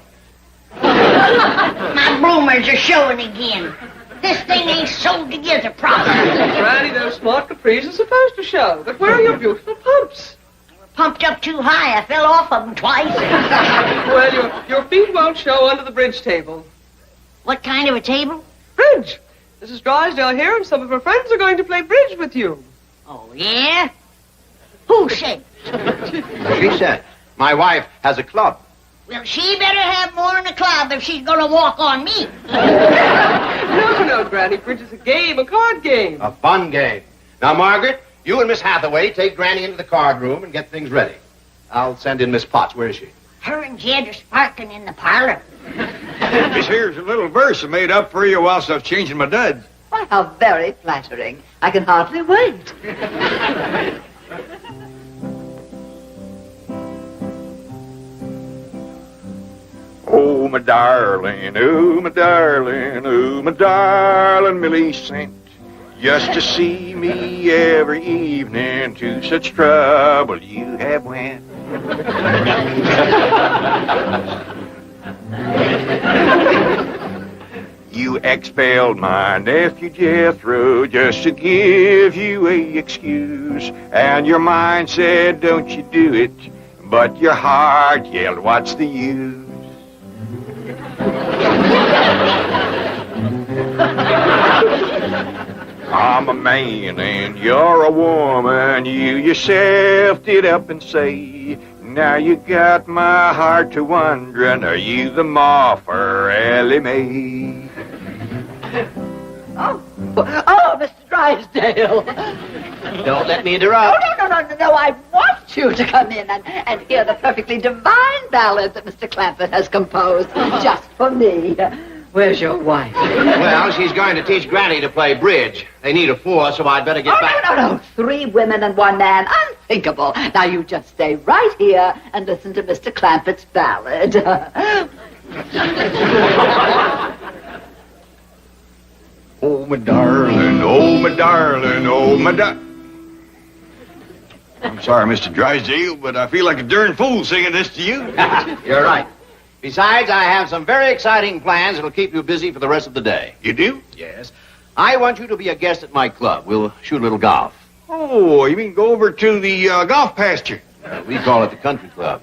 My bloomers are showing again. This thing ain't sewed together properly. Granny, those smart capris are supposed to show. But where are your beautiful pumps? Pumped up too high. I fell off of them twice. Well, your feet won't show under the bridge table. What kind of a table? Bridge. Mrs. Drysdale here and some of her friends are going to play bridge with you. Oh, yeah? Who said? She said, my wife has a club. Well, she better have more in the club if she's going to walk on me. No, Granny. Bridge is a game, a card game. A fun game. Now, Margaret, you and Miss Hathaway take Granny into the card room and get things ready. I'll send in Miss Potts. Where is she? Her and Jed are sparking in the parlor. This here's a little verse I made up for you whilst I was changing my duds. Why, how very flattering. I can hardly wait. Oh, my darling, oh, my darling, oh, my darling Millie sent just to see me every evening. To such trouble you have went. You expelled my nephew Jethro just to give you a excuse. And your mind said, don't you do it. But your heart yelled, what's the use? I'm a man and you're a woman. You yourself did up and say, now you got my heart to wondering, are you the ma for Elly Mae? Oh, Mr. Drysdale. Don't let me interrupt. No, I want you to come in and hear the perfectly divine ballad that Mr. Clampett has composed just for me. Where's your wife? Well, she's going to teach Granny to play bridge. They need a fourth, so I'd better get back. No. 3 women and 1 man. Unthinkable. Now, you just stay right here and listen to Mr. Clampett's ballad. Oh, my darling, oh, my darling, oh, my I'm sorry, Mr. Drysdale, but I feel like a darn fool singing this to you. You're right. Besides, I have some very exciting plans that'll keep you busy for the rest of the day. You do? Yes. I want you to be a guest at my club. We'll shoot a little golf. Oh, you mean go over to the golf pasture? We call it the country club.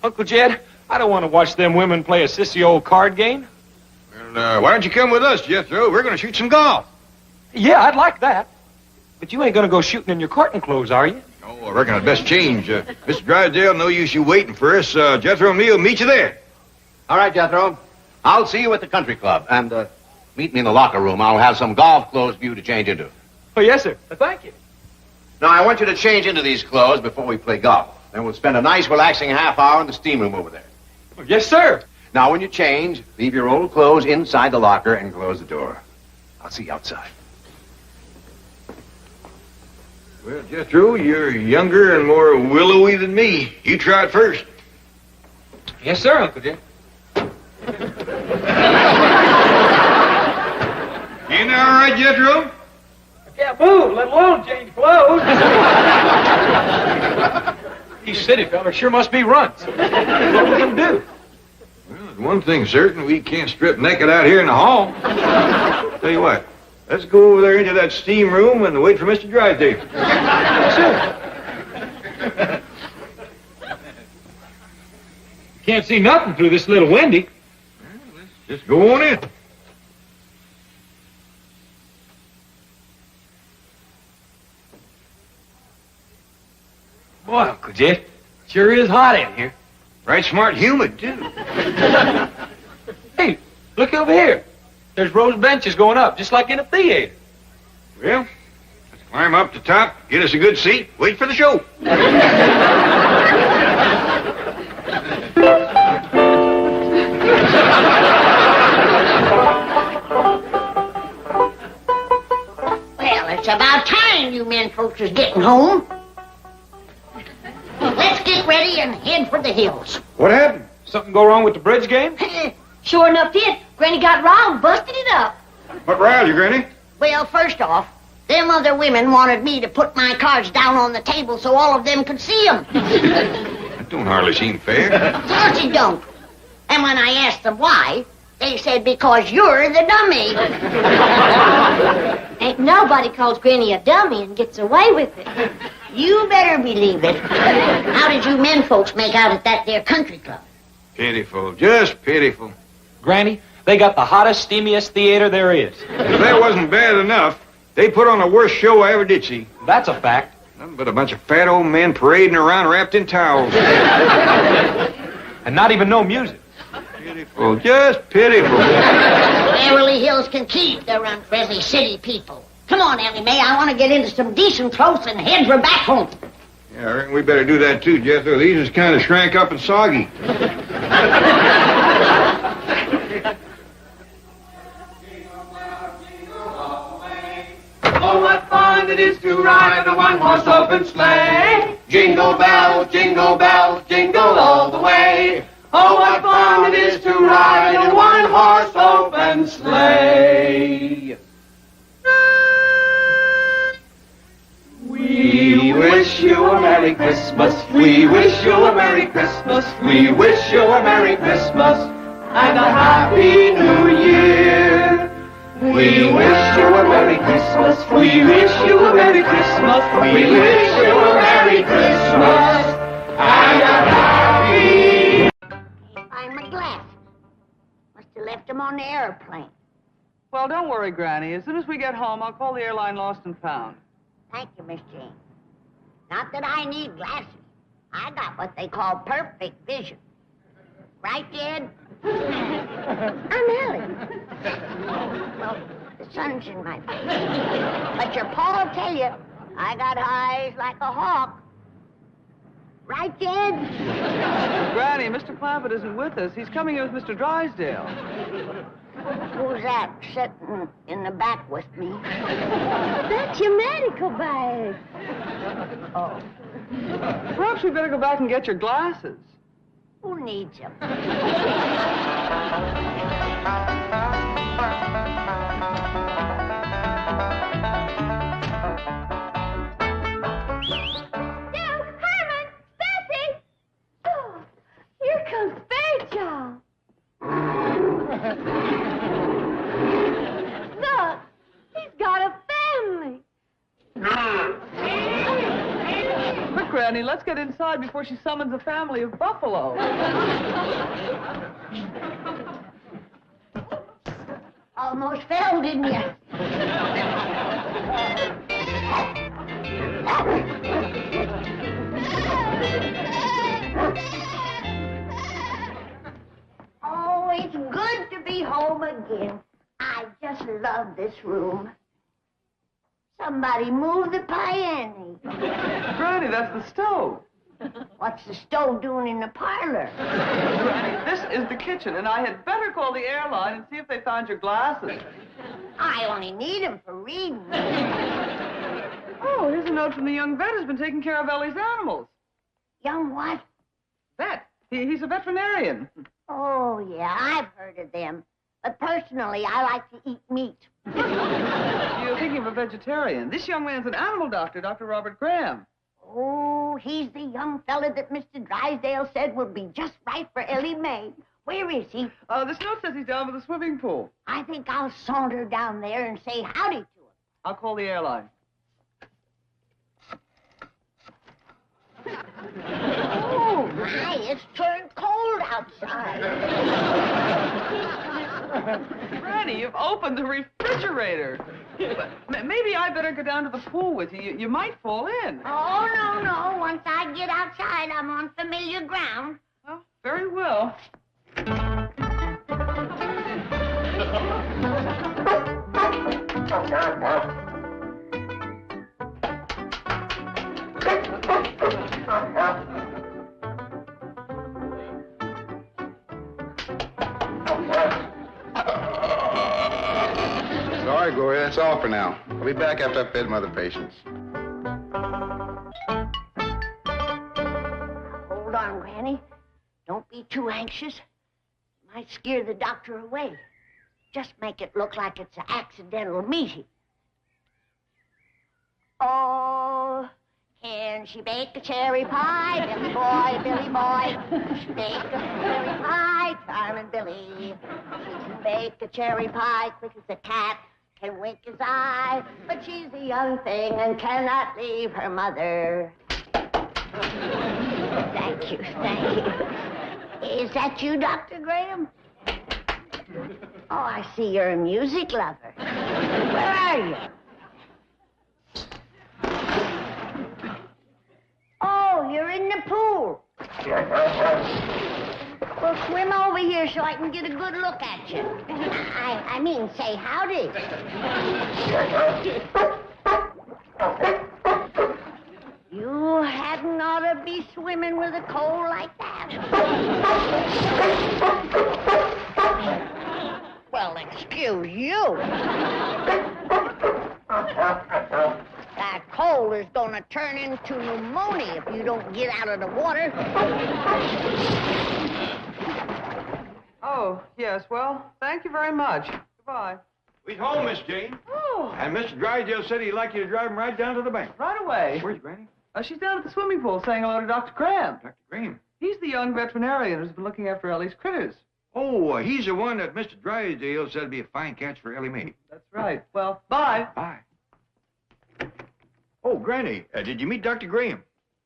Uncle Jed, I don't want to watch them women play a sissy old card game. Well, why don't you come with us, Jethro? We're going to shoot some golf. Yeah, I'd like that. But you ain't gonna go shooting in your courting clothes, are you? Oh, I reckon I'd best change. Mr. Drysdale, no use you waiting for us. Jethro and me will meet you there. All right, Jethro. I'll see you at the country club. And meet me in the locker room. I'll have some golf clothes for you to change into. Oh, yes, sir. Thank you. Now, I want you to change into these clothes before we play golf. Then we'll spend a nice, relaxing half hour in the steam room over there. Oh, yes, sir. Now, when you change, leave your old clothes inside the locker and close the door. I'll see you outside. Well, Jethro, you're younger and more willowy than me. You try it first. Yes, sir, Uncle Jim. You know all right, Jethro? I can't move, let alone change clothes. These city fellas sure must be runts. What are we gonna do? Well, there's one thing certain, we can't strip naked out here in the hall. Tell you what, let's go over there into that steam room and wait for Mr. Drysdale. Yes, sir. Can't see nothing through this little windy. Just go on in. Boy, Uncle Jeff, sure is hot in here. Right smart humid, too. Hey, look over here. There's rows of benches going up, just like in a theater. Well, let's climb up the top, get us a good seat, wait for the show. Well, it's about time you men folks is getting home. Let's get ready and head for the hills. What happened? Something go wrong with the bridge game? Sure enough did. Granny got riled, busted it up. What riled you, Granny? Well, first off, them other women wanted me to put my cards down on the table so all of them could see them. That don't hardly seem fair. Of course it don't. And when I asked them why, they said because you're the dummy. Ain't nobody calls Granny a dummy and gets away with it. You better believe it. How did you men folks make out at that there country club? Pitiful, just pitiful. Granny, they got the hottest, steamiest theater there is. If that wasn't bad enough, they put on the worst show I ever did see. That's a fact. Nothing but a bunch of fat old men parading around wrapped in towels. And not even no music. Pitiful, just pitiful. Beverly Hills can keep their unfriendly city people. Come on, Elly May. I want to get into some decent clothes and head for back home. Yeah, I reckon we better do that too, Jethro. These is kind of shrank up and soggy. Oh, what fun it is to ride a one-horse open sleigh. Jingle bells, jingle all the way. Oh, what fun it is to ride a one-horse open sleigh. We wish you a Merry Christmas. We wish you a Merry Christmas. We wish you a Merry Christmas and a Happy New Year. We wish you a Merry Christmas. We wish you a Merry Christmas. We wish you a Merry Christmas and a Happy. Find my glasses. Must have left them on the airplane. Well, don't worry, Granny. As soon as we get home, I'll call the airline lost and found. Thank you, Miss Jane. Not that I need glasses. I got what they call perfect vision. Right, Jed? I'm Elly. Well, the sun's in my face. But your pa will tell you, I got eyes like a hawk. Right, Jed? Granny, Mr. Clampett isn't with us. He's coming here with Mr. Drysdale. Who's that sitting in the back with me? That's your medical bag. Oh. Perhaps we better go back and get your glasses. Who needs them? Here comes Fairchild. Look, he's got a family. Quick, Granny, let's get inside before she summons a family of buffalo. Almost fell, didn't you? again. I just love this room. Somebody move the piano. Granny, that's the stove. What's the stove doing in the parlor? Granny, this is the kitchen, and I had better call the airline and see if they found your glasses. I only need them for reading. Oh, here's a note from the young vet who's been taking care of Elly's animals. Young what? Vet. He's a veterinarian. Oh, yeah, I've heard of them. But personally, I like to eat meat. You're thinking of a vegetarian. This young man's an animal doctor, Dr. Robert Graham. Oh, he's the young fella that Mr. Drysdale said would be just right for Elly May. Where is he? This note says he's down by the swimming pool. I think I'll saunter down there and say howdy to him. I'll call the airline. Oh, my, it's turned cold outside. Granny, you've opened the refrigerator. Maybe I better go down to the pool with you. You might fall in. Oh, no. Once I get outside, I'm on familiar ground. Well, very well. Sorry, Gloria, that's all for now. I'll be back after I've fed my other patients. Hold on, Granny. Don't be too anxious. It might scare the doctor away. Just make it look like it's an accidental meeting. Oh, can she bake a cherry pie? Billy boy, Billy boy. Can she bake a cherry pie? Charming Billy. She can bake a cherry pie quick as a cat. Can wink his eye, but she's a young thing and cannot leave her mother. Thank you. Is that you, Dr. Graham? Oh, I see you're a music lover. Where are you? Oh, you're in the pool. Well, swim over here so I can get a good look at you. I mean, say howdy. You hadn't ought to be swimming with a cold like that. Well, excuse you. That cold is going to turn into pneumonia if you don't get out of the water. Oh, yes, well, thank you very much. Goodbye. He's home, Miss Jane. Oh. And Mr. Drysdale said he'd like you to drive him right down to the bank. Right away. Where's Granny? She's down at the swimming pool saying hello to Dr. Graham. Dr. Graham? He's the young veterinarian who's been looking after Elly's critters. Oh, he's the one that Mr. Drysdale said would be a fine catch for Elly May. That's right. Well, bye. Bye. Oh, Granny, did you meet Dr. Graham?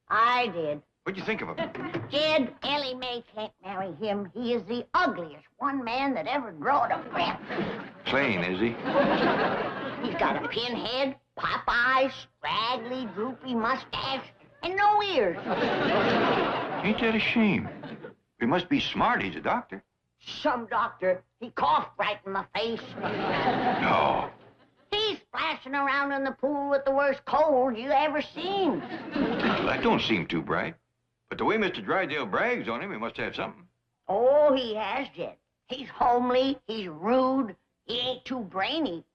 I did. What'd you think of him? Jed, Elly May can't marry him. He is the ugliest one man that ever growed a breath. Plain, is he? He's got a pinhead, pop eyes, straggly, droopy mustache, and no ears. Ain't that a shame? He must be smart. He's a doctor. Some doctor. He coughed right in my face. No. He's splashing around in the pool with the worst cold you ever seen. Well, that don't seem too bright. But the way Mr. Drysdale brags on him, he must have something. Oh, he has, Jed. He's homely, he's rude, he ain't too brainy.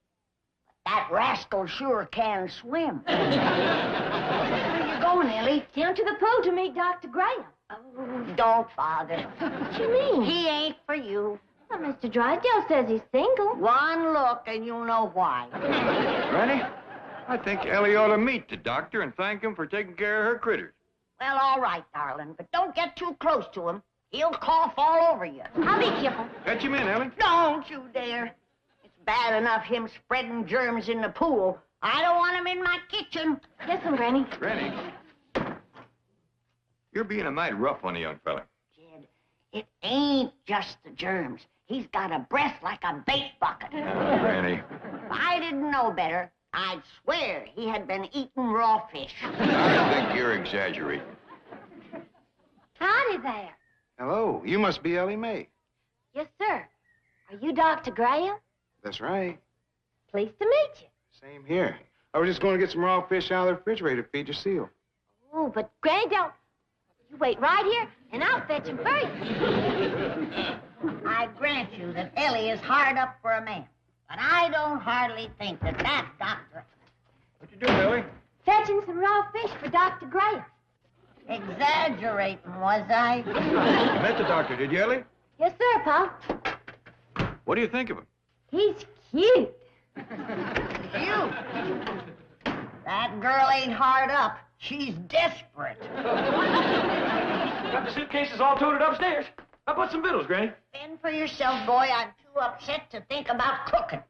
But that rascal sure can swim. Where are you going, Elly? Down to the pool to meet Dr. Graham. Oh, don't bother. What you mean? He ain't for you. Well, Mr. Drysdale says he's single. One look and you'll know why. Granny, I think Elly ought to meet the doctor and thank him for taking care of her critters. Well, all right, darling, but don't get too close to him. He'll cough all over you. I'll be careful. Fetch him in, Elly. Don't you dare. It's bad enough him spreading germs in the pool. I don't want him in my kitchen. Yes, Granny. Granny, you're being a mite rough on the young fella. Jed, it ain't just the germs. He's got a breath like a bait bucket. Granny. If I didn't know better, I'd swear he had been eating raw fish. I think you're exaggerating. Howdy there. Hello, you must be Elly May. Yes, sir. Are you Dr. Graham? That's right. Pleased to meet you. Same here. I was just going to get some raw fish out of the refrigerator to feed your seal. Oh, but Granny, don't... You wait right here, and I'll fetch him for you. I grant you that Elly is hard up for a man, but I don't hardly think that doctor... What you doing, Elly? Fetching some raw fish for Dr. Graham. Exaggerating, was I? You met the doctor, did you, Elly? Yes, sir, Pa. What do you think of him? He's cute. Cute? That girl ain't hard up. She's desperate. Got the suitcases all toted upstairs. How about some victuals, Granny? Fend for yourself, boy. I'm too upset to think about cooking.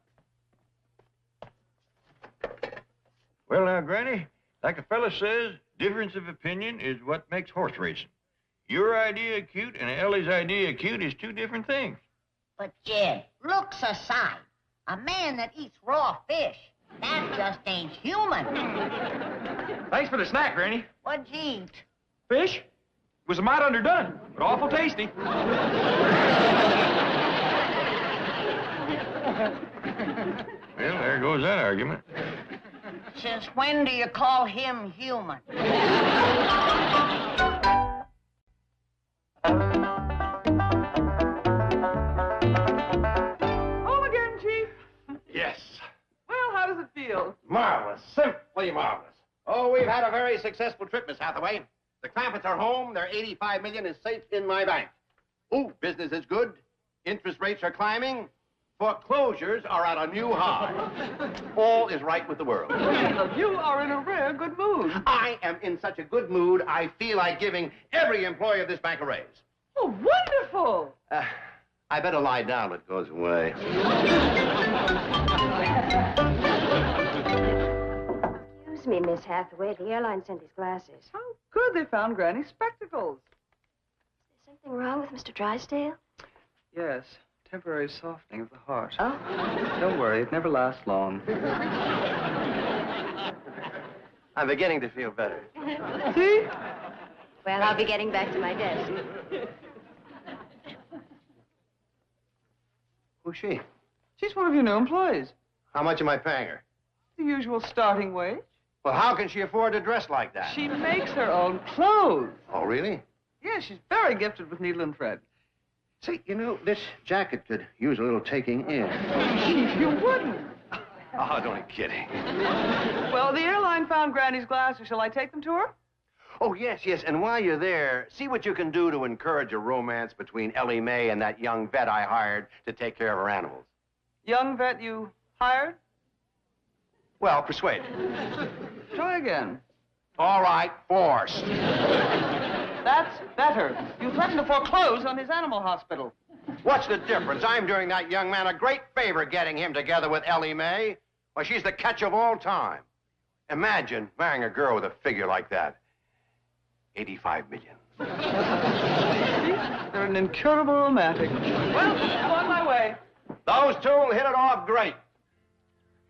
Well, now, Granny, like a fella says, difference of opinion is what makes horse racing. Your idea of cute and Elly's idea of cute is two different things. But, Jed, looks aside, a man that eats raw fish, that just ain't human. Thanks for the snack, Granny. What'd you eat? Fish? It was a mite underdone, but awful tasty. Well, there goes that argument. Since when do you call him human? Home again, Chief. Yes. Well, how does it feel? Marvelous. Simply marvelous. Oh, we've had a very successful trip, Miss Hathaway. The Clampetts are home. Their $85 million is safe in my bank. Oh, business is good. Interest rates are climbing. Foreclosures are at a new high. All is right with the world. Well, you are in a rare good mood. I am in such a good mood, I feel like giving every employee of this bank a raise. Oh, wonderful. I better lie down. It goes away. Excuse me, Miss Hathaway. The airline sent his glasses. How good they found Granny's spectacles. Is there something wrong with Mr. Drysdale? Yes. Temporary softening of the heart. Oh? Don't worry, it never lasts long. I'm beginning to feel better. See? Well, I'll be getting back to my desk. Who's she? She's one of your new employees. How much am I paying her? The usual starting wage. Well, how can she afford to dress like that? She makes her own clothes. Oh, really? Yeah, she's very gifted with needle and thread. Say, you know, this jacket could use a little taking in. Chief, you wouldn't. Oh, don't be kidding. Well, the airline found Granny's glasses. Shall I take them to her? Oh, yes, yes. And while you're there, see what you can do to encourage a romance between Elly May and that young vet I hired to take care of her animals. Young vet you hired? Well, persuade. Try again. All right, forced. That's better. You threatened to foreclose on his animal hospital. What's the difference? I'm doing that young man a great favor getting him together with Elly May. Why, she's the catch of all time. Imagine marrying a girl with a figure like that. 85 million. You're an incurable romantic. Well, I'm on my way. Those two will hit it off great.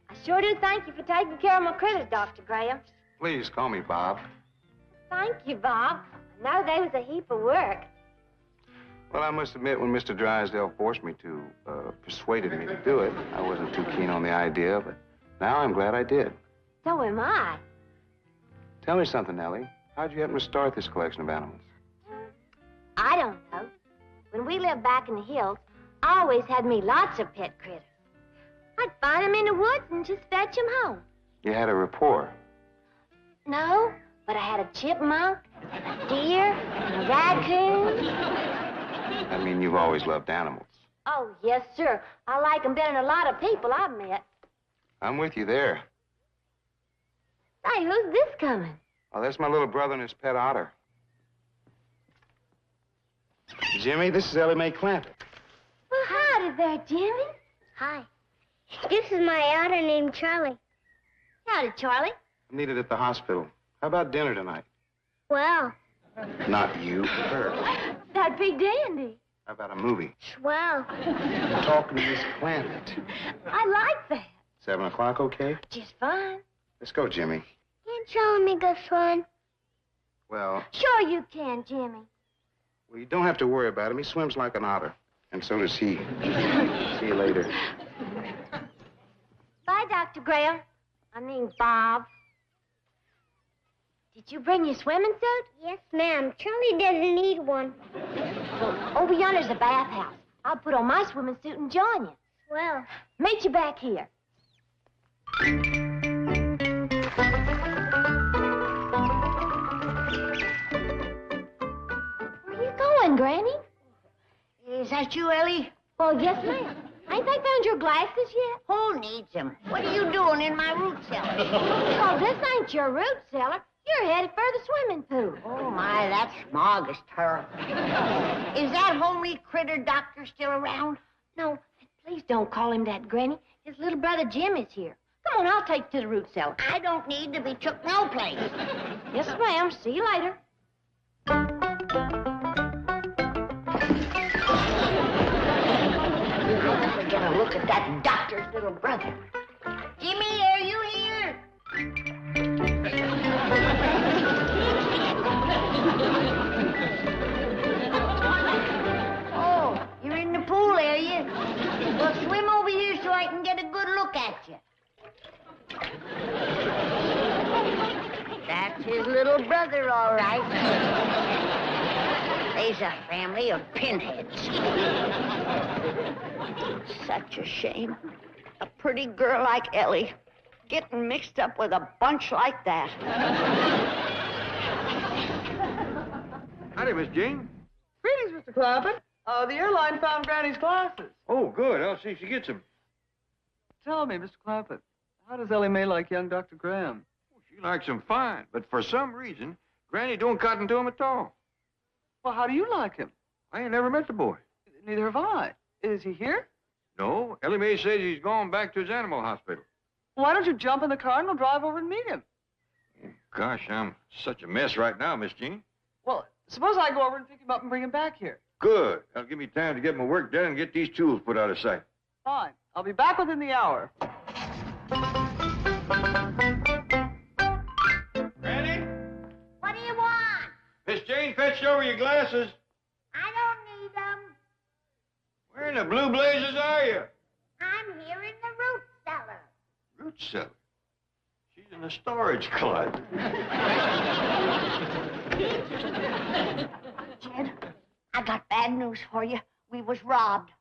I sure do thank you for taking care of my critters, Dr. Graham. Please call me Bob. Thank you, Bob. I know they was a heap of work. Well, I must admit, when Mr. Drysdale forced me to, persuaded me to do it, I wasn't too keen on the idea, but now I'm glad I did. So am I. Tell me something, Elly. How'd you happen to start this collection of animals? I don't know. When we lived back in the hills, I always had me lots of pet critters. I'd find them in the woods and just fetch them home. You had a rapport. No, but I had a chipmunk, and a deer, and a raccoon. I mean, you've always loved animals. Oh, yes, sir. I like them better than a lot of people I've met. I'm with you there. Say, who's this coming? Oh, that's my little brother and his pet otter. Jimmy, this is Elly May Clampett. Well, howdy there, Jimmy. Hi. This is my otter named Charlie. Howdy, Charlie. I'm needed at the hospital. How about dinner tonight? Well, Not you, her. That'd be dandy. How about a movie? swell. I'm talking to Miss Clampett. I like that. 7 o'clock, okay? Just fine. Let's go, Jimmy. Can't Charlie make us fun? Well, Sure you can, Jimmy. you don't have to worry about him. He swims like an otter. And so does he. See you later. Dr. Graham. My name's Bob. Did you bring your swimming suit? Yes, ma'am. Charlie doesn't need one. Over yonder's the bathhouse. I'll put on my swimming suit and join you. Well, Meet you back here. Where you going, Granny? Is that you, Elly? Well, yes, ma'am. Ain't they found your glasses yet? Who needs them? What are you doing in my root cellar? Well, this ain't your root cellar. You're headed for the swimming pool. Oh, my, that smog is terrible. Is that homely critter doctor still around? No, please don't call him that, Granny. His little brother Jim is here. Come on, I'll take you to the root cellar. I don't need to be took no place. Yes, ma'am. See you later. We're gonna look at that doctor's little brother. Jimmy, are you here? Oh, you're in the pool, are you? Well, swim over here so I can get a good look at you. That's his little brother, all right. They's a family of pinheads. Such a shame. A pretty girl like Elly getting mixed up with a bunch like that. Howdy, Miss Jean. Greetings, Mr. Clampett. The airline found Granny's glasses. Oh, good. I'll see if she gets them. Tell me, Mr. Clampett, how does Elly May like young Dr. Graham? She likes him fine, but for some reason, Granny don't cotton to him at all. Well, how do you like him? I ain't never met the boy. Neither have I. Is he here? No, Elly May says he's gone back to his animal hospital. Why don't you jump in the car and we'll drive over and meet him? Gosh, I'm such a mess right now, Miss Jean. Well, suppose I go over and pick him up and bring him back here. Good. That'll give me time to get my work done and get these tools put out of sight. Fine. I'll be back within the hour. Granny? What do you want? Miss Jane fetched over your glasses. I don't need them. Where in the blue blazes are you? I'm here in the root cellar. Root cellar. She's in the storage closet. Jed, I got bad news for you. We was robbed.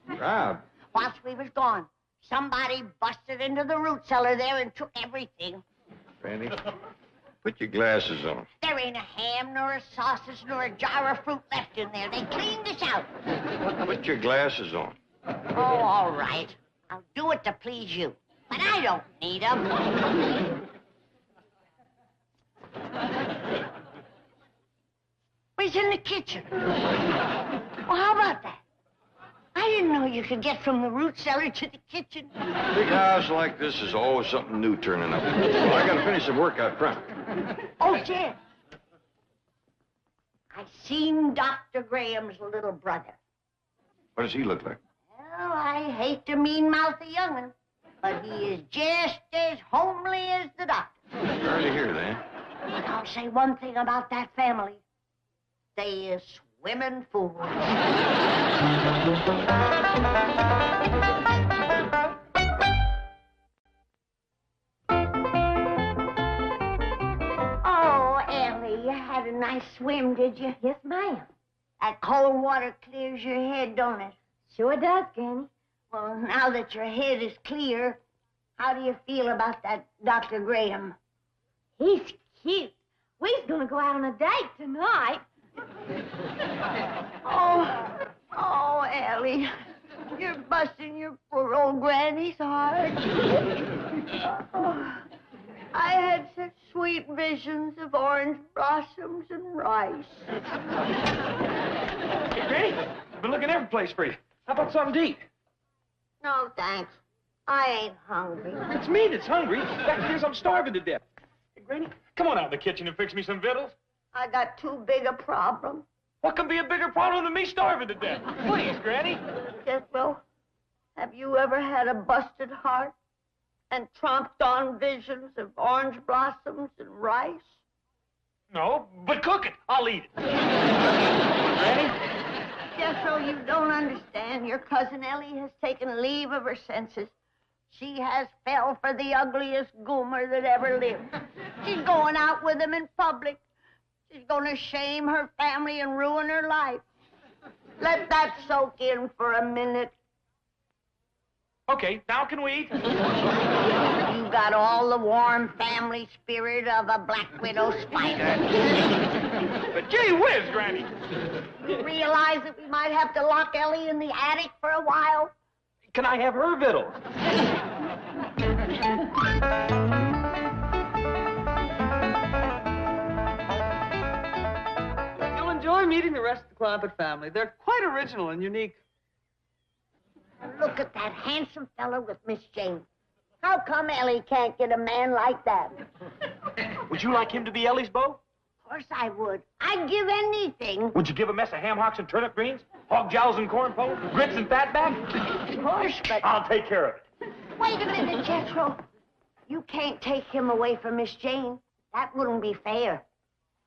Robbed? Whilst we was gone, somebody busted into the root cellar there and took everything. Granny, put your glasses on. There ain't a ham, nor a sausage, nor a jar of fruit left in there. They cleaned us out. Put your glasses on. Oh, all right. I'll do it to please you. But I don't need them. He's in the kitchen. Well, how about that? I didn't know you could get from the root cellar to the kitchen. A big house like this is always something new turning up. Well, I gotta finish some work out front. Oh, Jed. I seen Dr. Graham's little brother. What does he look like? Well, I hate to mean-mouth a young'un, but he is just as homely as the doctor. Sorry to hear that. But I'll say one thing about that family. They is swimming fools. Oh, Elly, you had a nice swim, did you? Yes, ma'am. That cold water clears your head, don't it? Sure does, Granny. Well, now that your head is clear, how do you feel about that Dr. Graham? He's cute. We's gonna go out on a date tonight. Oh, Elly, you're busting your poor old granny's heart. Oh, I had such sweet visions of orange blossoms and rice. Hey, Granny, I've been looking every place for you. How about something to eat? No, thanks. I ain't hungry. It's me that's hungry. That because I'm starving to death. Hey, Granny, come on out in the kitchen and fix me some victuals. I got too big a problem. What could be a bigger problem than me starving to death? Please, Granny. Jethro, have you ever had a busted heart and tromped on visions of orange blossoms and rice? No, but cook it. I'll eat it. Granny? Jethro, you don't understand. Your cousin Elly has taken leave of her senses. She has fell for the ugliest goomer that ever lived. She's going out with him in public. She's going to shame her family and ruin her life. Let that soak in for a minute. Okay, now can we eat? You got all the warm family spirit of a black widow spider. But gee whiz, Granny. You realize that we might have to lock Elly in the attic for a while? Can I have her victuals? You'll enjoy meeting the rest of the Clampett family. They're quite original and unique. Look at that handsome fellow with Miss Jane. How come Elly can't get a man like that? Would you like him to be Ellie's beau? Of course I would. I'd give anything. Would you give a mess of ham hocks and turnip greens? Hog jowls and corn pone? Grits and fatback? Of course, but... I'll take care of it. Wait a minute, Jethro. You can't take him away from Miss Jane. That wouldn't be fair.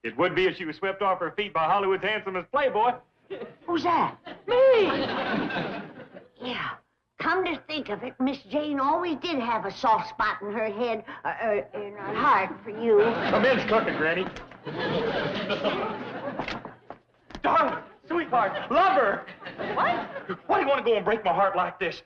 It would be if she was swept off her feet by Hollywood's handsomest playboy. Who's that? Me! Yeah. Come to think of it, Miss Jane always did have a soft spot in her head, in her heart for you. Come in, cooking, Granny. Darling, sweetheart, lover. What? Why do you want to go and break my heart like this?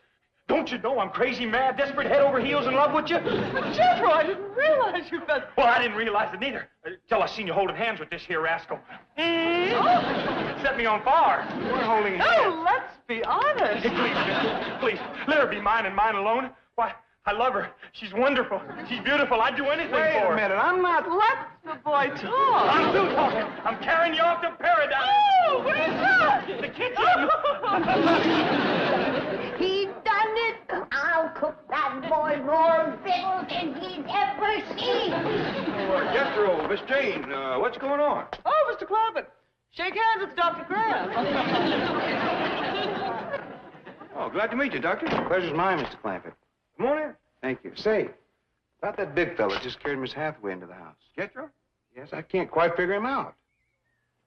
Don't you know I'm crazy, mad, desperate, head over heels in love with you? Jethro, I didn't realize you got... Well, I didn't realize it neither, till I seen you holding hands with this here rascal. Set me on fire. We're holding hands. Oh, let's be honest. Hey, please, let her be mine and mine alone. Why, I love her. She's wonderful. She's beautiful. I'd do anything for her. Wait a minute, I'm not... Let the boy talk. I'm through talking. I'm carrying you off to paradise. Oh, where's that? The kitchen. He done it. I'll cook that boy more victuals than he's ever seen. Jethro, Miss Jane, what's going on? Oh, Mr. Clampett. Shake hands with Dr. Graham. Oh, glad to meet you, Doctor. Pleasure's mine, Mr. Clampett. Come on in. Thank you. Say, about that big fella just carried Miss Hathaway into the house. Jethro? Yes, I can't quite figure him out.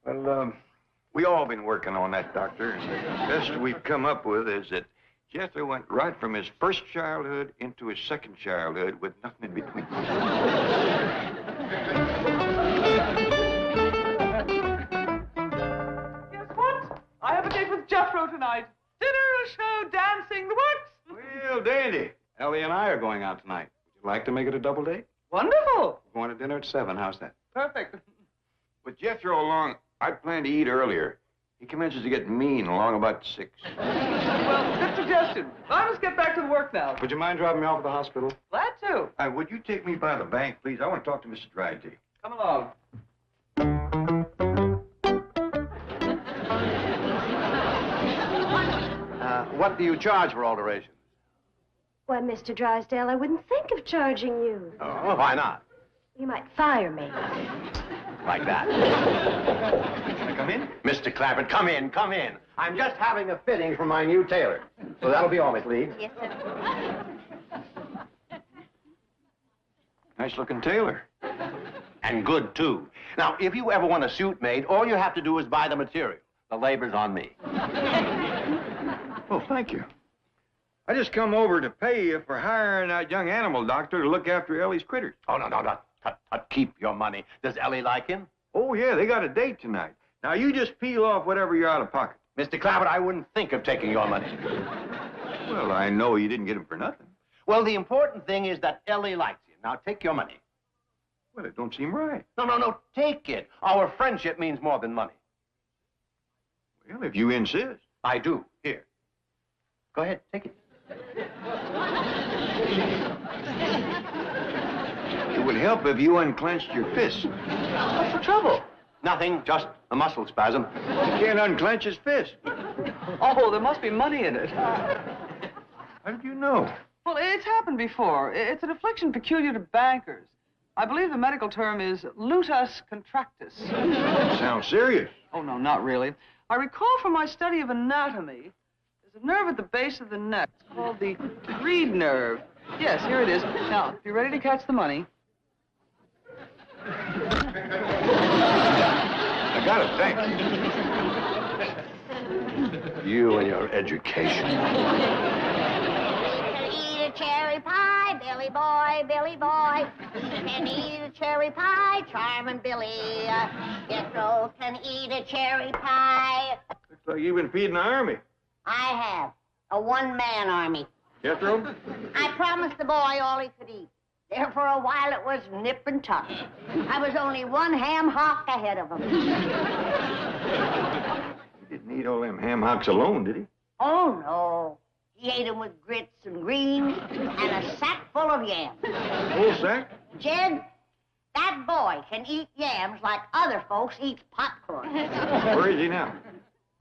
Well, we all been working on that, Doctor, and the best we've come up with is that Jethro went right from his first childhood into his second childhood with nothing in between. Guess what? I have a date with Jethro tonight. Dinner, a show, dancing, the works. Well, dandy. Elly and I are going out tonight. Would you like to make it a double date? Wonderful. We're going to dinner at 7. How's that? Perfect. With Jethro along, I plan to eat earlier. He commences to get mean along about 6. Well, good suggestion. I must get back to the work now. Would you mind dropping me off at the hospital? Glad to. Would you take me by the bank, please? I want to talk to Mr. Dryden. Come along. What do you charge for alterations? Why, Mr. Drysdale, I wouldn't think of charging you. Oh, why not? You might fire me. Like that. Can I come in? Mr. Clampett, come in, come in. I'm just having a fitting for my new tailor. So that'll be all, Miss Leeds. Yes, sir. Nice-looking tailor. And good, too. Now, if you ever want a suit made, all you have to do is buy the material. The labor's on me. Oh, thank you. I just come over to pay you for hiring that young animal doctor to look after Ellie's critters. Oh, no. Keep your money. Does Elly like him? Oh, yeah, they got a date tonight. Now, you just peel off whatever you're out of pocket. Mr. Clampett, I wouldn't think of taking your money. Well, I know you didn't get him for nothing. Well, the important thing is that Elly likes you. Now, take your money. Well, it don't seem right. No. Take it. Our friendship means more than money. Well, if you insist. I do. Here. Go ahead, take it. It would help if you unclenched your fist. What's the trouble? Nothing, just a muscle spasm. You can't unclench his fist. Oh, there must be money in it. How did you know? Well, it's happened before. It's an affliction peculiar to bankers. I believe the medical term is lutus contractus. Sounds serious. Oh, no, not really. I recall from my study of anatomy, there's a nerve at the base of the neck. It's called the reed nerve. Yes, here it is. Now, if you're ready to catch the money. I got it, thanks. You and your education. Eat a cherry pie, Billy boy, Billy boy. Can eat a cherry pie, Charming Billy. Jethro can eat a cherry pie. Looks like you've been feeding the army. I have. A one-man army. Jethro? I promised the boy all he could eat. There for a while it was nip and tuck. I was only one ham hock ahead of him. He didn't eat all them ham hocks alone, did he? Oh, no. He ate them with grits and greens and a sack full of yams. Whole sack? Jed, that boy can eat yams like other folks eat popcorn. Where is he now?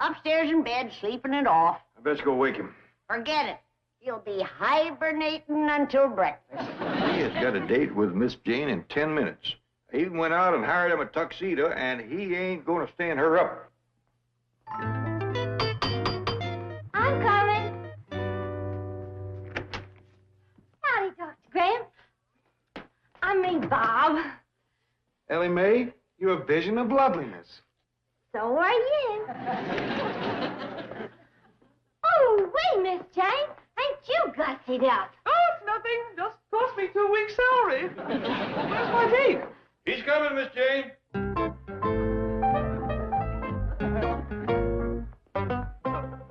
Upstairs in bed, sleeping it off. I best go wake him. Forget it. He'll be hibernating until breakfast. He has got a date with Miss Jane in 10 minutes. He even went out and hired him a tuxedo, and he ain't going to stand her up. I'm coming. Howdy, Dr. Graham. I mean, Bob. Ellie Mae, you're a vision of loveliness. So are you. Oh, wait, Miss Jane. Ain't you gussied up? Oh, it's nothing. Just cost me 2 weeks' salary. Where's my date? He's coming, Miss Jane.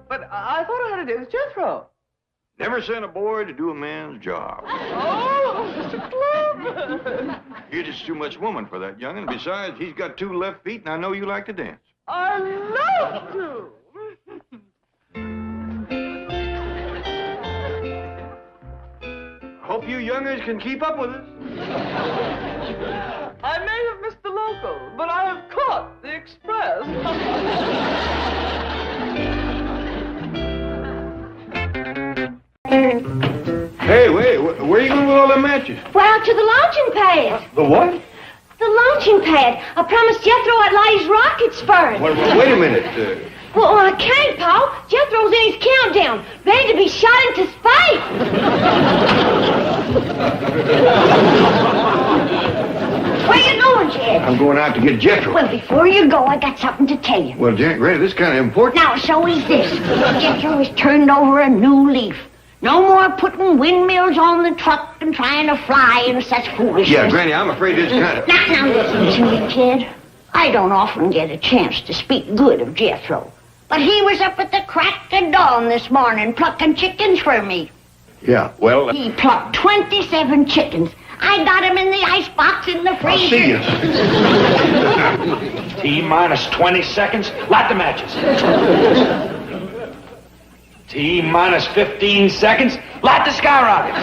But I thought I had a date with Jethro. Never send a boy to do a man's job. Oh, Mr. Clampetts. You're just too much woman for that young'un. Besides, he's got 2 left feet, and I know you like to dance. I love to. Hope you young'uns can keep up with us. I may have missed the local, but I have caught the express. Hey, wait, where are you going with all them matches? Well, to the launching pad. The what? The launching pad. I promised Jethro I'd light his rockets first. Wait a minute. Well, I can't, Paul. Jethro's in his countdown, ready to be shot into space. Where you going, Jed? I'm going out to get Jethro. Well, before you go, I got something to tell you. Well, Jack, Granny, this is kind of important. Now, so is this. Jethro has turned over a new leaf. No more putting windmills on the truck and trying to fly and such foolishness. Yeah, Granny, I'm afraid it's kind of... Now, listen to me, kid. I don't often get a chance to speak good of Jethro. But he was up at the crack of dawn this morning plucking chickens for me. Yeah, well... He plucked 27 chickens. I got him in the icebox in the freezer. I'll see you. T-minus 20 seconds. Light the matches. T-minus 15 seconds. Light the skyrockets.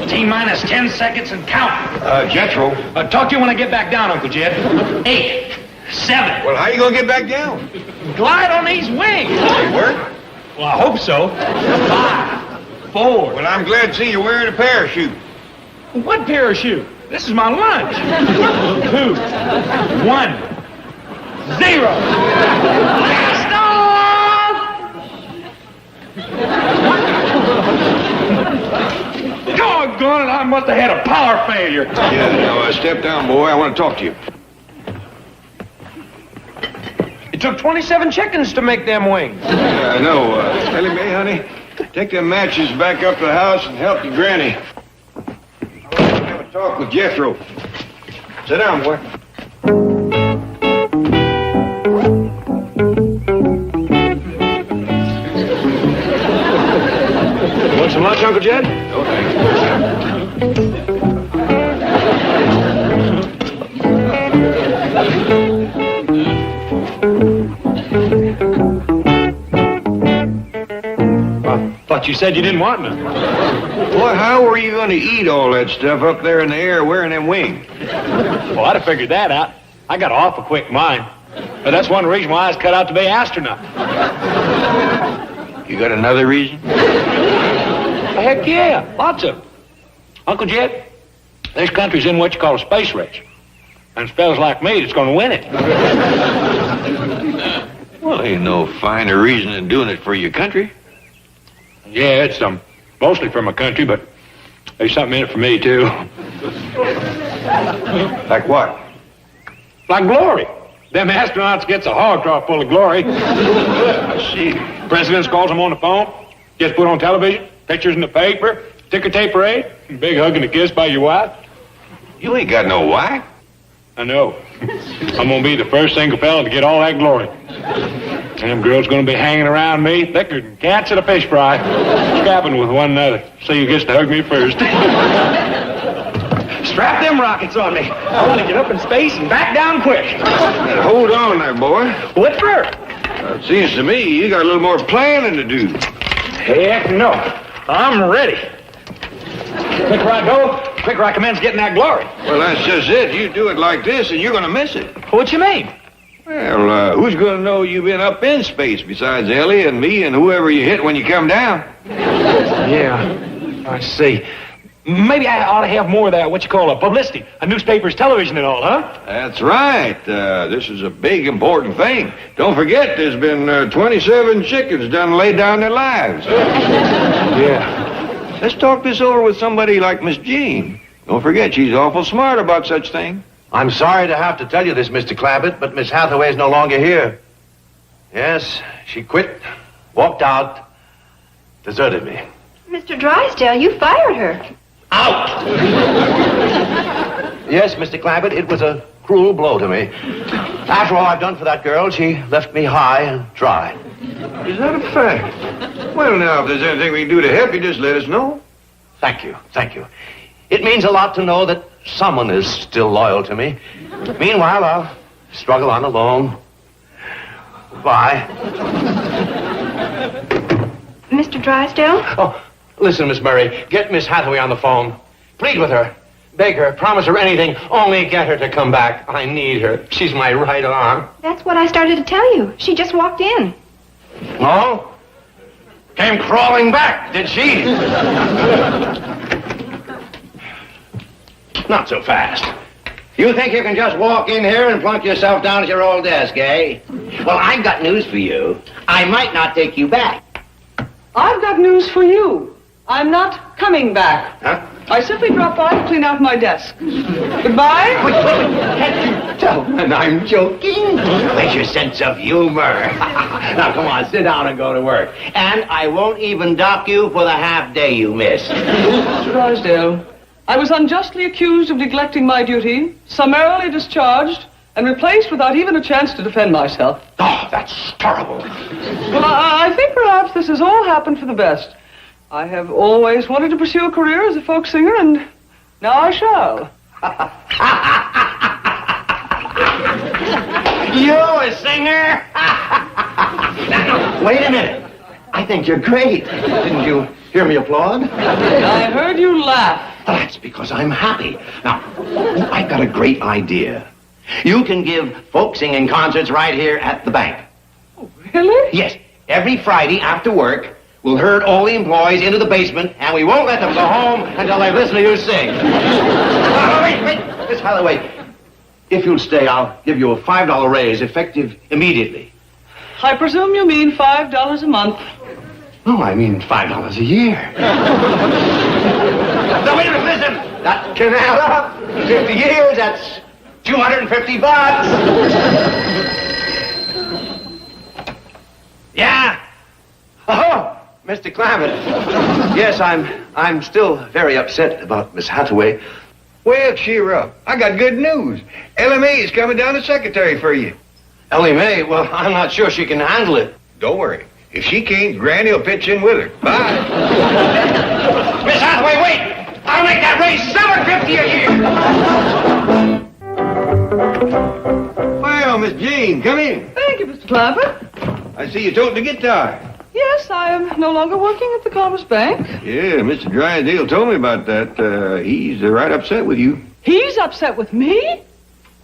T-minus 10 seconds and count. Jethro. Talk to you when I get back down, Uncle Jed. 8, 7. Well, how you going to get back down? Glide on these wings. They work? Well, I hope so. 5, 4. Well, I'm glad to see you wearing a parachute. What parachute? This is my lunch. 2, 1, 0. Stop! Doggone it, I must have had a power failure. Yeah, now, step down, boy. I want to talk to you. It took 27 chickens to make them wings. Yeah, I know. Elly Mae, honey, take them matches back up to the house and help your granny. I want to have a talk with Jethro. Sit down, boy. Want some lunch, Uncle Jed? No, thanks. I thought you said you didn't want none. Boy, how were you going to eat all that stuff up there in the air wearing them wings? Well, I'd have figured that out. I got an awful quick mind. But that's one reason why I was cut out to be an astronaut. You got another reason? Heck yeah, lots of them. Uncle Jed, this country's in what you call a space race. And spells like me that's going to win it. Well, ain't no finer reason than doing it for your country. Yeah, it's mostly for my country, but there's something in it for me, too. Like what? Like glory. Them astronauts gets a hog trough full of glory. See, presidents calls them on the phone, gets put on television, pictures in the paper, ticker tape parade, big hug and a kiss by your wife. You ain't got no wife. I know. I'm gonna be the first single fella to get all that glory. Them girls gonna be hanging around me thicker than cats at a fish fry, scrapping with one another. See who gets to hug me first. Strap them rockets on me. I want to get up in space and back down quick. Now, hold on there, boy. What for? It seems to me you got a little more planning to do. Heck no. I'm ready. Quicker I go, quicker I commence getting that glory. Well, that's just it. You do it like this and you're going to miss it. What you mean? Well, who's going to know you've been up in space besides Elly and me and whoever you hit when you come down? Yeah, I see. Maybe I ought to have more of that, what you call a publicity, a newspapers, television and all, huh? That's right. This is a big, important thing. Don't forget, there's been 27 chickens done laid down their lives. Yeah. Let's talk this over with somebody like Miss Jean. Don't forget, she's awful smart about such things. I'm sorry to have to tell you this, Mr. Clampett, but Miss Hathaway's no longer here. Yes, she quit, walked out, deserted me. Mr. Drysdale, you fired her. Out! Yes, Mr. Clampett, it was a cruel blow to me. After all I've done for that girl, she left me high and dry. Is that a fact? Well, now, if there's anything we can do to help you, just let us know. Thank you, thank you. It means a lot to know that someone is still loyal to me. Meanwhile, I'll struggle on alone. Bye. Mr. Drysdale? Oh, listen, Miss Murray, get Miss Hathaway on the phone. Plead with her. Beg her. Promise her anything. Only get her to come back. I need her. She's my right arm. That's what I started to tell you. She just walked in. Oh? Came crawling back, did she? Not so fast. You think you can just walk in here and plunk yourself down at your old desk, eh? Well, I've got news for you. I might not take you back. I've got news for you. I'm not coming back. Huh? I simply dropped by to clean out my desk. Goodbye. Can't you tell when I'm joking? Where's your sense of humor? Now, come on, sit down and go to work. And I won't even dock you for the half day you missed. Mr. Drysdale, I was unjustly accused of neglecting my duty, summarily discharged, and replaced without even a chance to defend myself. Oh, that's terrible. Well, I think perhaps this has all happened for the best. I have always wanted to pursue a career as a folk singer, and now I shall. You a singer? Now, wait a minute. I think you're great. Didn't you hear me applaud? I heard you laugh. That's because I'm happy. Now, I've got a great idea. You can give folk singing concerts right here at the bank. Oh, really? Yes. Every Friday after work, we'll herd all the employees into the basement, and we won't let them go home until they've listened to you sing. Wait. Miss Hathaway, if you'll stay, I'll give you a $5 raise effective immediately. I presume you mean $5 a month. No, I mean $5 a year. No, wait a minute, listen. That can add up. 50 years, that's $250. Yeah. Oh, Mr. Clampett. Yes, I'm still very upset about Miss Hathaway. Well, cheer up. I got good news. Elly May is coming down as secretary for you. Elly May? Well, I'm not sure she can handle it. Don't worry. If she can't, Granny will pitch in with her. Bye. Miss Hathaway, wait! I'll make that raise $750 a year. Well, Miss Jean, come in. Thank you, Mr. Clampett. I see you toting the guitar. Yes, I am no longer working at the Commerce Bank. Yeah, Mr. Drysdale told me about that. He's right upset with you. He's upset with me?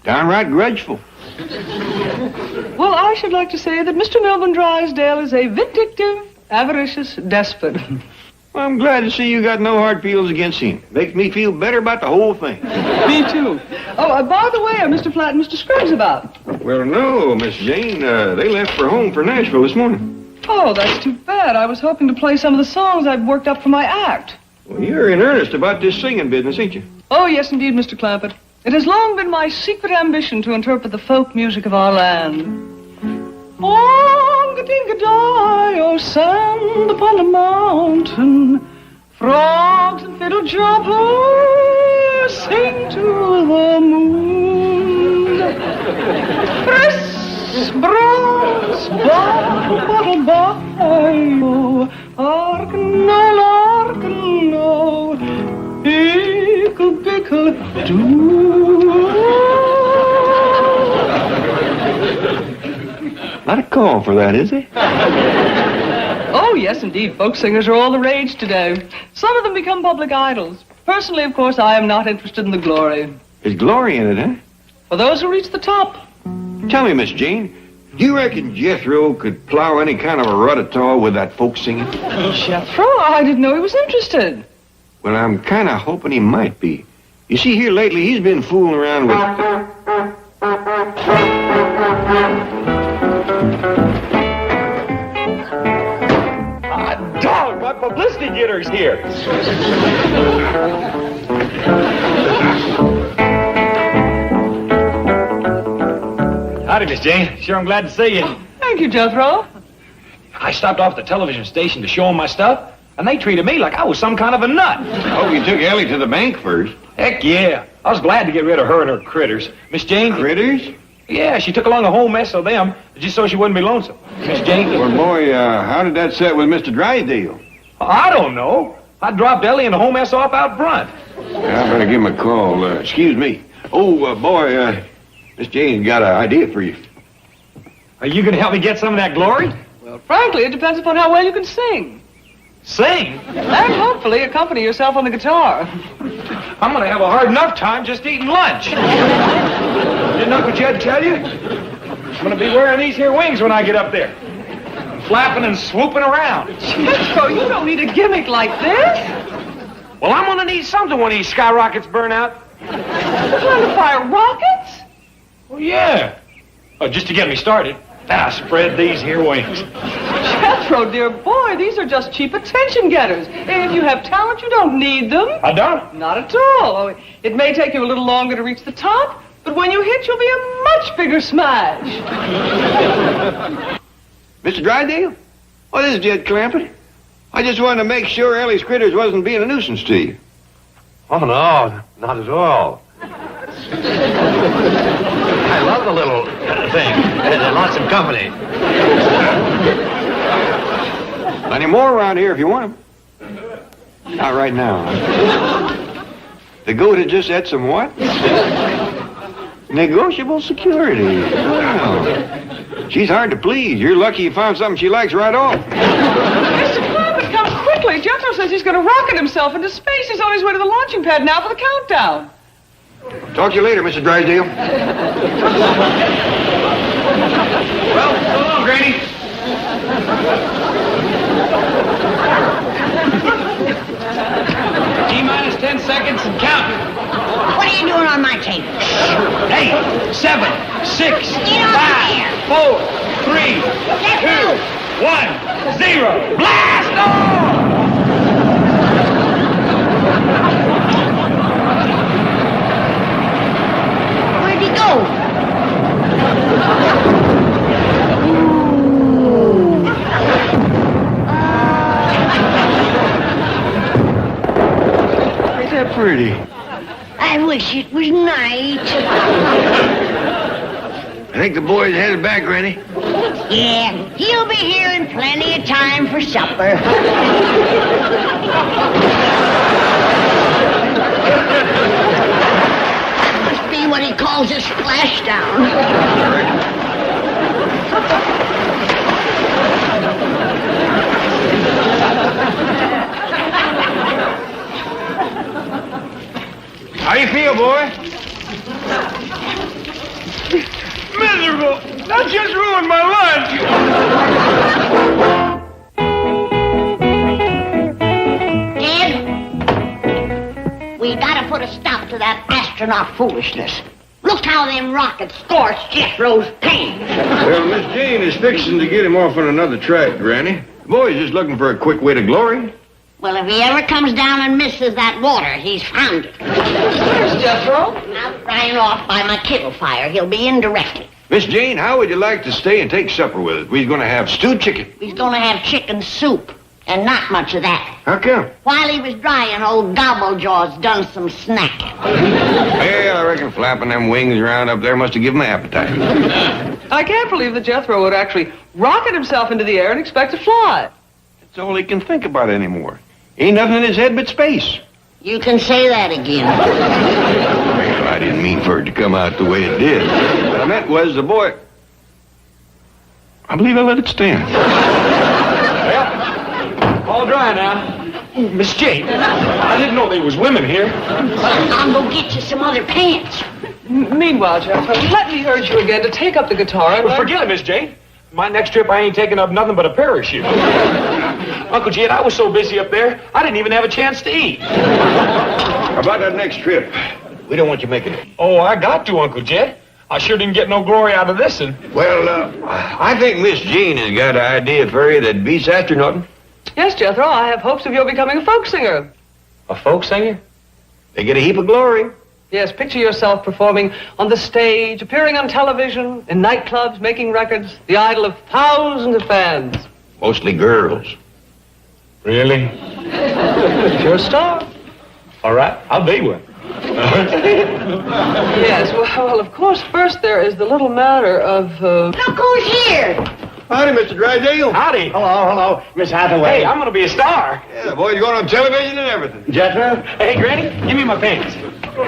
Downright grudgeful. Well, I should like to say that Mr. Melvin Drysdale is a vindictive, avaricious despot. Well, I'm glad to see you got no hard feelings against him. Makes me feel better about the whole thing. Me too. Oh, by the way, are Mr. Platt and Mr. Scruggs about? Well, no, Miss Jane. They left for home for Nashville this morning. Oh, that's too bad. I was hoping to play some of the songs I'd worked up for my act. Well, you're in earnest about this singing business, ain't you? Oh, yes, indeed, Mr. Clampett. It has long been my secret ambition to interpret the folk music of our land. Onga-dinga-die, oh, sand upon the mountain, frogs and fiddle jumpers sing to the moon. Friss, bronze, bottle, bio, arcanol, ickle, bickle, Not a call for that, is it? Oh, yes, indeed. Folk singers are all the rage today. Some of them become public idols. Personally, of course, I am not interested in the glory. There's glory in it, huh? For those who reach the top. Tell me, Miss Jane, do you reckon Jethro could plow any kind of a rut at all with that folk singing? Jethro? I didn't know he was interested. Well, I'm kind of hoping he might be. You see, here lately, he's been fooling around with... Dog, my publicity getter's here. Howdy, Miss Jane. Sure, I'm glad to see you. Thank you, Jethro. I stopped off at the television station to show them my stuff, and they treated me like I was some kind of a nut. Oh, you took Elly to the bank first? Heck yeah. I was glad to get rid of her and her critters. Miss Jane... Critters? Yeah, she took along a whole mess of them just so she wouldn't be lonesome. Miss Jane... Well, boy, how did that set with Mr. Drysdale? I don't know. I dropped Elly and the whole mess off out front. Yeah, I better give him a call. Excuse me. Oh, boy, Miss Jane's got an idea for you. Are you going to help me get some of that glory? Well, frankly, it depends upon how well you can sing. Sing? And hopefully accompany yourself on the guitar. I'm going to have a hard enough time just eating lunch. Didn't Uncle Jed tell you? I'm going to be wearing these here wings when I get up there. Flapping and swooping around. Jethro, you don't need a gimmick like this. Well, I'm going to need something when these skyrockets burn out. You're going to fire rockets? Well, yeah. Oh, just to get me started. Then I spread these here wings. Jethro, dear boy, these are just cheap attention getters. If you have talent, you don't need them. I don't? Not at all. Oh, it may take you a little longer to reach the top, but when you hit, you'll be a much bigger smash. Mr. Drysdale? Oh, this is Jed Clampett. I just wanted to make sure Elly's critters wasn't being a nuisance to you. Oh, no, not at all. I love the little thing. And lots of company. Plenty more around here if you want them. Not right now. The goat had just had some what? Negotiable security. Wow. She's hard to please. You're lucky you found something she likes right off. Mr. Clampett, come quickly. Jethro says he's going to rocket himself into space. He's on his way to the launching pad now for the countdown. Talk to you later, Mr. Drysdale. Well, so long, Granny. T-minus 10 seconds and count. What are you doing on my table? 8, 7, 6, 5, 4, 3, 2, 1, 0. Blast off! Where'd he go? Ain't that pretty? I wish it was night. I think the boy's headed back, Granny. Yeah, he'll be here in plenty of time for supper. Must be what he calls a splashdown. How you feel, boy? Miserable. That just ruined my lunch. Ed, we gotta put a stop to that astronaut foolishness. Look how them rockets scorch Jethro's paint. Well, Miss Jane is fixing to get him off on another track, Granny. The boy's just looking for a quick way to glory. Well, if he ever comes down and misses that water, he's found it. Where's Jethro? Out frying off by my kittle fire. He'll be in directly. Miss Jane, how would you like to stay and take supper with us? We're going to have stewed chicken. He's going to have chicken soup, and not much of that. How come? While he was drying, old Gobblejaw's done some snacking. Well, I reckon flapping them wings around up there must have given him an appetite. I can't believe that Jethro would actually rocket himself into the air and expect to fly. That's all he can think about anymore. Ain't nothing in his head but space. You can say that again. Well, I didn't mean for it to come out the way it did. What I meant was the boy... I believe I let it stand. Well, all dry now. Oh, Miss Jane, I didn't know there was women here. I'll go get you some other pants. Meanwhile, Jethro, let me urge you again to take up the guitar and... Well, forget it, Miss Jane. My next trip, I ain't taking up nothing but a parachute. Uncle Jed, I was so busy up there, I didn't even have a chance to eat. How about that next trip? We don't want you making it. Oh, I got to, Uncle Jed. I sure didn't get no glory out of this one. Well, I think Miss Jean has got an idea for you that beats astronauting. Yes, Jethro, I have hopes of your becoming a folk singer. A folk singer? They get a heap of glory. Yes, picture yourself performing on the stage, appearing on television, in nightclubs, making records, the idol of thousands of fans. Mostly girls. Really? You're a star. All right, I'll be one. Yes, well, of course, first there is the little matter of... Look who's here. Howdy, Mr. Drysdale. Howdy. Hello, Miss Hathaway. Hey, I'm going to be a star. Yeah, the boy's going on television and everything. Jethro? Hey, Granny, give me my pants. Oh,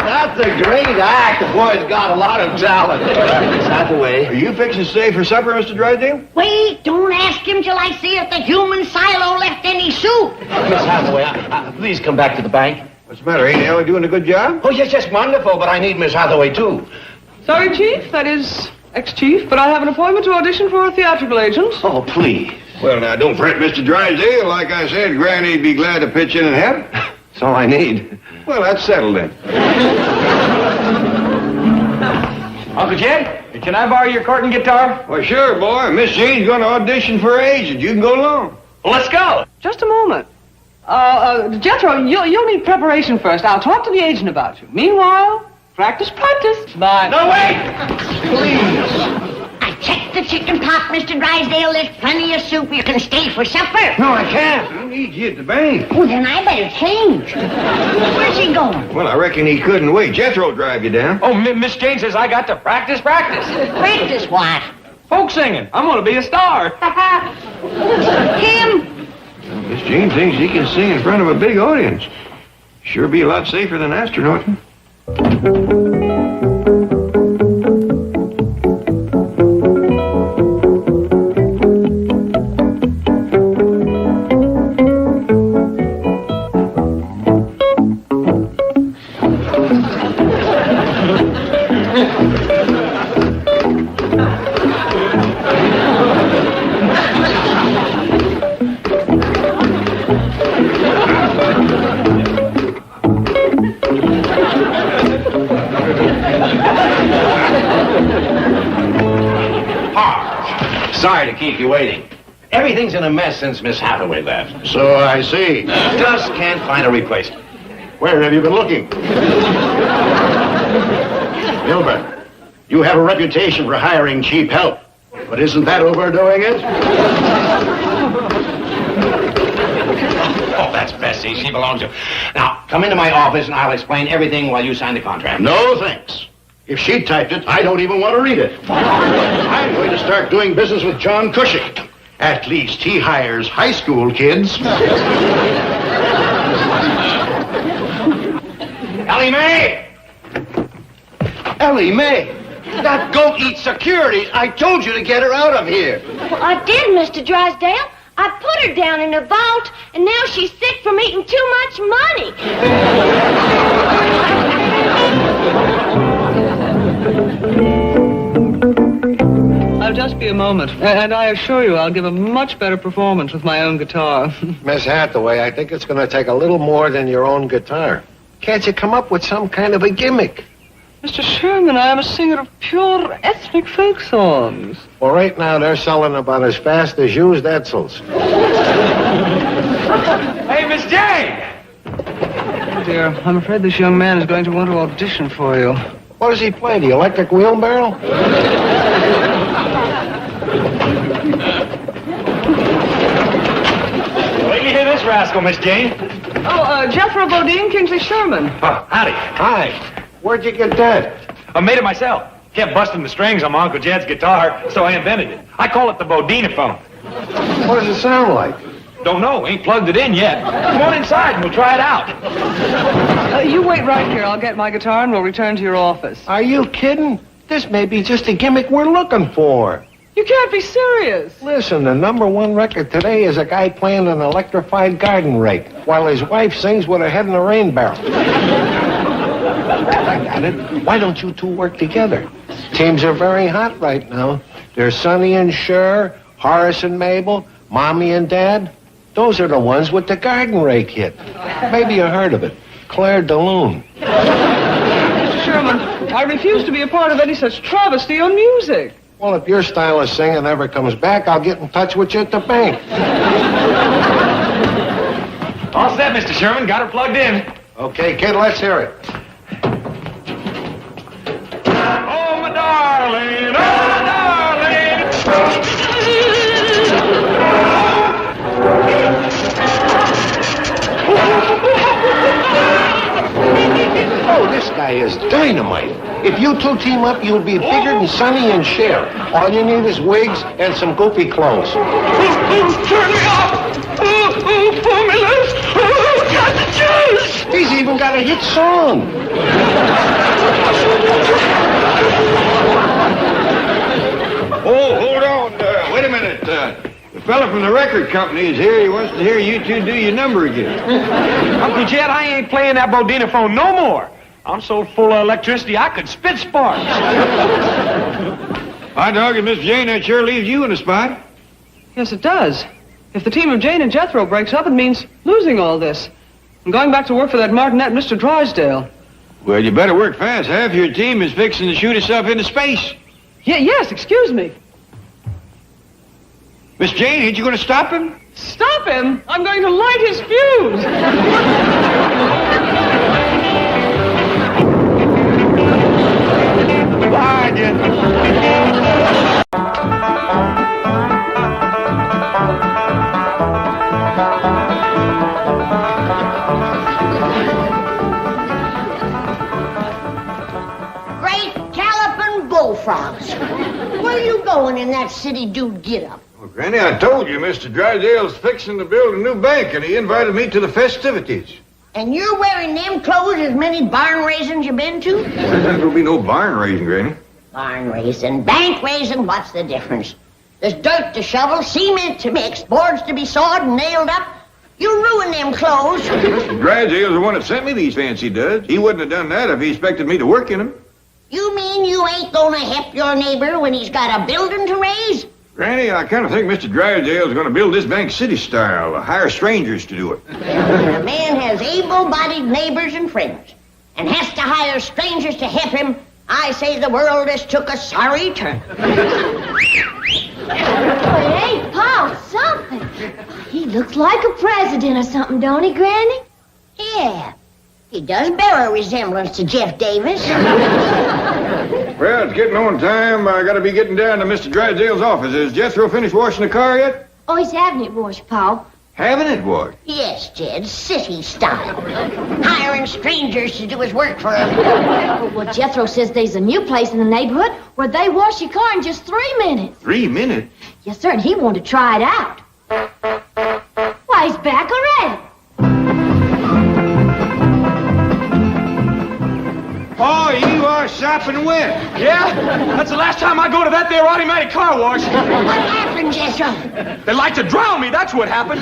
that's a great act. The boy's got a lot of talent. Miss Hathaway. Are you fixing to stay for supper, Mr. Drysdale? Wait, don't ask him till I see if the human silo left any soup. Miss Hathaway, please come back to the bank. What's the matter? Ain't Elly doing a good job? Oh, yes, wonderful, but I need Miss Hathaway, too. Sorry, Chief, that is ex-chief, but I have an appointment to audition for a theatrical agent. Oh, please. Well, now, don't fret, Mr. Drysdale. Like I said, Granny'd be glad to pitch in and help. That's all I need. Well, that's settled then. Uncle Jed, can I borrow your Corton guitar? Well, sure, boy. Miss Jean's going to audition for her agent. You can go along. Well, let's go. Just a moment. Jethro, you'll need preparation first. I'll talk to the agent about you. Meanwhile, practice. Bye. No, wait! Please. I checked the chicken pot, Mr. Drysdale. There's plenty of soup. You can stay for supper. No, I can't. I need you at the bank. Well, then I better change. Where's he going? Well, I reckon he couldn't wait. Jethro'll drive you down. Oh, Miss Jane says I got to practice. Practice what? Folk singing. I'm going to be a star. Him? Miss Jean thinks he can sing in front of a big audience. Sure be a lot safer than astronauting. Sorry to keep you waiting. Everything's in a mess since Miss Hathaway left. So I see. Just can't find a replacement. Where have you been looking? Gilbert, you have a reputation for hiring cheap help. But isn't that overdoing it? Oh, that's Bessie. She belongs to... Now, come into my office and I'll explain everything while you sign the contract. No, thanks. If she typed it, I don't even want to read it. I'm going to start doing business with John Cushing. At least he hires high school kids. Elly May! Elly May! That goat eats security. I told you to get her out of here. Well, I did, Mr. Drysdale. I put her down in a vault, and now she's sick from eating too much money. I'll just be a moment, and I assure you I'll give a much better performance with my own guitar. Miss Hathaway, I think it's going to take a little more than your own guitar. Can't you come up with some kind of a gimmick? Mr. Sherman, I am a singer of pure ethnic folk songs. Well, right now they're selling about as fast as used Edsels. Hey, Miss Jane! Oh, dear, I'm afraid this young man is going to want to audition for you. What does he play, the electric wheelbarrow? Wait till you hear this rascal, Miss Jane. Oh, Jethro Bodine, Kingsley Sherman. Oh, howdy. Hi. Where'd you get that? I made it myself. Kept busting the strings on my Uncle Jed's guitar, so I invented it. I call it the Bodine-phone. What does it sound like? Don't know. Ain't plugged it in yet. Come on inside and we'll try it out. You wait right here. I'll get my guitar and we'll return to your office. Are you kidding? This may be just a gimmick we're looking for. You can't be serious. Listen, the #1 record today is a guy playing an electrified garden rake while his wife sings with her head in a rain barrel. I got it. Why don't you two work together? Teams are very hot right now. There's Sonny and Cher, Horace and Mabel, Mommy and Dad. Those are the ones with the garden rake hit. Maybe you heard of it. Claire de Lune. Mr. Sherman, I refuse to be a part of any such travesty on music. Well, if your style of singing ever comes back, I'll get in touch with you at the bank. All set, Mr. Sherman. Got her plugged in. Okay, kid, let's hear it. Oh, my darling. Oh, my darling. Oh, this guy is dynamite. If you two team up, you'll be bigger than Sonny and Cher. All you need is wigs and some goofy clothes. Turn me off! Formulas! Got the juice! He's even got a hit song. Oh, hold on. Wait a minute. The fella from the record company is here. He wants to hear you two do your number again. Uncle Jed, I ain't playing that Bodine-phone no more. I'm so full of electricity, I could spit sparks. Hot dog and Miss Jane, that sure leaves you in a spot. Yes, it does. If the team of Jane and Jethro breaks up, it means losing all this. I'm going back to work for that martinet, Mr. Drysdale. Well, you better work fast. Half your team is fixing to shoot itself into space. Yes, excuse me. Miss Jane, ain't you going to stop him? Stop him? I'm going to light his fuse. Bye, Jethro. Great galloping bullfrogs. Where are you going in that city dude get-up? Well, Granny, I told you Mr. Drysdale's fixing to build a new bank, and he invited me to the festivities. And you're wearing them clothes as many barn raisins you been to? There's not going to be no barn raising, Granny. Barn raising, bank raising, what's the difference? There's dirt to shovel, cement to mix, boards to be sawed and nailed up. You ruin them clothes. Mr. Drysdale's the one that sent me these fancy duds. He wouldn't have done that if he expected me to work in them. You mean you ain't gonna help your neighbor when he's got a building to raise? Granny, I kind of think Mr. Drysdale's going to build this bank city style, hire strangers to do it. A man has able-bodied neighbors and friends and has to hire strangers to help him. I say the world has took a sorry turn. Hey, Paul, something. He looks like a president or something, don't he, Granny? Yeah, he does bear a resemblance to Jeff Davis. Well, it's getting on time. I got to be getting down to Mr. Drysdale's office. Has Jethro finished washing the car yet? Oh, he's having it washed, Paul. Having it washed? Yes, Jed, city style. Hiring strangers to do his work for him. Well, Jethro says there's a new place in the neighborhood where they wash your car in just 3 minutes. 3 minutes? Yes, sir, and he wanted to try it out. Why, he's back already. Oh, you are sopping wet. Yeah? That's the last time I go to that there automatic car wash. What happened, Jethro? They like to drown me, that's what happened.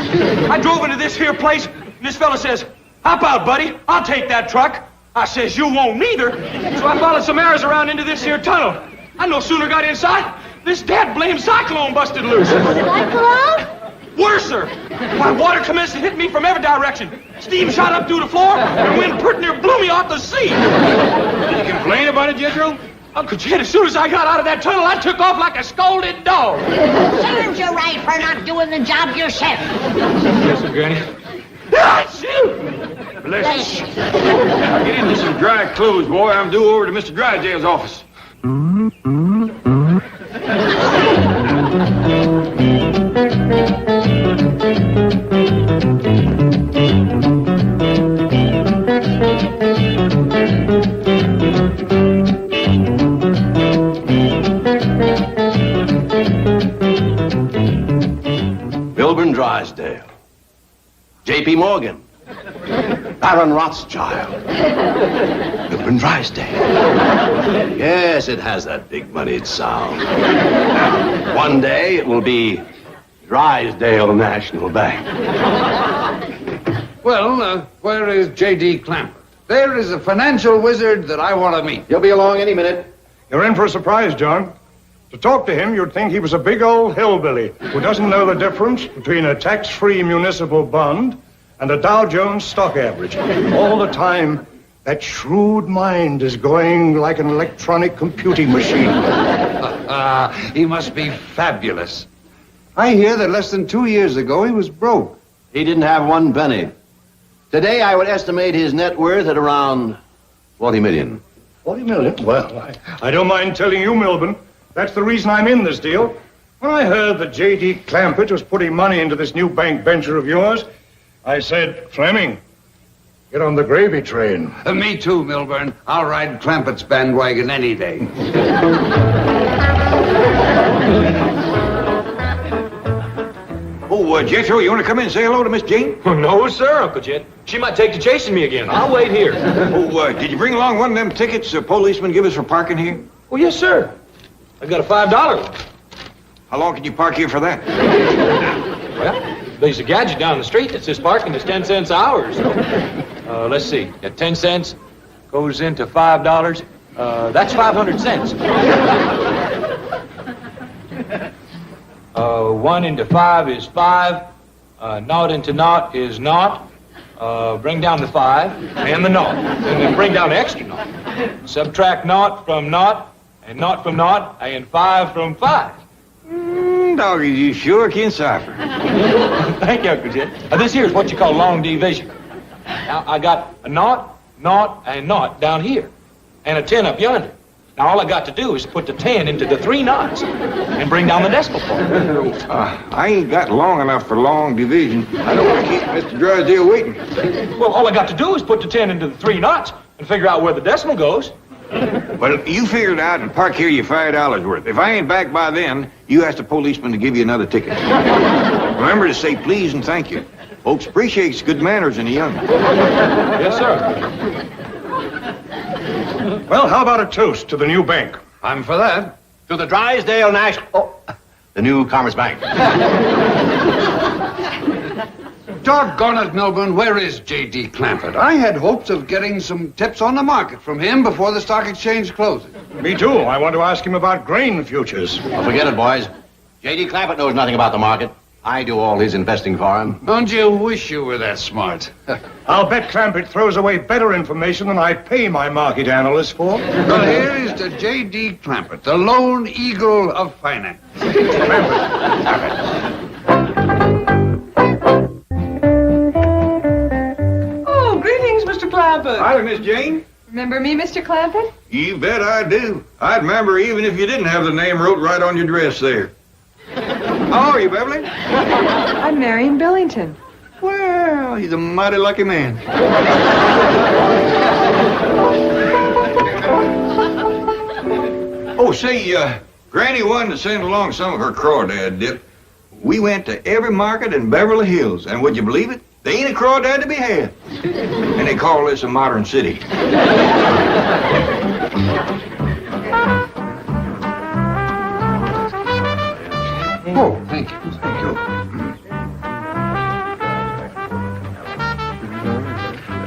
I drove into this here place, and this fella says, hop out, buddy. I'll take that truck. I says, you won't neither. So I followed some arrows around into this here tunnel. I no sooner got inside, this dad-blamed cyclone busted loose. Cyclone? Worser! Why, water commenced to hit me from every direction. Steam shot up through the floor, and wind pretty near blew me off the seat. Did you complain about it, Jethro? Uncle Jed, as soon as I got out of that tunnel, I took off like a scolded dog. Serves you right for not doing the job yourself. Yes, sir, Granny. Ah, shoot! Bless you. Now get into some dry clothes, boy. I'm due over to Mr. Drysdale's office. Milburn Drysdale, J.P. Morgan, Baron Rothschild, Milburn Drysdale. Yes, it has that big moneyed sound. One day it will be Drysdale National Bank. Well, where is J.D. Clampett? There is a financial wizard that I want to meet. He'll be along any minute. You're in for a surprise, John. To talk to him, you'd think he was a big old hillbilly who doesn't know the difference between a tax-free municipal bond and a Dow Jones stock average. All the time, that shrewd mind is going like an electronic computing machine. He must be fabulous. I hear that less than 2 years ago he was broke. He didn't have one penny. Today, I would estimate his net worth at around 40 million. 40 million? Well, I don't mind telling you, Milburn. That's the reason I'm in this deal. When I heard that J.D. Clampett was putting money into this new bank venture of yours, I said, Fleming, get on the gravy train. Me too, Milburn. I'll ride Clampett's bandwagon any day. Oh, Jethro, you want to come in and say hello to Miss Jane? No, sir, Uncle Jed. She might take to chasing me again. I'll wait here. Oh, did you bring along one of them tickets the policeman give us for parking here? Oh, yes, sir. I got a $5 one. How long can you park here for that? Well, there's a gadget down the street that says parking is 10 cents an hour. So, let's see. At 10 cents goes into $5. That's 500 cents. 1 into 5 is 5. Naught into naught is naught. Bring down the 5 and the naught. And then bring down the extra naught. Subtract naught from naught, and naught from naught, and 5 from 5. Doggy, you sure can cipher. Thank you, Uncle Jed. This here is what you call long division. Now, I got a naught, naught, and naught down here, and a 10 up yonder. Now, all I got to do is put the 10 into the 3 knots and bring down the decimal point. I ain't got long enough for long division. I don't want to keep Mr. Drysdale waiting. Well, all I got to do is put the 10 into the 3 knots and figure out where the decimal goes. Well, you figure it out and park here your $5 worth. If I ain't back by then, you ask the policeman to give you another ticket. Remember to say please and thank you. Folks appreciates good manners in the young. Yes, sir. Well, how about a toast to the new bank? I'm for that. To the Drysdale National... Oh, the new Commerce Bank. Doggone it, Milburn, where is J.D. Clampett? I had hopes of getting some tips on the market from him before the stock exchange closes. Me too. I want to ask him about grain futures. Well, forget it, boys. J.D. Clampett knows nothing about the market. I do all his investing for him. Don't you wish you were that smart? I'll bet Clampett throws away better information than I pay my market analysts for. Well, here is to J.D. Clampett, the lone eagle of finance. Oh, greetings, Mr. Clampett. Hi, Miss Jane. Remember me, Mr. Clampett? You bet I do. I'd remember even if you didn't have the name wrote right on your dress there. How are you, Beverly? I'm Marion Billington. Well, he's a mighty lucky man. Oh, say, Granny wanted to send along some of her crawdad dip. We went to every market in Beverly Hills, and would you believe it? There ain't a crawdad to be had. And they call this a modern city. Oh, thank you. Thank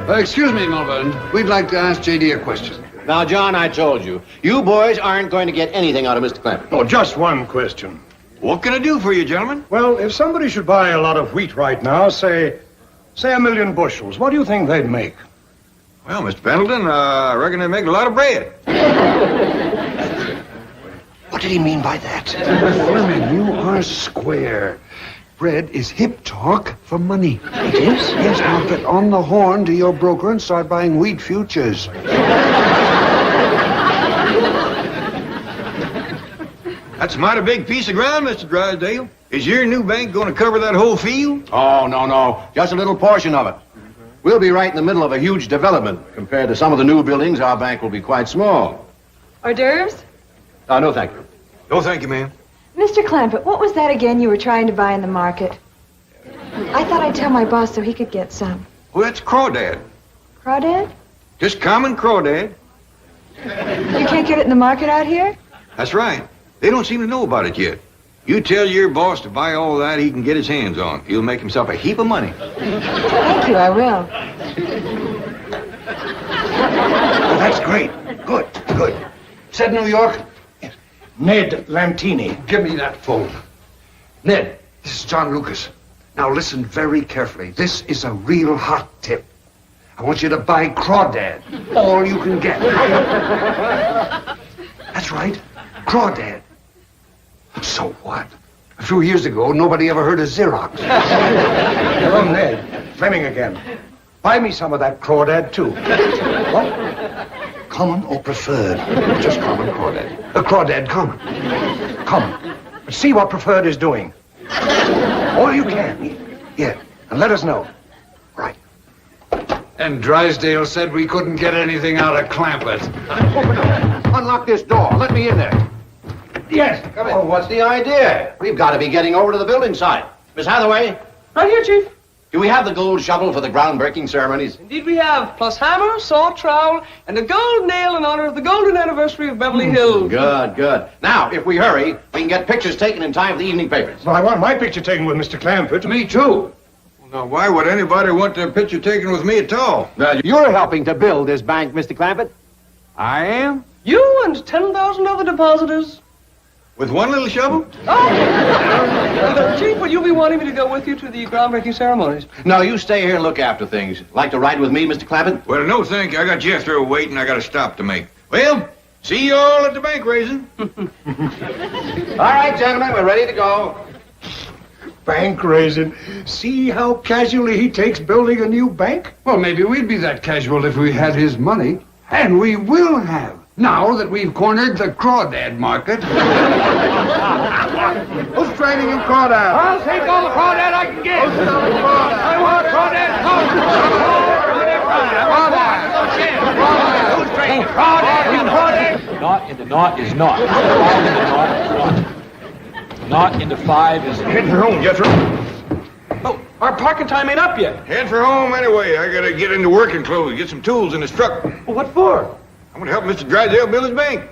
you. Excuse me, Milburn. We'd like to ask J.D. a question. Now, John, I told you, you boys aren't going to get anything out of Mr. Clampett. Oh, just one question. What can I do for you, gentlemen? Well, if somebody should buy a lot of wheat right now, say 1,000,000 bushels, what do you think they'd make? Well, Mr. Pendleton, I reckon they make a lot of bread. What did he mean by that? Fleming, you are square. Bread is hip talk for money. It is? Yes, now get on the horn to your broker and start buying wheat futures. That's a mighty big piece of ground, Mr. Drysdale. Is your new bank going to cover that whole field? Oh, no. Just a little portion of it. We'll be right in the middle of a huge development. Compared to some of the new buildings, our bank will be quite small. Hors d'oeuvres? No, thank you. No, thank you, ma'am. Mr. Clampett, what was that again you were trying to buy in the market? I thought I'd tell my boss so he could get some. Well, that's crawdad. Crawdad? Just common crawdad. You can't get it in the market out here? That's right. They don't seem to know about it yet. You tell your boss to buy all that he can get his hands on. He'll make himself a heap of money. Thank you, I will. Oh, that's great. Good. Said New York? Yes. Ned Lantini. Give me that phone. Ned, this is John Lucas. Now listen very carefully. This is a real hot tip. I want you to buy crawdad. All you can get. That's right. Crawdad. So what? A few years ago, nobody ever heard of Xerox. Hello, Ned. Fleming again. Buy me some of that crawdad, too. What? Common or preferred? Just common crawdad. Crawdad common. Come. But see what preferred is doing. All you can. Yeah. And let us know. Right. And Drysdale said we couldn't get anything out of Clampett. Open up. Unlock this door. Let me in there. Yes, come in. Oh, what's the idea? We've got to be getting over to the building site. Miss Hathaway, Right here, Chief. do we have the gold shovel for the groundbreaking ceremonies? Indeed we have, plus hammer, saw, trowel, and a gold nail in honor of the golden anniversary of Beverly Hills. Good. Now, if we hurry, we can get pictures taken in time for the evening papers. Well, I want my picture taken with Mr. Clampett. Me too. Now, why would anybody want their picture taken with me at all? You're helping to build this bank, Mr. Clampett. I am? You and 10,000 other depositors. With one little shovel? Chief, will you be wanting me to go with you to the groundbreaking ceremonies? No, you stay here and look after things. Like to ride with me, Mr. Clampett? Well, no, thank you. I got Jethro waiting. I got a stop to make. Well, see you all at the bank raising. All right, gentlemen, we're ready to go. Bank raising. See how casually he takes building a new bank? Well, maybe we'd be that casual if we had his money. And we will have, now that we've cornered the crawdad market. Who's trading in crawdad? I'll take all the crawdad I can get. I want crawdad. Who's trading crawdad? Not into naught is not. 5 into naught is not. Not into 5 is... Head for home, Jethro. Oh, our parking time ain't up yet. Head for home anyway. I gotta get into working clothes, get some tools in this truck. Well, what for? I'm gonna help Mr. Drysdale build his bank.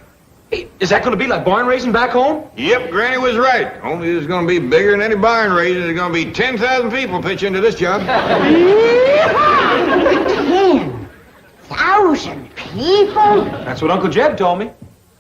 Hey, is that going to be like barn raising back home? Yep, Granny was right. Only it's gonna be bigger than any barn raising. There's gonna be 10,000 people pitch into this job. 10,000 people? That's what Uncle Jeb told me.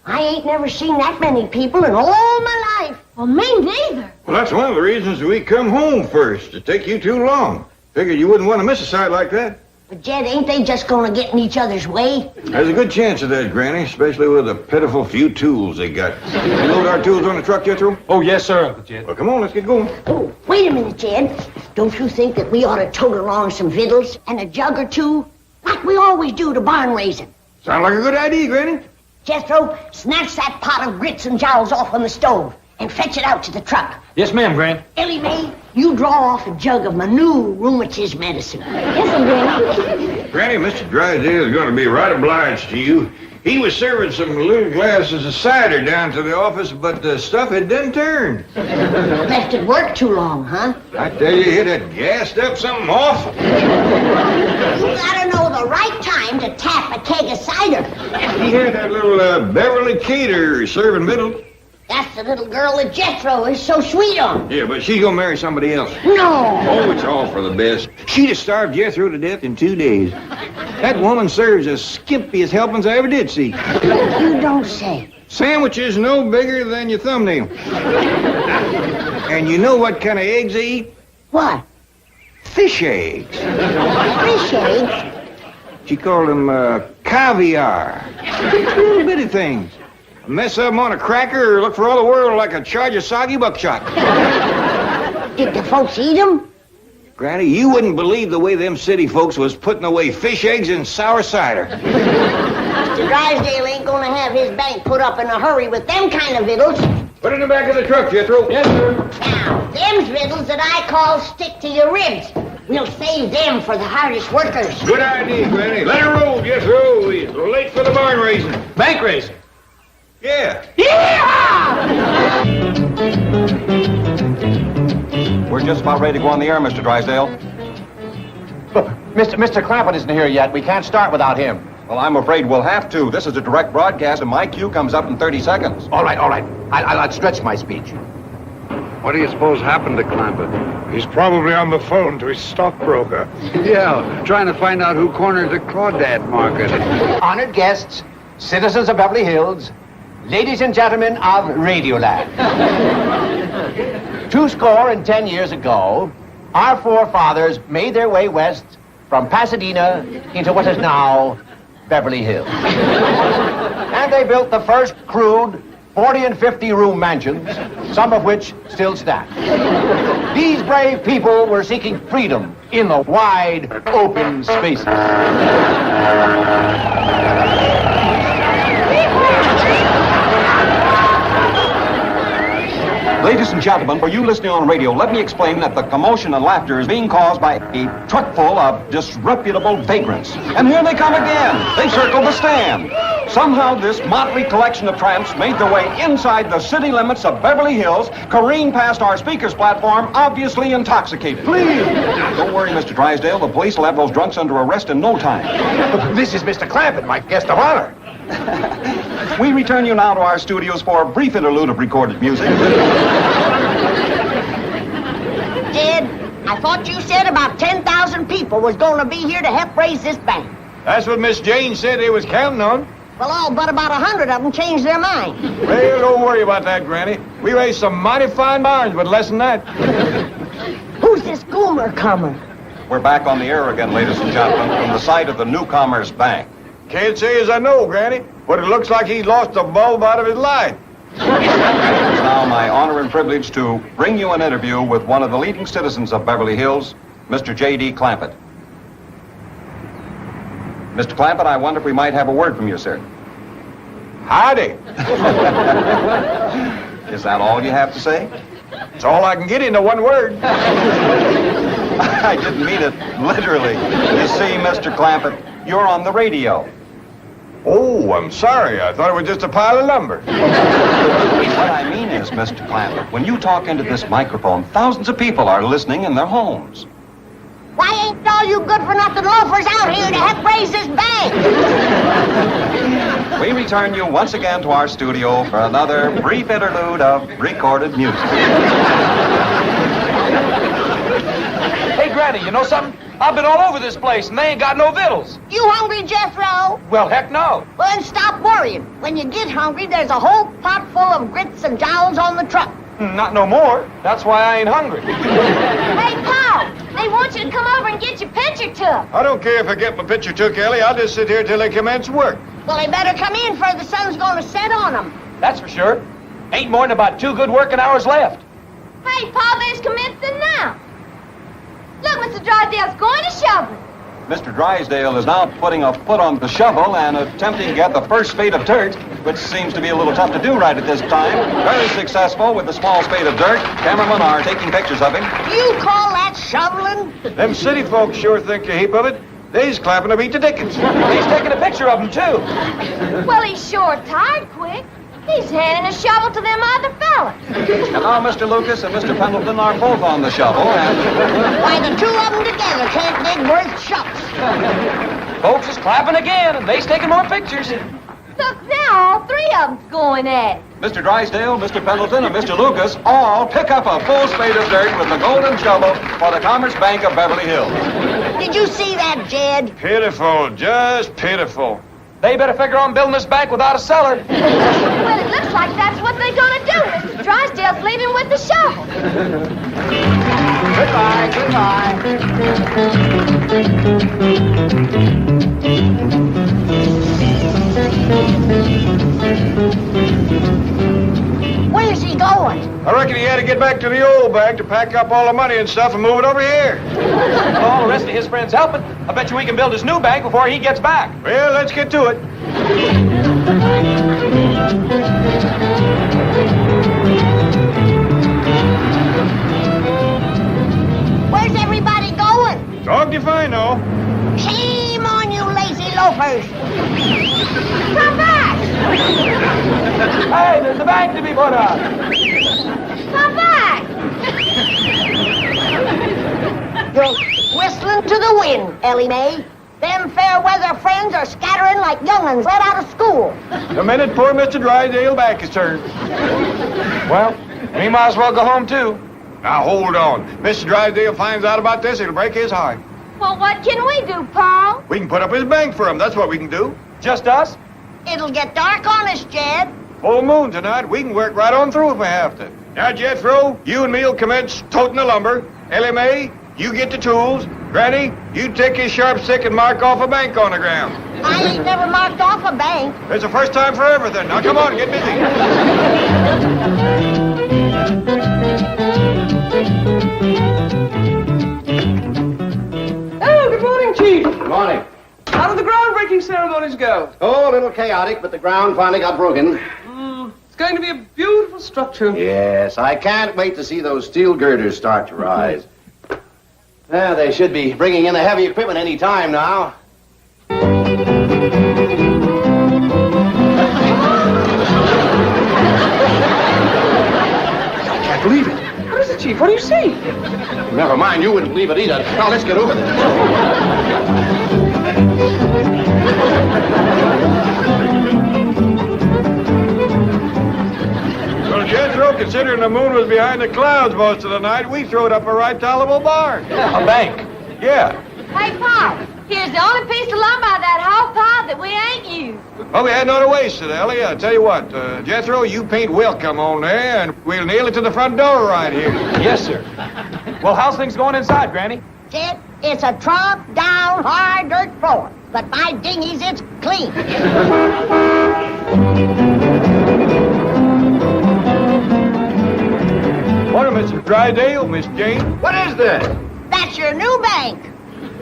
I ain't never seen that many people in all my life. Well, me neither. Well, that's one of the reasons we come home first. It take you too long. Figured you wouldn't want to miss a sight like that. But, Jed, ain't they just going to get in each other's way? There's a good chance of that, Granny, especially with the pitiful few tools they got. You load our tools on the truck, Jethro? Oh, yes, sir, Uncle Jed. Well, come on, let's get going. Oh, wait a minute, Jed. Don't you think that we ought to tote along some victuals and a jug or two, like we always do to barn raising? Sound like a good idea, Granny. Jethro, snatch that pot of grits and jowls off on the stove and fetch it out to the truck. Yes, ma'am, Gran. Elly Mae, you draw off a jug of my new rheumatism medicine. Yes, Granny. Granny, Mr. Drysdale is going to be right obliged to you. He was serving some little glasses of cider down to the office, but the stuff had done turned. Left it work too long, huh? I tell you, it had gassed up something awful. You gotta know the right time to tap a keg of cider. He had that little Beverly cater serving middle. That's the little girl that Jethro is so sweet on. Yeah, but she's gonna marry somebody else. No. Oh, it's all for the best. She'd have starved Jethro to death in 2 days. That woman serves as skimpy as helpings I ever did see. You don't say. Sandwiches no bigger than your thumbnail. And you know what kind of eggs they eat? What? Fish eggs. Fish eggs? She called them caviar. Little bitty things. Mess up 'em on a cracker or look for all the world like a charge of soggy buckshot. Did the folks eat them? Granny, you wouldn't believe the way them city folks was putting away fish eggs and sour cider. Mr. Drysdale ain't gonna have his bank put up in a hurry with them kind of victuals. Put it in the back of the truck, Jethro. Yes, sir. Now, them's victuals that I call stick to your ribs. We'll save them for the hardest workers. Good idea, Granny. Let her roll, Jethro. We're late for the barn raising. Bank raising? Yeah. We're just about ready to go on the air, Mr. Drysdale. Mr. Clampett isn't here yet. We can't start without him. Well, I'm afraid we'll have to. This is a direct broadcast, and my cue comes up in 30 seconds. All right. I'll stretch my speech. What do you suppose happened to Clampett? He's probably on the phone to his stockbroker. Yeah, trying to find out who cornered the crawdad market. Honored guests, citizens of Beverly Hills, ladies and gentlemen of Radioland. 210 years ago, our forefathers made their way west from Pasadena into what is now Beverly Hills. And they built the first crude 40 and 50 room mansions, some of which still stand. These brave people were seeking freedom in the wide open spaces. Ladies and gentlemen, for you listening on radio, let me explain that the commotion and laughter is being caused by a truck full of disreputable vagrants. And here they come again. They circle the stand. Somehow this motley collection of tramps made their way inside the city limits of Beverly Hills, careened past our speaker's platform, obviously intoxicated. Please! Don't worry, Mr. Drysdale. The police will have those drunks under arrest in no time. This is Mr. Clampett, my guest of honor. We return you now to our studios for a brief interlude of recorded music. Jed, I thought you said about 10,000 people was going to be here to help raise this bank. That's what Miss Jane said they was counting on. Well, all but about 100 of them changed their mind. Well, don't worry about that, Granny. We raised some mighty fine barns with less than that. Who's this Goomer coming? We're back on the air again, ladies and gentlemen, from the site of the Newcomers Bank. Can't say as I know, Granny, but it looks like he's lost a bulb out of his light. It's now my honor and privilege to bring you an interview with one of the leading citizens of Beverly Hills, Mr. J.D. Clampett. Mr. Clampett, I wonder if we might have a word from you, sir. Howdy. Is that all you have to say? It's all I can get into one word. I didn't mean it literally. You see, Mr. Clampett, you're on the radio. Oh, I'm sorry. I thought it was just a pile of lumber. What I mean is, Mr. Clampett, when you talk into this microphone, thousands of people are listening in their homes. Why ain't all you good-for-nothing loafers out here to help raise this bank? We return you once again to our studio for another brief interlude of recorded music. Hey, Granny, you know something? I've been all over this place, and they ain't got no victuals. You hungry, Jethro? Well, heck no. Well, then stop worrying. When you get hungry, there's a whole pot full of grits and jowls on the truck. Not no more. That's why I ain't hungry. Hey, Paul, they want you to come over and get your picture took. I don't care if I get my picture took, Elly. I'll just sit here till they commence work. Well, they better come in, for the sun's going to set on them. That's for sure. Ain't more than about 2 good working hours left. Hey, Paul, there's commencing now. Look, Mr. Drysdale's going to shovel. Mr. Drysdale is now putting a foot on the shovel and attempting to get the first spade of dirt, which seems to be a little tough to do right at this time. Very successful with the small spade of dirt. Cameramen are taking pictures of him. You call that shoveling? Them city folks sure think a heap of it. They's clapping to beat the dickens. He's taking a picture of him, too. Well, he's sure tired quick. He's handing a shovel to them other fellas. And now Mr. Lucas and Mr. Pendleton are both on the shovel, and... Why, the two of them together can't dig worth shucks. Folks is clapping again, and they's taking more pictures. Look, now all 3 of them's going at it. Mr. Drysdale, Mr. Pendleton, and Mr. Lucas all pick up a full spade of dirt with the golden shovel for the Commerce Bank of Beverly Hills. Did you see that, Jed? Pitiful, just pitiful. They better figure on building this bank without a cellar. Well, it looks like that's what they're gonna do. Mr. Drysdale's leaving with the shovel. Goodbye, Where's he going? I reckon he had to get back to the old bank to pack up all the money and stuff and move it over here. With all the rest of his friends helping, I bet you we can build his new bank before he gets back. Well, let's get to it. Where's everybody going? Dog if I know. Shame on you lazy loafers. Come back! Hey, there's the bank to be put up. Come back! You're whistling to the wind, Elly May. Them fair weather friends are scattering like young'uns let out of school. The minute poor Mr. Drysdale's back is turned. Well, we might as well go home, too. Now, hold on. Mr. Drysdale finds out about this, it'll break his heart. Well, what can we do, Paul? We can put up his bank for him. That's what we can do. Just us? It'll get dark on us, Jed. Full moon tonight. We can work right on through if we have to. Now, Jethro, you and me'll commence toting the lumber. Elly May, you get the tools. Granny, you take your sharp stick and mark off a bank on the ground. I ain't never marked off a bank. It's the first time for everything. Now, come on, get busy. Oh, good morning, Chief. Good morning. How did the groundbreaking ceremonies go? Oh, a little chaotic, but the ground finally got broken. It's going to be a beautiful structure. Yes, I can't wait to see those steel girders start to rise. Well, they should be bringing in the heavy equipment any time now. I can't believe it. What is it, Chief? What do you see? Never mind, you wouldn't believe it either. Now, let's get over there. Well, Jethro, considering the moon was behind the clouds most of the night, we throwed up a right tolerable barn. A bank. Yeah. Hey, Paul, here's the only piece of lumber on that whole pile that we ain't used. Well, we had no to waste it, Elly. I'll tell you what, Jethro, you paint welcome on there, and we'll nail it to the front door right here. Yes, sir. Well, how's things going inside, Granny? Jed, it's a trod down hard dirt floor. But by dingies, it's clean. Morning, Mr. Drydale, Miss Jane. What is this? That's your new bank.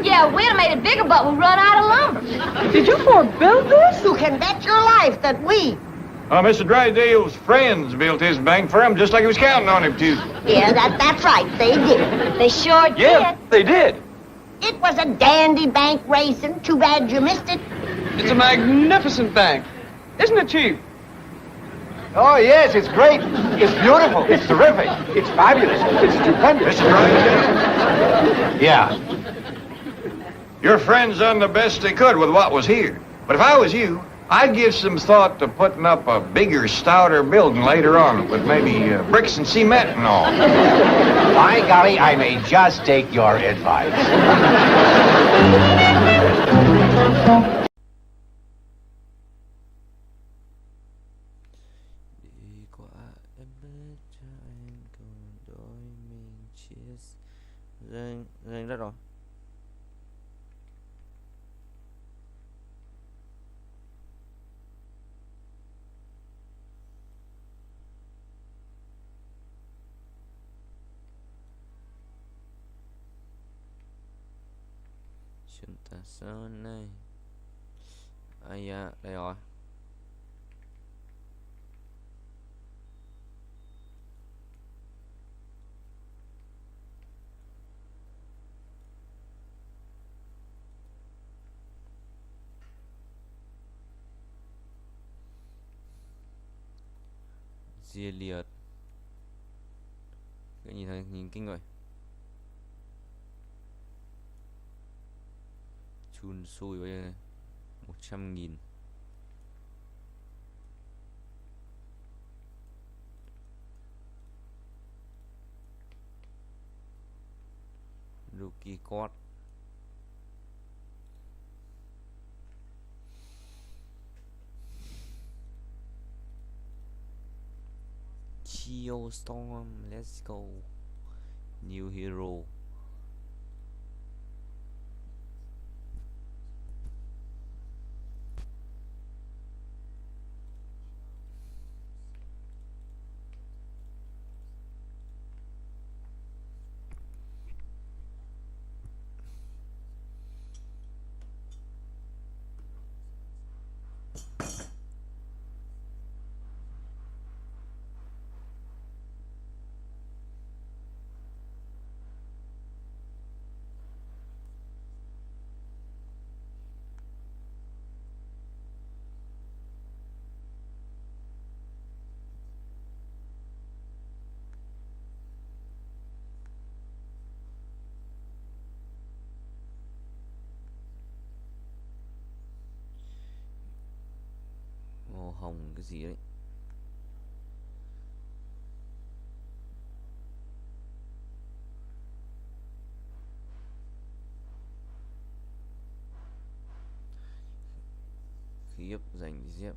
Yeah, we'd have made it bigger, but we run out of lumber. Did you four build this? You can bet your life that we... Mr. Drydale's friends built his bank for him just like he was counting on him to. Yeah, that's right. They did. They sure did. Yeah, they did. It was a dandy bank racing. Too bad you missed it. It's a magnificent bank. Isn't it, Chief? Oh, yes, it's great. It's beautiful. It's terrific. It's fabulous. It's stupendous. Mr. Drydale, Yeah. your friends done the best they could with what was here. But if I was you, I'd give some thought to putting up a bigger, stouter building later on with maybe bricks and cement and all. By golly, I may just take your advice. Rên rất rồi. Chúng ta sau này. Đây rồi. Gilead. Cái nhìn kinh rồi. Chun xui với 100.000. Rookie card. Geostorm, let's go. New hero. Màu hồng cái gì đấy. Khiếp, dành dép.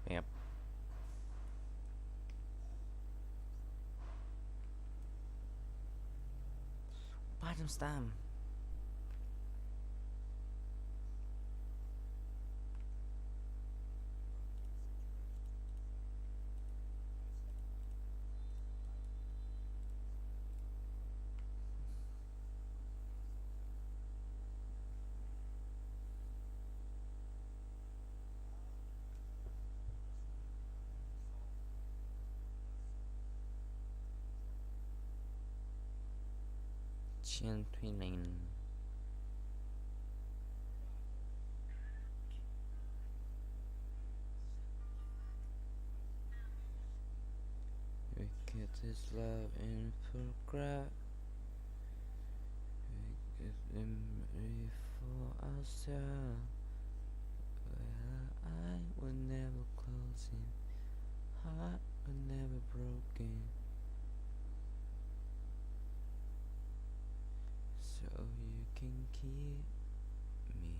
Yep. Bottom stem. Chin 29. We get this love in progress. We get them ready for ourselves. Well, I was never closing, heart was never broken. So you can keep me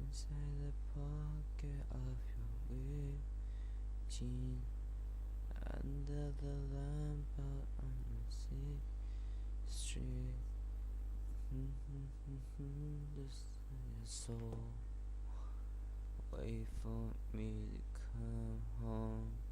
inside the pocket of your weird jean, under the lamp out on the street. Just your soul, wait for me to come home.